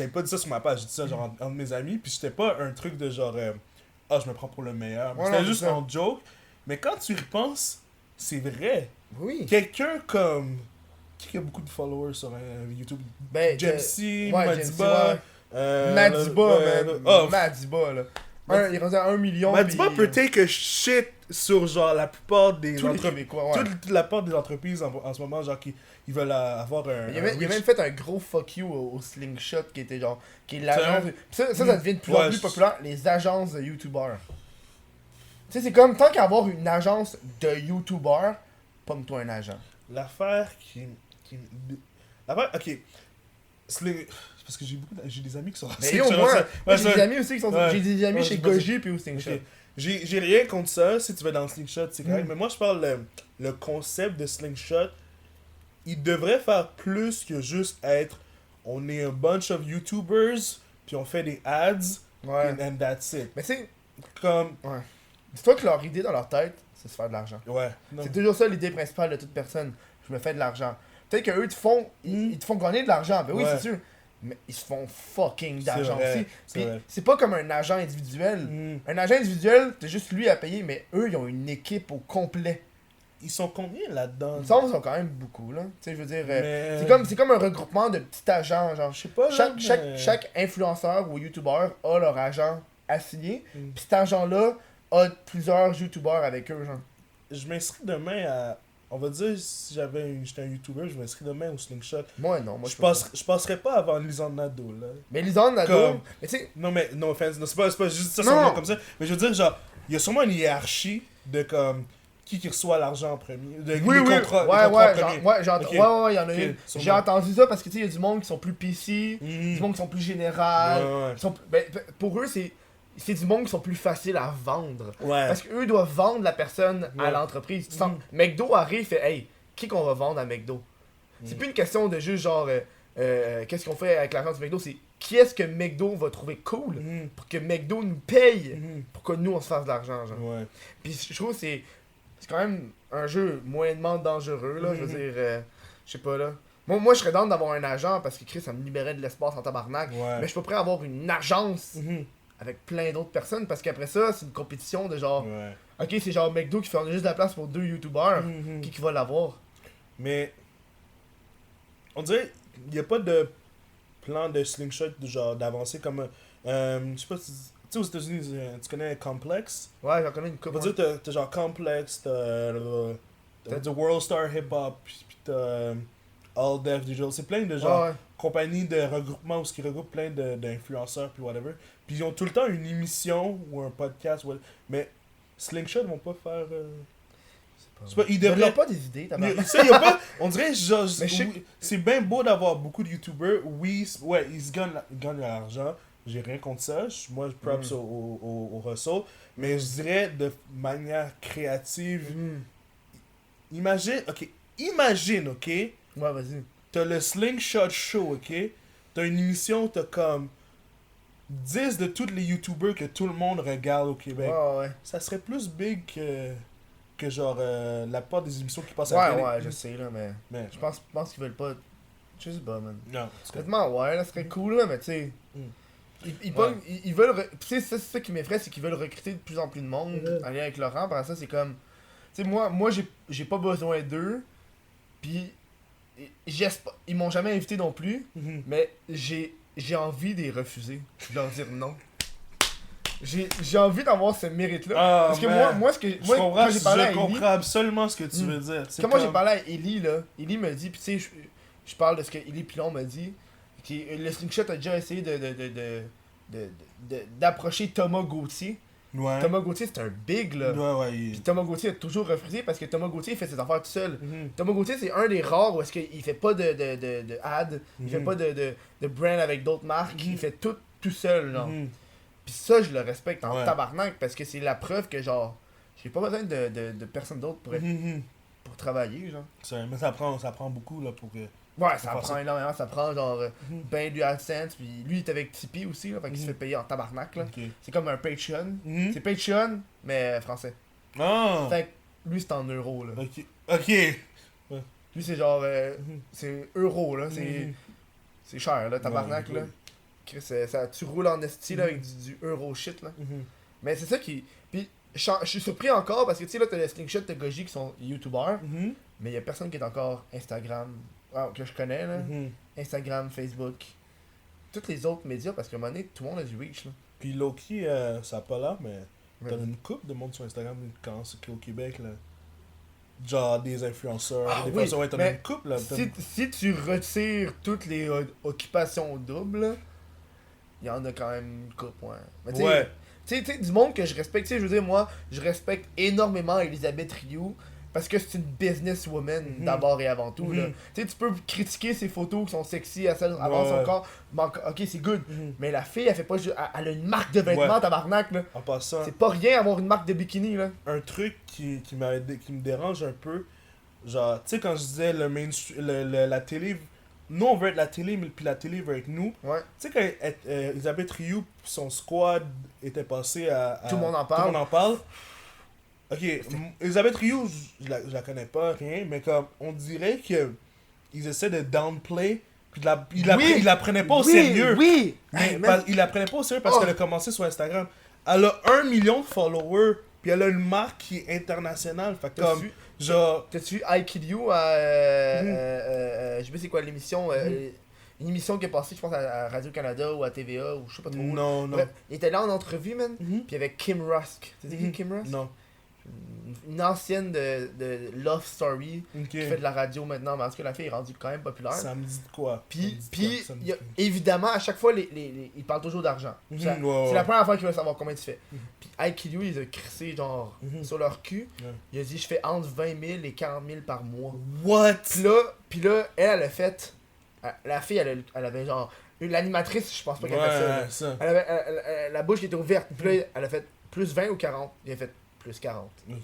pas dit ça sur ma page, j'ai dit ça, genre, entre mes amis, puis c'était pas un truc de genre. Je me prends pour le meilleur. Ouais, C'était non, juste c'est ça. en joke. Mais quand tu y repenses, c'est vrai. Oui. Quelqu'un comme. Qui a beaucoup de followers sur YouTube? Ben, Jamesy, ouais, Madiba. Jamesy, Madiba, man. Oh, Madiba, là. Il est rendu à 1 million. Madiba puis, peut take a shit sur genre la plupart des tous les entreprises. Québécois, ouais. Toute la part des entreprises en ce moment, genre qui ils veulent avoir un. Il a reach. même fait un gros fuck you au Slingshot qui était genre. Qui est l'agence. Sérieux? Puis ça devient de plus en Ouais, plus je- populaire, les agences de YouTubers. Tu sais, c'est comme tant qu'à avoir une agence de YouTubers, pomme-toi un agent. L'affaire L'affaire, ok. Parce que j'ai des amis qui sont. Mais yo, moi, Ouais, j'ai ça- des amis aussi qui sont. Ouais. J'ai des amis Ouais, chez c'est pas Goji puis au Slingshot. Ok. J'ai rien contre ça, si tu vas dans le Slingshot, c'est correct. Mm. Mais moi, je parle le concept de Slingshot. Il devrait faire plus que juste être. On est un bunch of YouTubers, puis on fait des ads, Ouais. and that's it. Mais tu sais, Comme. dis-toi que leur idée dans leur tête, c'est de se faire de l'argent. Ouais. Non. C'est toujours ça l'idée principale de toute personne. Je me fais de l'argent. Peut-être qu'eux, ils te font gagner de l'argent. Ben oui, Ouais. c'est sûr. Mais ils se font fucking C'est d'argent vrai, aussi. c'est Puis vrai. c'est pas comme un agent individuel. Mm. Un agent individuel, t'as juste lui à payer, mais eux, ils ont une équipe au complet. Ils sont combien là-dedans? Il me semble qu'ils sont quand même beaucoup, là. Tu sais, je veux dire, Mais- c'est comme un regroupement de petits agents, genre. Je sais pas. là, mais- Chaque influenceur ou youtubeur a leur agent assigné. Mm. Puis cet agent-là a plusieurs youtubeurs avec eux, genre. Je m'inscris demain à. On va dire, si j'étais un YouTuber, je m'inscris demain au Slingshot. Moi, non. Moi, Je peux pas. passerai pas avant Lisande Nadeau, là. Mais Lisanne, Nadeau, Comme- mais tu sais, Non, mais, no offense, non, c'est pas juste ça, Non. son nom comme ça. Mais je veux dire, genre, il y a sûrement une hiérarchie de comme. Qui reçoit l'argent en premier. De, oui, les oui, contrats, les ouais, contrats ouais, en premier. Ok. ouais, il y en a Ok, une. sûrement. J'ai entendu ça parce que tu sais, il y a du monde qui sont plus PC, Mhm. du monde qui sont plus général. Ouais, qui sont- ben, pour eux, c'est du monde qui sont plus faciles à vendre. ouais. Parce qu'eux doivent vendre la personne à Ouais. l'entreprise. Tu sens, McDo arrive et fait, hey, qui qu'on va vendre à McDo? C'est Mm. plus une question de juste genre, qu'est-ce qu'on fait avec l'argent du McDo, c'est qui est-ce que McDo va trouver cool Mhm. pour que McDo nous paye Mhm. pour que nous on se fasse de l'argent, genre. Ouais. Puis je trouve que c'est quand même un jeu moyennement dangereux, là. Je veux Mhm. dire, je sais pas, là. Moi, je serais down d'avoir un agent parce que Chris, ça me libérait de l'espace en tabarnak. Ouais. Mais je suis pas prêt à avoir une agence Mhm. avec plein d'autres personnes parce qu'après ça, c'est une compétition de genre, Ouais. ok, c'est genre McDo qui fait juste de la place pour 2 youtubeurs. Mhm. Qui va l'avoir? Mais. On dirait, il n'y a pas de plan de Slingshot de genre d'avancer comme. Je sais pas si. Tu sais, aux États-Unis, tu connais Complex? Ouais, j'en connais une On couple. va dire, t'as genre Complex, t'as The World Star Hip Hop, puis t'as All Deaf Digital. C'est plein de genre Ouais, ouais. compagnies de regroupement où ils regroupent plein d'influenceurs, puis whatever. Puis ils ont tout le temps une émission ou un podcast, mais Slingshot vont pas faire. C'est pas, il Donne-leur devrait pas des idées, t'as Tu sais, y a pas, on dirait genre, Mais je sais oui, c'est bien beau d'avoir beaucoup de youtubeurs. Oui, ouais, ils se gagnent de l'argent. J'ai rien contre ça. Moi, je props au hustle. Mais je dirais de manière créative. Imagine, ok. Ouais, vas-y. T'as le Slingshot Show, ok. T'as une émission, t'as comme 10 de tous les youtubeurs que tout le monde regarde au Québec. Ouais. Ça serait plus big que genre la part des émissions qui passent à la Ouais, télé. ouais, je sais, là, mais. Mais, Je pense qu'ils veulent pas. Je sais pas, man. non, c'est comme- Honnêtement, ouais, là, ça serait cool, là, mais tu sais. Ouais. Ils veulent. Tu sais, c'est ça qui m'effraie, c'est qu'ils veulent recruter de plus en plus de monde en lien avec Laurent. Par ça, c'est comme. Tu sais, moi j'ai pas besoin d'eux. Puis. Ils m'ont jamais invité non plus. Mhm. Mais j'ai envie de les refuser. De leur dire non. J'ai envie d'avoir ce mérite-là. Ah, Parce que man. moi, ce que. Je Moi, comprends, quand j'ai parlé à je Ellie, comprends absolument ce que tu veux dire. C'est quand moi j'ai comme- parlé à Ellie, là, Ellie me dit, pis tu sais, je parle de ce que Ellie Pilon m'a dit, le Slingshot a déjà essayé d'approcher Thomas Gauthier. Ouais. Thomas Gauthier, c'est un big, là. Ouais, Puis Thomas Gauthier a toujours refusé parce que Thomas Gauthier il fait ses affaires tout seul. Mhm. Thomas Gauthier, c'est un des rares où est-ce qu'il fait pas de ad, il fait Mhm. pas de brand avec d'autres marques, Mhm. il fait tout seul, genre. Mhm. Puis ça, je le respecte en Ouais. tabarnak parce que c'est la preuve que, genre, j'ai pas besoin de personne d'autre Mhm. pour travailler, genre. Mais ça prend beaucoup là pour que. Ouais, ça faire prend ça. énormément, ça prend genre Mhm. ben du AdSense, puis lui il est avec Tipeee aussi, là, fait qu'il se Mhm. fait payer en tabarnak, là. Ok. C'est comme un Patreon. Mhm. C'est Patreon, mais français. Ah. Fait que lui c'est en euros, là. Ok. Lui c'est genre, Mhm. c'est euros, là, Mhm. c'est cher, là, tabarnak, Ouais, là. ouais. Chris, tu roules en esti, là, Mhm. avec du euro shit, là. Mhm. Mais c'est ça qui... Puis, je suis surpris encore, parce que, tu sais, là, t'as le Slingshot de Goji qui sont youtubeurs, Mhm. mais y a personne qui est encore Instagram, que je connais, là. Mhm. Instagram, Facebook, tous les autres médias, parce qu'à un moment donné, tout le monde a du reach, là. Puis Loki, ça a pas là, mais Ouais. t'as une couple de monde sur Instagram quand c'est au Québec là. Genre des influenceurs, Ah des oui, influenceurs, ouais, t'en as mais une couple là. Si tu retires toutes les occupations doubles, il y en a quand même une couple, ouais. Mais tu sais, Ouais. tu sais, du monde que je respecte, tu sais, je veux dire, moi, je respecte énormément Elisabeth Rioux parce que c'est une businesswoman Mhm. d'abord et avant tout, là. Mhm. Tu sais, tu peux critiquer ses photos qui sont sexy avant Ouais. son corps, mais ok, c'est good. Mhm. Mais la fille, elle fait pas juste. Elle a une marque de vêtements, Ouais. tabarnak, là. En passant, C'est pas rien avoir une marque de bikini, là. un truc qui me dérange un peu, genre, tu sais, quand je disais la télé, nous on veut être la télé, mais puis la télé veut être nous. Ouais. Tu sais, quand Elisabeth Rioux, son squad était passé à. Tout le monde en Tout le parle. monde en parle. Ok, Elisabeth Rioux, je la connais pas, rien, mais comme, on dirait que ils essaient de downplay, puis ils la prenaient pas au sérieux. Oui! Mais Hey, man. ils la prenaient pas au sérieux parce Oh. qu'elle a commencé sur Instagram. Elle a 1 million de followers, puis elle a une marque qui est internationale. Fait que T'as comme, vu- genre. T'as-tu vu I Kill You à. Je sais pas c'est quoi l'émission. Une émission qui est passée, je pense, à Radio-Canada ou à TVA ou je sais pas trop. Non, non. Bref, il était là en entrevue, man. Mhm. Puis avec Kim Rusk. Tu sais qui Mhm. Kim Rusk? Non. Une ancienne de Love Story Ok. qui fait de la radio maintenant. Mais en tout cas, la fille est rendue quand même populaire. Ça me dit de quoi? Puis, Ça me dit y a- quoi? évidemment, à chaque fois, ils parlent toujours d'argent. Mhm, Ça- ouais, ouais. C'est la première fois qu'ils veulent savoir combien tu fais. Mhm. Puis I Kill You, ils ont crissé genre Mhm. sur leur cul. Ouais. Il a dit je fais entre 20 000 et 40 000 par mois. What? Puis là, elle a fait. La fille, elle avait genre. L'animatrice, je pense pas qu'elle fait ça. là. Ouais, ça. Elle avait, la bouche qui était ouverte. Puis là, elle a fait plus 20 ou 40. Il a fait plus 40. Ok.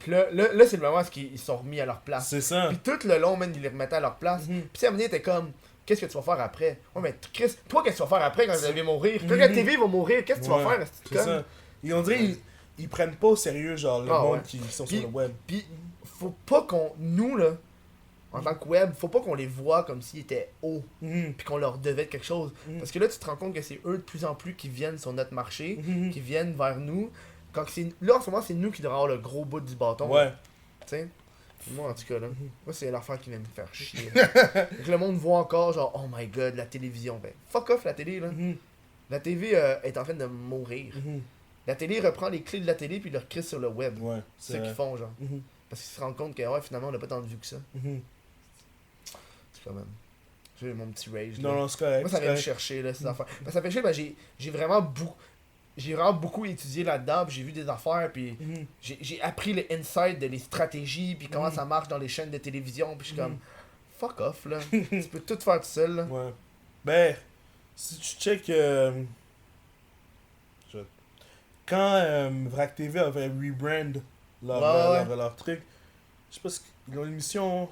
Puis là c'est le moment où ils sont remis à leur place. C'est ça. Puis tout le long, man, ils les remettaient à leur place. Mhm. Puis à un moment donné, t'es comme, qu'est-ce que tu vas faire après? Ouais, mais Chris, toi, qu'est-ce que tu vas faire après quand vous allez mourir? Quand la Mhm. TV va mourir, qu'est-ce que tu vas Ouais, faire? est-ce que tu C'est connes? ça. Et on dirait ils prennent pas au sérieux, genre, le Ah, monde ouais. qui sont Puis- sur le web. Puis, faut pas qu'on. Nous, là, en tant que web, faut pas qu'on les voit comme s'ils étaient hauts. Mhm. Puis qu'on leur devait quelque chose. Mhm. Parce que là, tu te rends compte que c'est eux de plus en plus qui viennent sur notre marché, Mhm. qui viennent vers nous. Quand là, en ce moment, c'est nous qui devons avoir le gros bout du bâton. Ouais. Tu sais? Moi, en tout cas, là, moi, c'est l'affaire qui vient me faire chier. Fait que le monde voit encore, genre, oh my god, la télévision. Ben, fuck off la télé, là. Mhm. La TV est en train de mourir. Mhm. La télé reprend les clés de la télé puis leur crisse sur le web. Ouais. C'est ça qu'ils font, genre. Mhm. Parce qu'ils se rendent compte que, ouais, finalement, on n'a pas tant de vues que ça. Mhm. C'est quand même. J'ai mon petit rage. là. Non, non, c'est correct. Moi, ça c'est vient me correct. chercher, là, ces affaires. Parce que ça fait chier, ben, j'ai vraiment beaucoup. j'ai vraiment beaucoup étudié là-dedans, puis j'ai vu des affaires, puis j'ai appris les insights de les stratégies, puis comment ça marche dans les chaînes de télévision, puis je suis comme, fuck off, là. Tu peux tout faire tout seul, là. Ouais. Ben, si tu check. Quand Vrac TV avait rebrand leur truc, je sais pas, ils ont une émission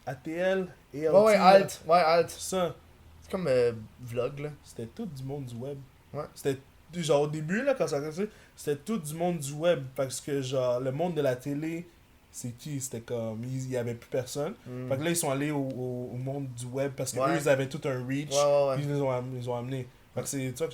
ATL et Ouais, Alt. Ça, C'est comme vlog, là. c'était tout du monde du web. Ouais. C'était genre au début, là, quand ça a commencé, c'était tout du monde du web. Parce que, genre, le monde de la télé, c'est qui? C'était comme. Il y avait plus personne. Fait que là, ils sont allés au monde du web parce qu'eux, ils avaient tout un reach. Puis ils les ont amenés. Fait que c'est ça que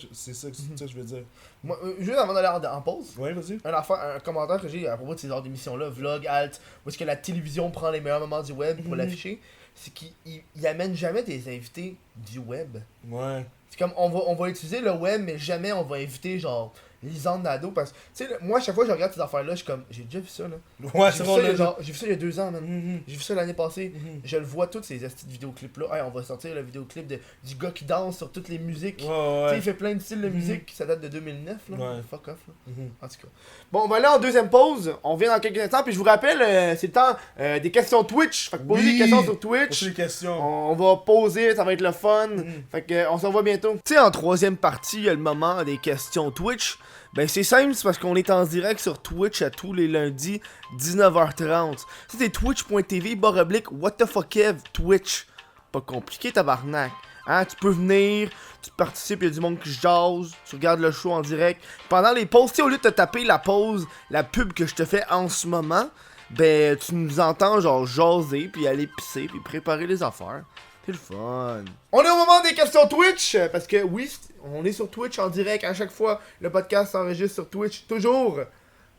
je veux dire. Moi, juste avant d'aller en pause, Ouais, vas-y. un commentaire que j'ai à propos de ces genres d'émissions-là, vlog, alt, où est-ce que la télévision prend les meilleurs moments du web pour l'afficher, c'est qu'ils amènent jamais des invités du web. Ouais. C'est comme, on va utiliser le web, mais jamais on va inviter, genre, Lisande Nadeau, parce que, tu sais, moi, à chaque fois que je regarde ces affaires-là, je suis comme, j'ai déjà vu ça, là. Ouais, J'ai c'est vu, bon, ça, là. j'ai vu ça il y a 2 ans, man. J'ai vu ça l'année passée. Je le vois, tous ces astuces de vidéoclips-là. Hey, on va sortir le vidéoclip du gars qui danse sur toutes les musiques. Tu sais, il fait plein de styles de musique, ça date de 2009, là. Ouais. Fuck off, là. En tout cas. Bon, on va aller en deuxième pause. On vient dans quelques instants, puis je vous rappelle, c'est le temps des questions Twitch. Fait que posez des questions sur Twitch. Posez des questions. On va poser, ça va être le fun. Fait que on se revoit bientôt. Tu sais, en troisième partie, il y a le moment des questions Twitch. Ben c'est simple, c'est parce qu'on est en direct sur Twitch à tous les lundis, 19h30. Ça c'est twitch.tv/whatthefuckev Twitch. Pas compliqué, tabarnak. Hein, tu peux venir, tu participes, il y a du monde qui jase, tu regardes le show en direct. Pendant les pauses, tu sais, au lieu de te taper la pause, la pub que je te fais en ce moment, ben tu nous entends genre jaser, puis aller pisser, puis préparer les affaires. C'est le fun. On est au moment des questions Twitch, parce que oui, on est sur Twitch en direct à chaque fois. Le podcast s'enregistre sur Twitch, toujours.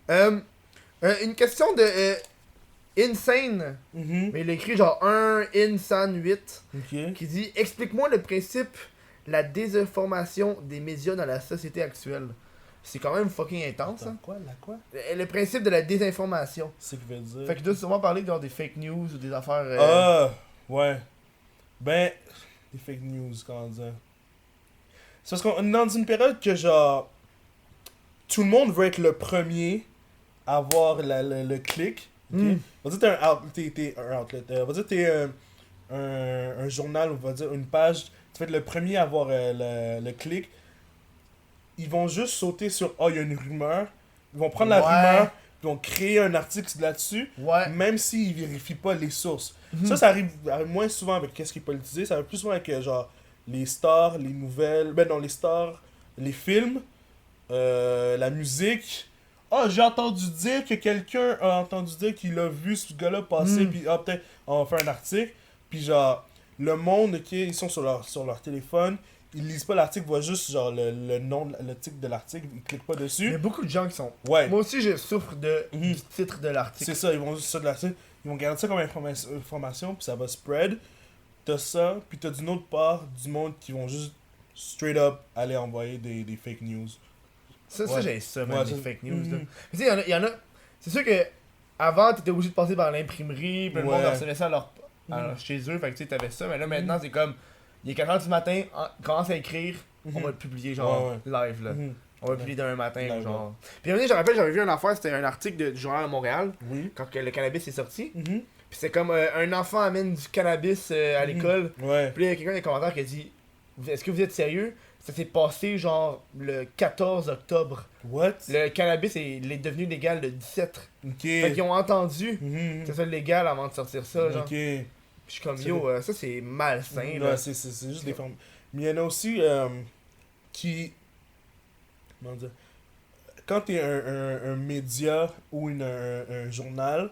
Une question de Insane, mais il a écrit genre 1Insan8, qui dit « Explique-moi le principe, la désinformation des médias dans la société actuelle. » C'est quand même fucking intense, hein. Quoi? Le principe de la désinformation. C'est ce qu'il veut dire. Fait qu'il doit sûrement parler genre des fake news ou des affaires... Ouais. Ben, des fake news, comment dire. C'est parce qu'on est dans une période que, genre, tout le monde veut être le premier à avoir le clic. Okay? On va dire que t'es un outlet. On va dire que t'es un journal, on va dire une page. Tu vas être le premier à avoir le clic. Ils vont juste sauter sur « Ah, il y a une rumeur ». Ils vont prendre la rumeur, ils vont créer un article là-dessus, même s'ils vérifient pas les sources. Ça arrive moins souvent avec qu'est-ce qui est politisé, ça arrive plus souvent avec genre les stars, les nouvelles, les stars, les films, la musique. Ah, j'ai entendu dire que quelqu'un a entendu dire qu'il a vu ce gars-là passer, puis peut-être on va faire un article, puis genre le monde, ok, ils sont sur leur téléphone. Ils lisent pas l'article, ils voient juste genre le nom, le titre de l'article, ils cliquent pas dessus. Il y a beaucoup de gens qui sont... Ouais. Moi aussi, je souffre du titre de l'article. C'est ça, ils vont juste ça de l'article, ils vont garder ça comme information, puis ça va spread. T'as ça, puis t'as d'une autre part du monde qui vont juste straight up aller envoyer des fake news. Ça j'ai ça, même, des fake news. Là. Tu sais, il y en a... C'est sûr que avant t'étais obligé de passer par l'imprimerie, puis le monde recevait ça chez eux, fait que tu sais, t'avais ça, mais là maintenant c'est comme... Il est 4h du matin, on commence à écrire, on va le publier genre live là. On va le publier demain matin genre. Puis je me rappelle, j'avais vu une affaire, c'était un article du journal à Montréal, quand le cannabis est sorti. Puis c'est comme un enfant amène du cannabis à l'école. Puis là, il y a quelqu'un dans les commentaires qui a dit « Est-ce que vous êtes sérieux? » Ça s'est passé genre le 14 octobre. What? Le cannabis il est devenu légal le 17. Fait qu'ils ont entendu que ça soit légal avant de sortir ça genre. Je suis comme, ça c'est malsain. Là. C'est juste des formes. Mais il y en a aussi qui. Comment dire? Quand t'es un média ou un journal,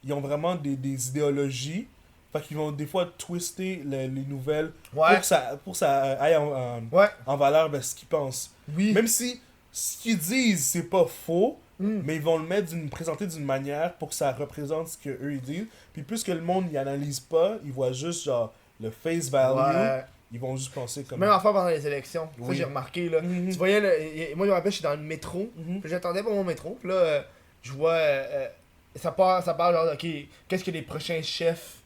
ils ont vraiment des idéologies. Fait qu'ils vont des fois twister les nouvelles pour que ça aille en valeur ce qu'ils pensent. Même si ce qu'ils disent, c'est pas faux. Mais ils vont le présenter d'une manière pour que ça représente ce qu'eux ils disent. Puis plus que le monde n'y analyse pas, ils voient juste genre le face value. Ils vont juste penser comme... Même affaire pendant les élections. Ça j'ai remarqué là. Tu voyais, moi je me rappelle, je suis dans le métro. Puis j'attendais pour mon métro. Puis là, je vois... ça parle genre, ok, qu'est-ce que les prochains chefs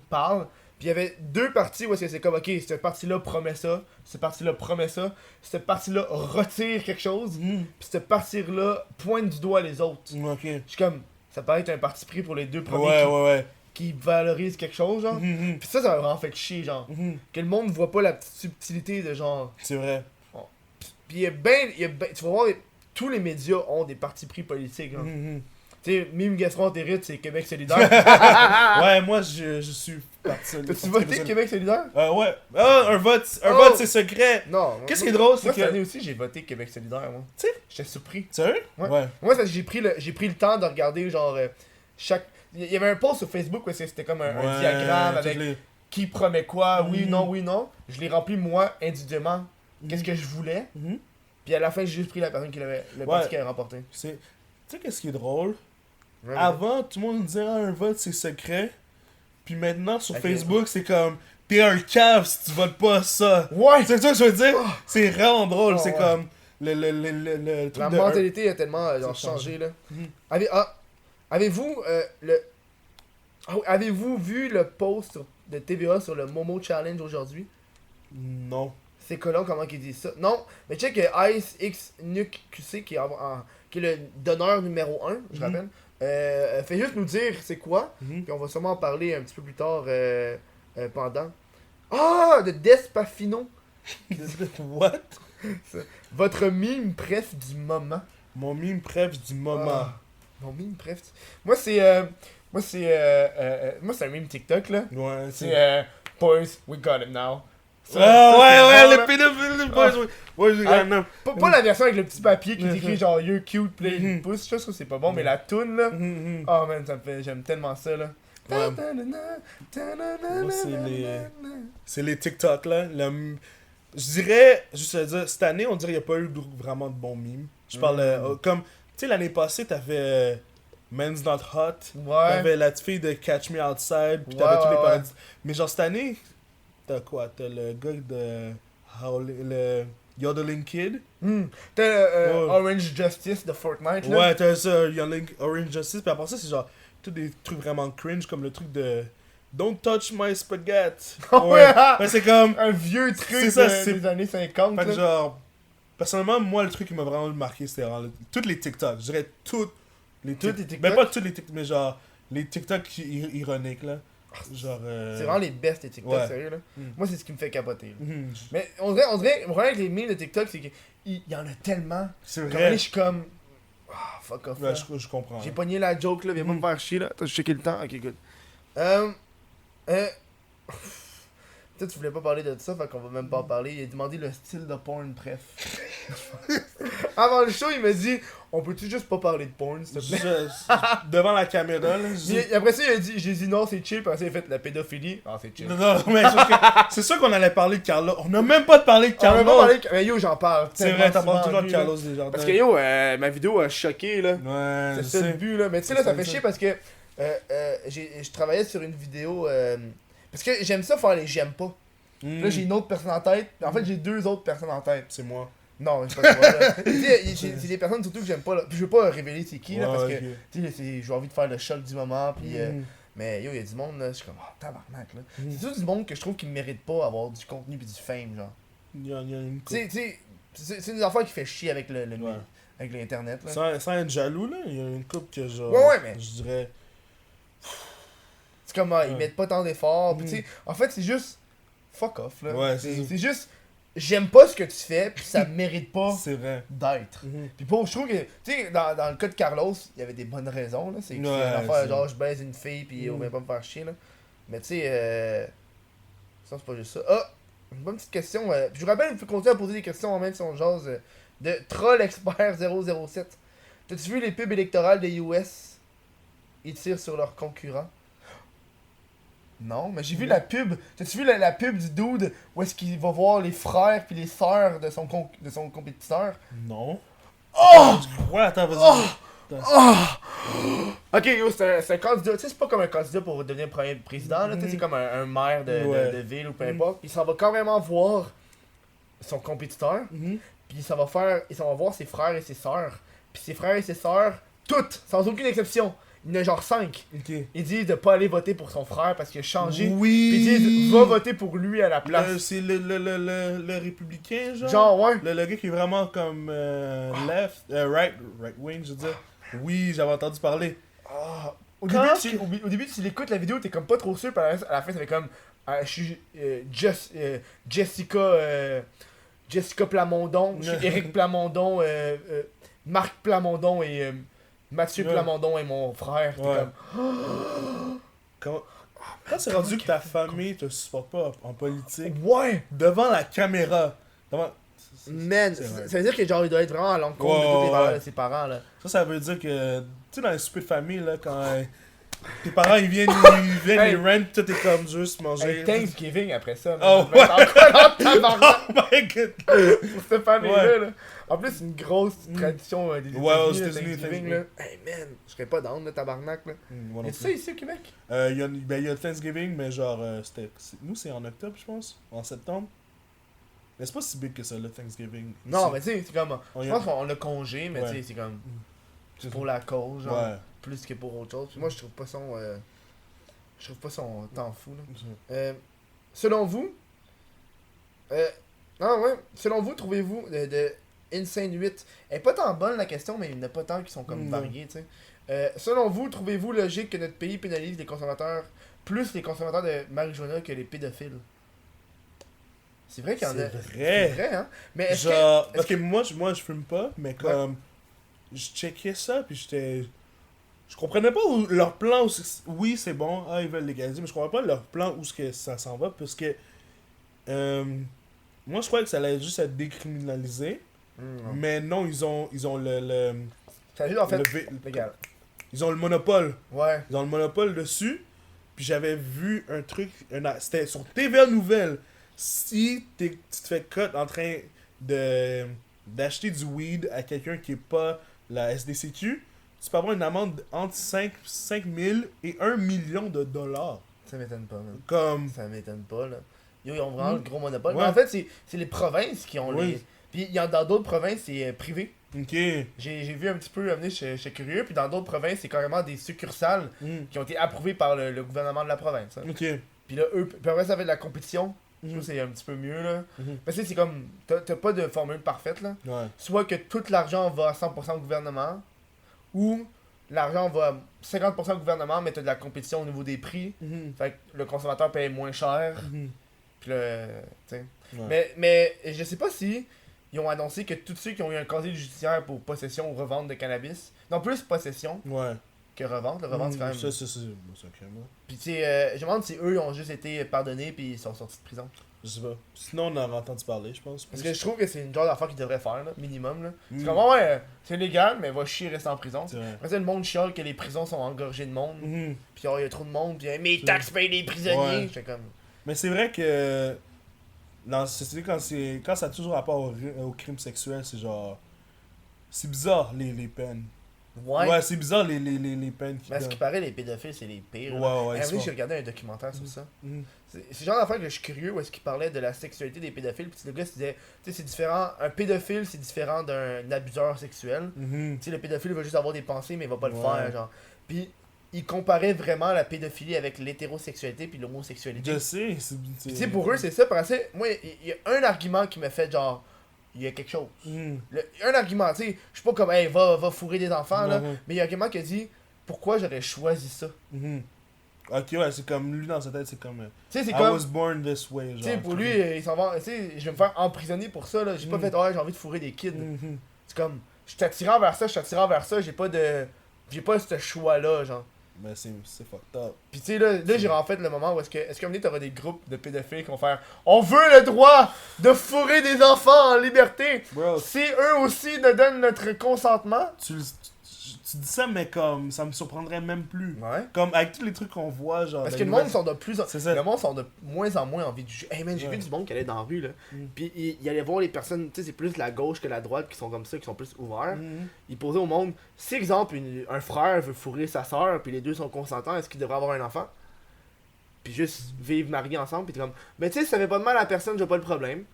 parlent. Puis il y avait deux parties où c'est comme, ok, cette partie-là promet ça, cette partie-là promet ça, cette partie-là retire quelque chose, puis cette partie-là pointe du doigt les autres. Ok. Je suis comme, ça paraît être un parti pris pour les deux premiers Ouais. qui valorisent quelque chose, genre. Puis ça m'a vraiment fait chier, genre. Que le monde voit pas la petite subtilité de genre. C'est vrai. Puis il y a tu vas voir, tous les médias ont des partis pris politiques, genre. Tu sais, Mime Gaston Territe, c'est Québec solidaire. Ouais, moi je suis parti. T'as-tu voté Québec solidaire? Ouais. Ah, un vote c'est secret. Non. Qu'est-ce qui est drôle, c'est moi, que. cette année aussi, j'ai voté Québec solidaire, moi. Tu sais. J'étais surpris. Sérieux? Ouais. Ouais. Moi, parce que j'ai pris le temps de regarder, genre, chaque. Il y avait un post sur Facebook où c'était comme un diagramme avec qui promet quoi, oui, non. Je l'ai rempli moi, individuellement, qu'est-ce que je voulais. Puis à la fin, j'ai juste pris la personne qui avait le parti qui avait remporté. Tu sais qu'est-ce qui est drôle? Ouais, Avant, tout le monde disait un vote c'est secret. Puis maintenant sur Ok. Facebook, c'est comme t'es un cave si tu votes pas ça. Ouais! C'est ça que je veux dire? C'est vraiment drôle. Oh, c'est ouais. comme le truc La de mentalité a tellement genre, C'est changé, là. Mhm. Avez-vous avez-vous vu le post de TVA sur le Momo Challenge aujourd'hui? Non. C'est colon comment qu'ils disent ça. Non, mais check Ice X Nuke QC qui est le donneur numéro 1, je rappelle. Fait juste nous dire c'est quoi, puis on va sûrement en parler un petit peu plus tard pendant. Ah, de Despafino. What? Votre mime préf du moment. Mon mime préf du moment. Ah, mon mime préf. Moi c'est un mime TikTok là. Ouais, C'est Boys, we got him now. Ça, ouais, c'est le bon, là. pédophile, ouais, Ah, pas la version avec le petit papier qui est écrit genre you're cute, play une pouce, je trouve que c'est pas bon, mais la toune là, oh man, j'aime tellement ça là. Ouais. Moi, c'est les TikTok là. Je dirais, juste à dire, cette année, on dirait qu'il n'y a pas eu vraiment de bons mimes. Je parle comme, tu sais, l'année passée, t'avais Men's Not Hot, Ouais. t'avais la petite fille de Catch Me Outside, puis Ouais, t'avais tous les ouais, paradis. Mais genre, cette année, t'as quoi? T'as le gars de le Yodeling Kid. T'as Ouais. Orange Justice de Fortnite là. Ouais, t'as ça, Yodeling Orange Justice, puis après ça, c'est genre, tous des trucs vraiment cringe, comme le truc de Don't touch my spaghetti. Ouais. Ouais, c'est comme... Un vieux truc C'est ça, c'est- des années 50 Fait que là. genre, personnellement, moi, le truc qui m'a vraiment marqué, c'était vraiment toutes les TikTok. Je dirais toutes les Toutes les TikTok. TikTok? Ben, pas toutes les TikTok, mais genre, les TikTok ironiques, là. Genre. C'est vraiment les best des TikTok, ouais. sérieux là. Moi c'est ce qui me fait capoter. Là. Mhm. Mais on dirait, le problème avec les memes de TikTok, c'est qu'il y en a tellement. C'est Comme vrai. je suis comme. Ah, fuck off. Ouais, là. je comprends. J'ai pogné la joke là, viens pas me faire chier là. Attends, je checké le temps. Ok, good. Peut-être que tu voulais pas parler de ça, fait qu'on va même pas en parler. Il a demandé le style de porn, bref. Avant le show, il m'a dit on peut-tu juste pas parler de porn, s'il te plaît? Devant la caméra, là. Après ça, j'ai dit non, c'est chill, puis après ça, il a fait la pédophilie. Ah, c'est chill. Non, mais c'est sûr qu'on allait parler de Carlos. On a même pas parlé de On va Carlos. pas parler. Mais yo, j'en parle. C'est vrai, t'as tellement parlé toujours souvent, de lui, là. Carlos Desjardins. Parce que yo, ma vidéo a choqué là. Ouais, C'est je ça le sais. but là. Mais tu sais là, ça fait chier parce que je travaillais sur une vidéo. Parce que j'aime ça faire les j'aime pas. Là, j'ai une autre personne en tête. En fait, j'ai deux autres personnes en tête. C'est moi. Non, c'est pas toi là. Tu sais, c'est des personnes surtout que j'aime pas là. Puis je veux pas révéler c'est qui là parce que Ouais, ok. tu sais, j'ai envie de faire le choc du moment. Puis mais yo, il y a du monde là. Je suis comme, oh tabarnak là. C'est tout du monde que je trouve qui mérite pas avoir du contenu pis du fame, genre. Il y a une Tu sais, c'est une affaire qui fait chier avec le Ouais. avec l'internet là. Sans être jaloux, là, il y a une couple que genre. Ouais, mais- Je dirais. C'est comme, ils Ouais. mettent pas tant d'efforts. Puis tu sais, en fait, c'est juste fuck off là. Ouais, c'est ça. c'est juste, j'aime pas ce que tu fais, puis ça mérite pas C'est vrai. d'être. Mhm. Puis pour, je trouve que, tu sais, dans le cas de Carlos, il y avait des bonnes raisons là. C'est Ouais, une affaire c'est- genre, je baise une fille, puis on Mhm. vient pas me faire chier là. Mais tu sais, ça c'est pas juste ça. Ah, une bonne petite question. Puis je vous rappelle, il faut continuer à poser des questions en même si on jase de Troll Expert 007. T'as-tu vu les pubs électorales des US? Ils tirent sur leurs concurrents. Non, mais j'ai vu la pub. T'as-tu vu la pub du dude où est-ce qu'il va voir les frères puis les sœurs de son compétiteur? Non. Oh! Ouais, attends, vas-y. Ok, yo, c'est un candidat. Tu sais, c'est pas comme un candidat pour devenir premier président, là. Tu sais, c'est comme un maire Ouais. de ville ou peu importe. Puis il s'en va carrément voir son compétiteur. Mhm. Puis il s'en va voir ses frères et ses sœurs. Puis ses frères et ses sœurs, toutes, sans aucune exception, Il y en a genre 5. Ok. Ils disent de pas aller voter pour son frère parce qu'il a changé. Oui. Puis ils disent va voter pour lui à la place. C'est le républicain, genre. Genre, ouais. Le gars qui est vraiment comme right wing, je veux dire. Oui, j'avais entendu parler. Ah, Quand au début, tu l'écoutes la vidéo, t'es comme pas trop sûr, puis à la fin, ça fait comme. Je suis Jessica Plamondon, je suis Éric Plamondon, Marc Plamondon et Mathieu Ouais. Plamondon est mon frère. T'es Ouais. comme. Quand c'est rendu que ta famille te supporte pas en politique, Ouais! devant la caméra, devant... Man, c'est vrai. ça veut dire que genre il doit être vraiment à l'encontre de Ouais, toutes les ouais. valeurs de ses parents là. Ça veut dire que, tu sais, dans les soupers de famille, là, quand tes parents ils viennent Hey. ils rent, tout est comme juste manger. Hey, Thanksgiving après ça. man. Oh, Ça va être encore dans le tabarnak Oh my god! pour cette famille-là. Ouais. Là. En plus, c'est une grosse tradition des Ouais, aux États-Unis, États-Unis, Thanksgiving. Là. Hey man, je serais pas down le tabarnak là. Moi non Y'a-tu plus. ça ici au Québec? Il y a le Thanksgiving, mais genre, nous c'est en octobre, je pense, en septembre. Mais c'est pas si big que ça, le Thanksgiving. Non, Ici. mais tu sais, c'est comme. On Je y pense a- qu'on a congé, mais Ouais. tu sais, c'est comme. C'est C'est pour la cause, genre. Ouais. Plus que pour autre chose. Puis moi, je trouve pas son. Je trouve pas son temps fou là. Selon vous. Non, ouais. Selon vous, trouvez-vous de Insane 8. Elle est pas tant bonne la question, mais il n'y en a pas tant qui sont comme Non. variés, tu sais. Selon vous, trouvez-vous logique que notre pays pénalise les consommateurs, plus les consommateurs de marijuana que les pédophiles? C'est vrai qu'il y en a. C'est C'est vrai. vrai, hein? Mais est-ce Genre, que. est-ce ok, moi je fume pas, mais comme. Je checkais ça, puis j'étais. Je comprenais pas où leur plan. Oui, c'est bon, ils veulent légaliser, mais je comprenais pas leur plan où ce que ça s'en va, parce que. Moi je croyais que ça allait juste être décriminalisé, mais non, ils ont le Ça juste en fait. le- Légal. ils ont le monopole. Ouais. Ils ont le monopole dessus. Puis j'avais vu un truc, c'était sur TVA Nouvelles. Si tu te fais cut en train d'acheter du weed à quelqu'un qui est pas la SDCQ, tu peux avoir une amende entre 5 000 et 1 million de dollars. Ça m'étonne pas, man. Comme. Ça m'étonne pas, là. Yo, ils ont vraiment le gros monopole. Ouais. Mais en fait, c'est les provinces qui ont Oui. les. Puis il y en dans d'autres provinces, c'est privé. Ok. J'ai vu un petit peu amener chez Curieux, puis dans d'autres provinces, c'est carrément des succursales Mm. qui ont été approuvées par le gouvernement de la province. Hein. Ok. Puis là, eux, puis après, ça fait de la compétition. Je Mhm. trouve que c'est un petit peu mieux, là. Mhm. Mais tu sais, c'est comme. T'as pas de formule parfaite, là. Ouais. Soit que tout l'argent va à 100% au gouvernement, ou l'argent va à 50% au gouvernement, mais t'as de la compétition au niveau des prix. Mhm. Fait que le consommateur paye moins cher. Mhm. Puis là, tu sais. Ouais. Mais je sais pas si ils ont annoncé que tous ceux qui ont eu un casier judiciaire pour possession ou revente de cannabis, non plus possession Ouais. que revente, le revente c'est quand même. Ça, c'est ok, moi. Puis tu sais, je me demande si eux ont juste été pardonnés puis ils sont sortis de prison. Je sais pas. Sinon, on en a entendu parler, je pense. Parce que je trouve que c'est une genre d'affaire qu'ils devraient faire, là, minimum. Là. Mm. C'est comme, ouais, c'est légal, mais va chier, rester en prison. C'est vrai. Après ça, le monde chiale que les prisons sont engorgées de monde. Mhm. Puis oh, il y a trop de monde, puis mes taxes payent les prisonniers. Ouais. J'étais comme. Mais c'est vrai que dans la société, quand ça a toujours rapport au crime sexuel, c'est genre. C'est bizarre les peines. Ouais. C'est bizarre les peines qui Mais à ce qui paraît, les pédophiles, c'est les pires. là. Ouais, ouais, Un ils jour, sont- j'ai regardé un documentaire sur ça. Mhm. C'est le genre d'affaire que je suis curieux où est-ce qu'il parlait de la sexualité des pédophiles. Puis le gars se disait, tu sais, c'est différent. Un pédophile, c'est différent d'un abuseur sexuel. Mhm. Tu sais, le pédophile va juste avoir des pensées, mais il va pas le Ouais. faire, genre. Puis il comparait vraiment la pédophilie avec l'hétérosexualité puis l'homosexualité. Je sais. Puis tu sais, pour eux, c'est ça. Parce que moi, il y a un argument qui me fait genre, il y a quelque chose. Mhm. Un argument, tu sais, je suis pas comme, hey, va fourrer des enfants, là. Mhm. Mais il y a un argument qui a dit, pourquoi j'aurais choisi ça? Mhm. Ok, ouais, c'est comme lui dans sa tête, c'est comme. Tu sais, c'est I comme. was born this way, Tu sais, genre. pour lui, il s'en va. Tu sais, je vais me faire emprisonner pour ça, là. J'ai pas Mm. fait, ouais, j'ai envie de fourrer des kids. Mhm. C'est comme, je suis attirant vers ça, j'ai pas de. J'ai pas ce choix-là, genre. Mais c'est fucked up. Pis tu sais, là j'ai en fait le moment où est-ce qu'à un moment donné, t'auras des groupes de pédophiles qui vont faire on veut le droit de fourrer des enfants en liberté Bro, si eux aussi nous donnent notre consentement. tu dis ça, mais comme, ça me surprendrait même plus. Ouais. Comme, avec tous les trucs qu'on voit, genre. Parce les que le monde nouvelles- sont de plus en C'est ça. le monde sont de moins en moins envie de juger. Hey man, j'ai Ouais. vu du monde qui allait dans la rue là. Mm. Puis il allait voir les personnes, tu sais, c'est plus la gauche que la droite qui sont comme ça, qui sont plus ouverts. Mhm. Il posait au monde si exemple un frère veut fourrer sa soeur puis les deux sont consentants, est-ce qu'il devrait avoir un enfant? Puis juste vivre mariés ensemble, puis t'es comme, mais tu sais, si ça fait pas de mal à la personne, j'ai pas le problème.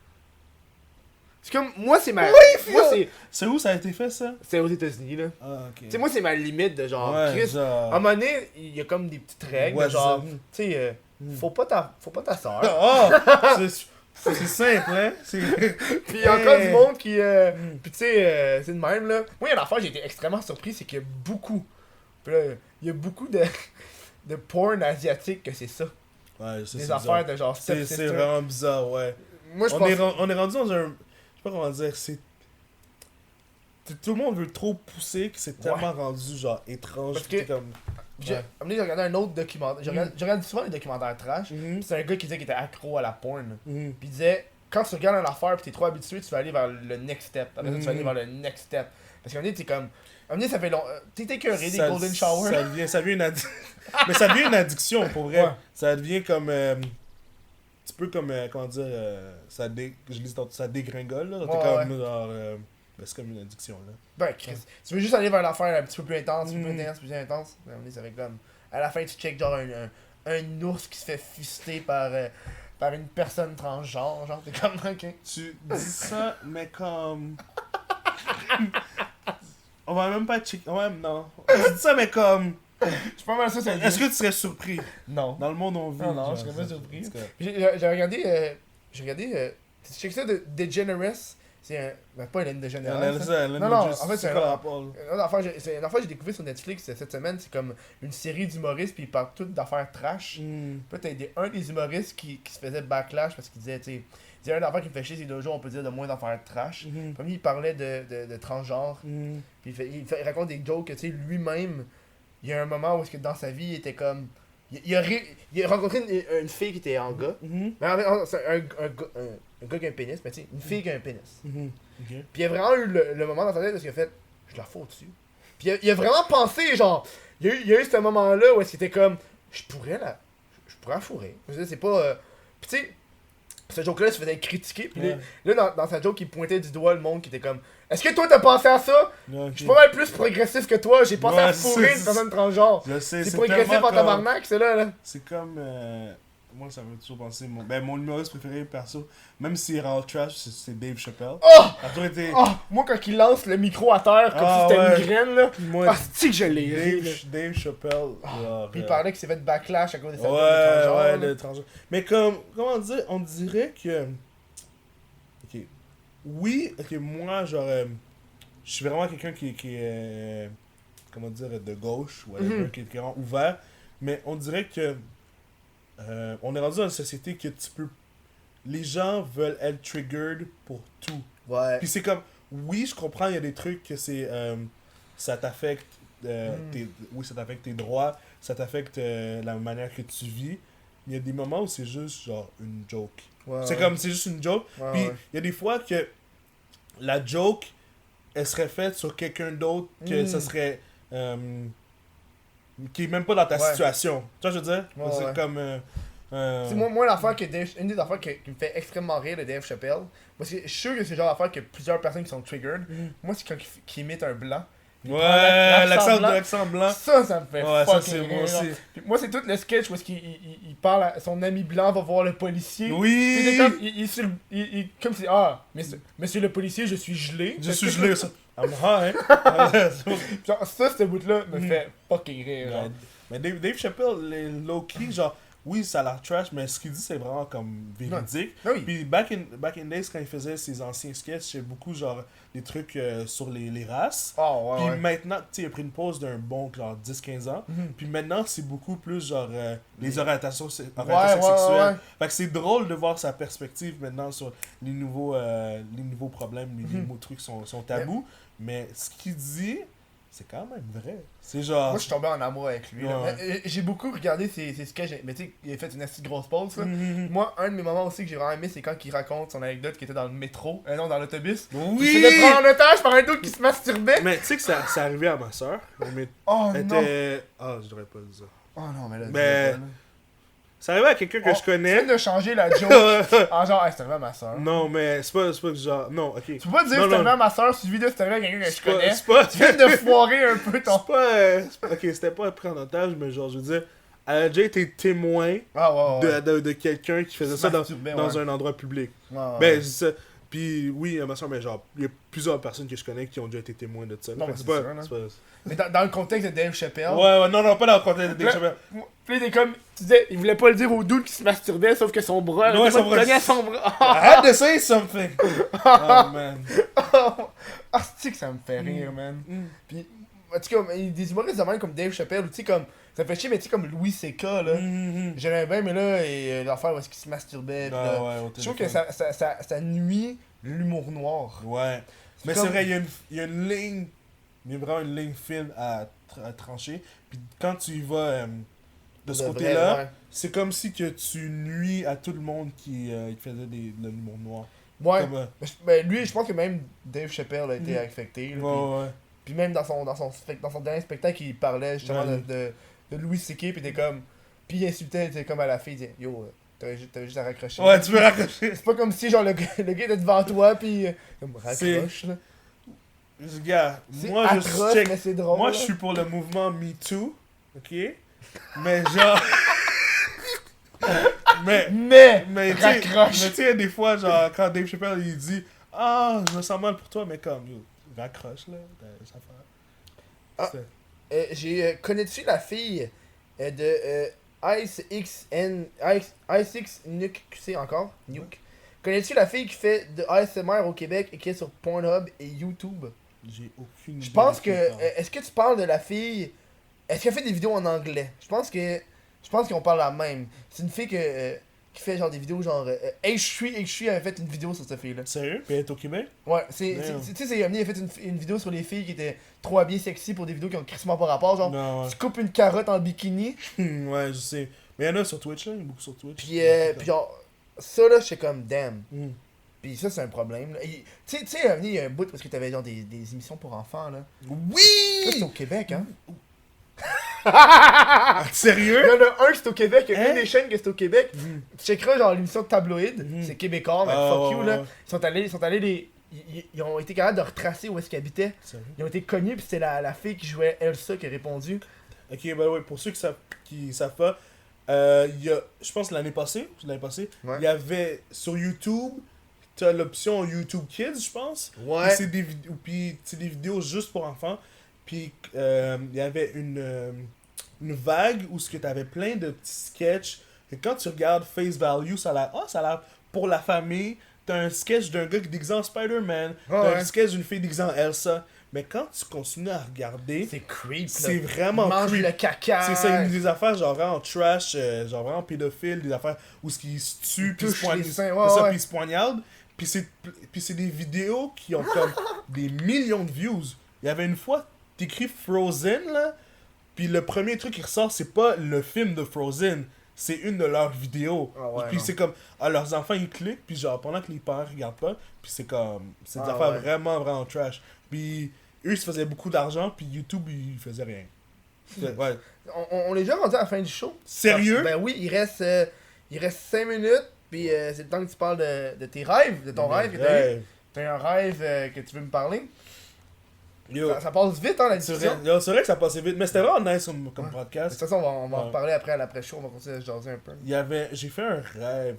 Tu C'est comme, moi, c'est ma. Oui, moi, C'est où ça a été fait, ça? c'est aux États-Unis, là. Ah, ok. Tu sais, moi, c'est ma limite de genre, Ouais, Chris. genre- À un moment donné, il y a comme des petites règles, Ouais, de genre, ça. tu sais, faut pas ta soeur. Ah! C'est simple, hein? Puis il y a encore du monde qui. Puis tu sais, c'est de même, là. Moi, il y a une affaire, j'ai été extrêmement surpris, c'est qu'il y a beaucoup. Puis là, il y a beaucoup de porn asiatique que c'est ça. Ouais, je sais, Des c'est affaires bizarre. de genre C'est stepsister. vraiment bizarre, ouais. Moi, je On pense. est rendu dans un... Je sais pas comment dire, c'est... Tout le monde veut trop pousser que c'est tellement rendu, genre, étrange. Parce puis que- t'es comme... J'ai regardé un autre documentaire. Je regarde souvent les documentaires trash. Mhm. Puis c'est un gars qui disait qu'il était accro à la porn. Mhm. Puis il disait, quand tu regardes une affaire pis t'es trop habitué, tu vas aller vers le next step. Après ça, tu vas aller Mhm. vers le next step. Parce qu'à un moment donné, t'es comme. À un moment donné, ça fait long. T'es écœuré des Ça- golden showers. Ça devient une addiction. Mais ça devient une addiction, pour vrai. Ouais. Ça devient comme... tu peux comme... comment dire... je lis tantôt, ça dégringole, là. T'es Ouais, comme genre... ben, c'est comme une addiction, là. Ben, Chris, tu veux juste aller vers l'affaire un petit peu plus intense, Mhm. plus intense. À un moment donné, ça fait comme. À la fin, tu check genre un ours qui se fait fister par une personne transgenre. Genre, t'es comme, ok. Tu dis ça, mais comme... On va même pas checker... Ouais, non. Tu dis ça, mais comme... Je suis pas mal sûr que Est-ce que tu serais surpris? Non. Dans le monde on vit. Non, non, genre, je serais pas ça- surpris. en tout cas. J'ai regardé. J'ai regardé. Tu check ça de DeGeneres. C'est un. Ben, pas Hélène DeGeneres. ça. Non, non, en fait, c'est quoi un- le rapport, là? Une affaire, c'est une affaire que j'ai découvert sur Netflix cette semaine. C'est comme une série d'humoristes, puis ils parlent toutes d'affaires trash. Hmm. Puis là, t'as un des humoristes qui se faisait backlash parce qu'il disait, tu sais, il disait un affaire qui me fait chier ces 2 jours, on peut dire de moins d'affaires trash. Mhm. Puis il parlait de transgenre. Hmm. Puis il raconte des jokes que, tu sais, lui-même, il y a un moment où est-ce que dans sa vie, il était comme. Il a rencontré une fille qui était en gars. Mhm. Mais en fait, c'est un gars qui a un pénis, mais tu sais, une fille qui a un pénis. Mhm. Ok. Puis il a vraiment eu le moment dans sa tête où il a fait, je la fous dessus. Puis il a vraiment pensé, genre, il y a eu ce moment-là où c'était comme, je pourrais la fourrer. Je veux dire, c'est pas. Puis tu sais, ce joke-là se faisait critiquer. Puis Ouais. là, dans sa joke, il pointait du doigt le monde qui était comme, est-ce que toi t'as pensé à ça? Ouais, ok. Je suis pas mal plus progressif que toi, j'ai pensé à Ouais, fourrer c'est- une personne transgenre. Je sais, C'est c'est progressif tellement en comme- tabarnak, c'est là. C'est comme... moi, ça m'a toujours pensé... Mon humoriste préféré, perso, même s'il rend trash, c'est Dave Chappelle. Oh! A toujours été... Oh! Moi, quand il lance le micro à terre comme Ah, si c'était ouais. une graine, là. Moi, Ah, c'est que je l'ai ri, là. Dave Chappelle... genre, Puis il parlait qu'il s'est fait backlash à cause de sa Ouais, de le transgenre. Mais comme, comment dire, on dirait que... Ok. Oui, ok, moi, genre... je suis vraiment quelqu'un qui est... comment dire, de gauche, ou Mhm. qui est vraiment ouvert. Mais on dirait que... on est rendu dans une société que tu peux... Les gens veulent être triggered pour tout. Ouais. Puis c'est comme, oui, je comprends, il y a des trucs que c'est, ça t'affecte, oui, ça t'affecte tes droits, ça t'affecte la manière que tu vis. Il y a des moments où c'est juste genre une joke. Ouais, C'est ouais. comme, c'est juste une joke. Ouais, Puis ouais. il y a des fois que la joke, elle serait faite sur quelqu'un d'autre, que Mm. ça serait, qui est même pas dans ta Ouais. situation. Tu vois, je veux dire? Ouais, c'est ouais. comme, C'est moi l'affaire que une des affaires qui me fait extrêmement rire de Dave Chappelle, parce que je suis sûr que c'est le genre d'affaire que plusieurs personnes qui sont triggered. Mhm. Moi, c'est quand il imite un blanc. Il ouais, prend l'accent blanc. l'accent blanc. Ça me fait Ouais, ça, fucking c'est rire. moi aussi. genre. Puis moi, c'est tout le sketch où est-ce qu'il il parle à son ami blanc, va voir le policier. Puis Oui! c'est comme, comme si, ah, monsieur le policier, je suis gelé. Je suis gelé, ça. I'm high, Genre, ça, ce bout-là me Mm. fait fucking rire. genre. Mais Dave Chappelle, les low-key, genre, oui, ça a l'air trash, mais ce qu'il dit, c'est vraiment comme véridique. Ah oui. Puis back in days, quand il faisait ses anciens sketchs, c'est beaucoup, genre, des trucs sur les races. Oh, ouais, Puis ouais. maintenant, tu sais, il a pris une pause d'un bon, genre, 10-15 ans. Mhm. Puis maintenant, c'est beaucoup plus, genre, les orientations, Ouais, orientations ouais, sexuelles. ouais. Fait que c'est drôle de voir sa perspective maintenant sur les nouveaux problèmes, les Mhm. nouveaux trucs sont tabous. Mais ce qu'il dit, c'est quand même vrai. C'est genre... Moi, je suis tombé en amour avec lui. là. Ouais. Mais, j'ai beaucoup regardé ses sketchs, mais tu sais, il a fait une assez grosse pause. Là. Mhm. Moi, un de mes moments aussi que j'ai vraiment aimé, c'est quand il raconte son anecdote qui était dans le métro, non, dans l'autobus. Oui! Il se fait prendre en otage par un dude qui se masturbait. Mais tu sais que ça arrivé à ma soeur. Mais Oh elle non! était... Ah, je devrais pas le dire. Oh non, mais là, Mais- dis-le pas, là. Ça arrivait à quelqu'un que Oh, je Tu connais. viens de changer la joke en genre, hey, c'est arrivé à ma soeur. Non, mais c'est pas que genre... Non, ok. Tu peux pas dire Non, c'est arrivé non. à ma soeur suivi de c'est arrivé à quelqu'un que je C'est pas... connais. C'est pas... Tu viens de foirer un peu ton. Ok, c'était pas pris en otage, mais genre, je veux dire... Elle a déjà été témoin Ah ouais, ouais. de quelqu'un qui faisait ça Masturbait, dans ouais. un endroit public. Ouais, ouais. Ben, c'est ça. Puis oui, ma soeur, mais genre, il y a plusieurs personnes que je connais qui ont déjà été témoins de ça. Non, Fait mais que c'est sûr, non? c'est pas... Mais dans le contexte de Dave Chappelle. Ouais, non, pas dans le contexte de Dave Chappelle. Puis il était comme, tu disais, il voulait pas le dire au dude qui se masturbait, sauf que son bras, Ouais, son bras. son bras. I had to say something! Oh man. Ah, c'est que ça me fait rire, man. Puis, en tout cas, il y a des humoristes de même comme Dave Chappelle, ou tu sais, comme, ça fait chier, mais tu sais, comme Louis C.K., là. J'aimais bien, mais là, et l'affaire où est-ce qu'il se masturbait, pis là, Ah, ouais, au je trouve téléphone. que ça nuit l'humour noir. Ouais. Mais comme- c'est vrai, il y a une ligne, il y a vraiment une ligne fine à trancher. Puis quand tu y vas de ce De côté-là, vrai, ouais. c'est comme si que tu nuis à tout le monde qui faisait de l'humour noir. Ouais. Comme, Ben, lui, je pense que même Dave Chappelle a été affecté. Là, ouais. puis même dans son dernier spectacle, il parlait justement Ouais. de Louis C.K. Puis il était comme. Puis il insultait, il était comme à la fille, il disait yo, t'avais juste à raccrocher. Ouais, tu peux raccrocher. C'est pas comme si genre le gars était devant toi, puis comme raccroche là. Gars, C'est moi atroce, check. mais c'est drôle. Moi, là. je suis pour le mouvement Me Too, ok? Mais genre. mais tu sais, raccroche. mais tu sais, des fois, genre, quand Dave Chappelle il dit ah, je me sens mal pour toi, mais comme, yo, raccroche là, ça fait. Ah. Connais-tu la fille de ICX Nuke QC encore? Nuke. Connais-tu la fille qui fait de ASMR au Québec et qui est sur Pornhub et YouTube? J'ai aucune idée. Je pense de que. qui parle. Est-ce que tu parles de la fille. Est-ce qu'elle fait des vidéos en anglais? Je pense qu'on parle la même. C'est une fille qui fait genre des vidéos genre. H3 avait fait une vidéo sur cette fille-là. Sérieux? Puis elle est au Québec? Ouais, Damn. tu sais, c'est Omni a fait une vidéo sur les filles qui étaient trop habillées sexy pour des vidéos qui ont crissement pas rapport. Genre, Non, ouais. tu coupes une carotte en bikini. Ouais, je sais. Mais il y en a sur Twitch, là. Il y en a beaucoup sur Twitch. Puis genre, ça là, j'étais comme damn. Hmm. Puis ça, c'est un problème. Là. Tu sais, Omni, il y a un bout parce que t'avais genre des émissions pour enfants là. Ça, Oui! c'est au Québec, hein. Ah, Il sérieux? y en a un qui c'est au Québec, il y a Hein? une des chaînes qui c'est au Québec. Mhm. Tu checkeras genre l'émission de tabloïd, Mhm. c'est québécois, mais Ah, fuck ouais, you ouais, là. ouais. Ils sont allés ils ont été capables de retracer où est-ce qu'ils habitaient. Sérieux? Ils ont été connus, puis c'était la fille qui jouait Elsa qui a répondu. Ok, ben ouais, pour ceux qui savent pas, il y a, je pense l'année passée, Ouais. il y avait sur YouTube, t'as l'option YouTube Kids, je pense. Ouais. Puis c'est des vidéos, puis c'est des vidéos juste pour enfants. Puis il y avait une vague où ce que t'avais plein de petits sketchs. Et quand tu regardes face value, ça a l'air pour la famille. T'as un sketch d'un gars qui déguisé en Spider-Man. T'as Ouais. un sketch d'une fille déguisée en Elsa. Mais quand tu continues à regarder, C'est creep, c'est là. vraiment Mange creep. le caca. C'est ça, des affaires genre vraiment trash, genre vraiment pédophile, des affaires où ce qui se tue, puis touche les seins, ouais, c'est ça, ouais. puis ils se poignardent. Puis c'est des vidéos qui ont comme des millions de views. Il y avait une fois, t'écris Frozen, là, puis le premier truc qui ressort, c'est pas le film de Frozen, c'est une de leurs vidéos. Ah ouais, Puis non. c'est comme, leurs enfants ils cliquent, puis genre pendant que les parents regardent pas, puis c'est comme, c'est des Ah affaires ouais. vraiment, vraiment trash. Puis eux ils se faisaient beaucoup d'argent, puis YouTube ils faisaient rien. Ouais. On est déjà rendu à la fin du show. Sérieux? Ben oui, il reste 5 minutes, puis c'est le temps que tu parles de tes rêves, de ton rêve que t'as eu. Ouais. T'as un rêve que tu veux me parler. Yo, Ça passe vite, hein, la c'est discussion. vrai, yo, c'est vrai que ça passait vite, mais c'était vraiment nice comme De toute podcast. façon, on va en Ouais. reparler après à l'après-show, on va continuer à se jaser un peu. J'ai fait un rêve.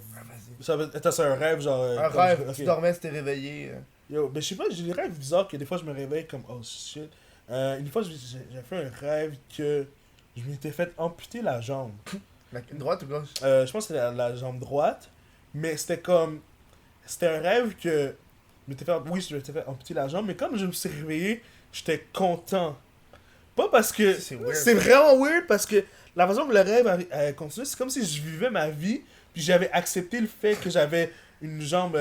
Vas-y. Attends, c'est un rêve genre. Un comme rêve, ok. tu dormais, tu t'es réveillé. Yo, ben je sais pas, j'ai des rêves bizarres que des fois je me réveille comme oh shit. Une fois j'ai fait un rêve que je m'étais fait amputer la jambe. La droite ou gauche? Je pense que c'était la jambe droite, mais c'était comme. C'était un rêve que. Je m'étais fait amputer la jambe, mais comme je me suis réveillé, j'étais content. Pas parce que. C'est weird. C'est vraiment weird parce que la façon que le rêve a continué, c'est comme si je vivais ma vie, puis j'avais accepté le fait que j'avais une jambe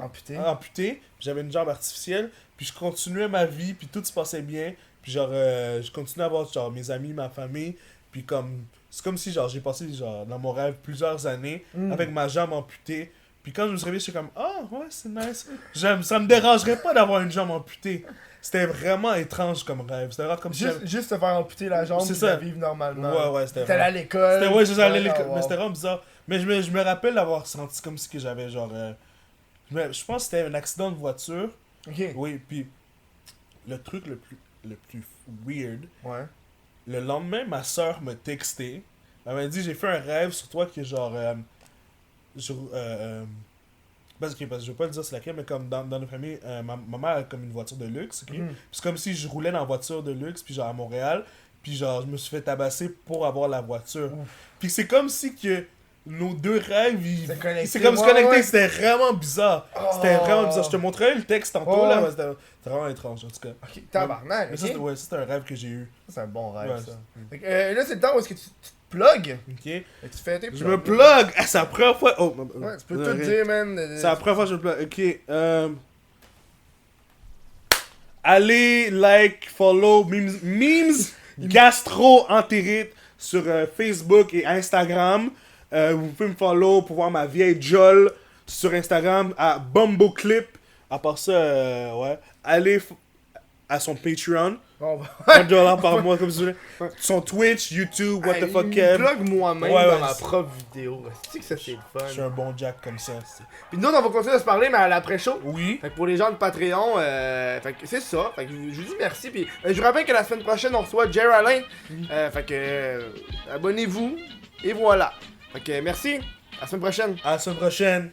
amputée, puis j'avais une jambe artificielle, puis je continuais ma vie, puis tout se passait bien, puis genre, je continuais à voir genre mes amis, ma famille, puis comme. C'est comme si genre j'ai passé genre dans mon rêve plusieurs années avec ma jambe amputée. Puis quand je me suis réveillé, j'étais comme ah ouais, c'est nice. Ça me dérangerait pas d'avoir une jambe amputée. C'était vraiment étrange comme rêve. C'était vraiment comme si Juste te faire amputer la jambe C'est et ça. de vivre normalement. Ouais, c'était T'es allé à l'école. C'était ouais, j'étais allé à Ouais, l'école, wow. mais c'était vraiment bizarre. Mais je me rappelle d'avoir senti comme si que j'avais genre je pense que c'était un accident de voiture. Ok. Oui, puis le truc le plus weird, Ouais. le lendemain ma soeur m'a texté. Elle m'a dit j'ai fait un rêve sur toi qui est genre parce que je veux pas le dire c'est laquelle, mais comme dans notre famille, ma mère a comme une voiture de luxe, ok? Puis c'est comme si je roulais dans la voiture de luxe, puis genre à Montréal, puis genre je me suis fait tabasser pour avoir la voiture. Puis c'est comme si que nos deux rêves, c'est comme se connecter, c'était vraiment bizarre. C'était vraiment bizarre. Je te montrerai le texte tantôt, là, mais c'était vraiment étrange, en tout cas. Ok, tabarnak, Mais ok. ça, ouais, ça, c'est un rêve que j'ai eu. C'est un bon rêve, Ouais, ça. Fait que, là, c'est le temps où est-ce que tu te plugs. Ok? Fait que tu fais tes Je me plug! Ah, c'est la première fois. Oh, Ouais, tu peux tout dire, man. c'est la première fois que je me plug. Ok. Allez, like, follow, memes gastro-entérite sur Facebook et Instagram. Vous pouvez me follow pour voir ma vieille Jolle sur Instagram à BumboClip. À part ça, ouais. Allez à son Patreon. Bon, $1 par mois, comme vous voulez. Son Twitch, YouTube, what the fuck, Je Kev. plug moi-même Ouais, dans ouais, ma c'est- propre vidéo. C'est que ça, c'est le Je suis fun. un bon Jack comme ça. Puis nous, on va continuer à se parler, mais à l'après-show. Oui. Fait que pour les gens de Patreon, fait que c'est ça. Fait que je vous dis merci. Puis je vous rappelle que la semaine prochaine, on reçoit Jerry Alain. Fait que abonnez-vous. Et voilà. Fait que merci. À la semaine prochaine. À la semaine prochaine.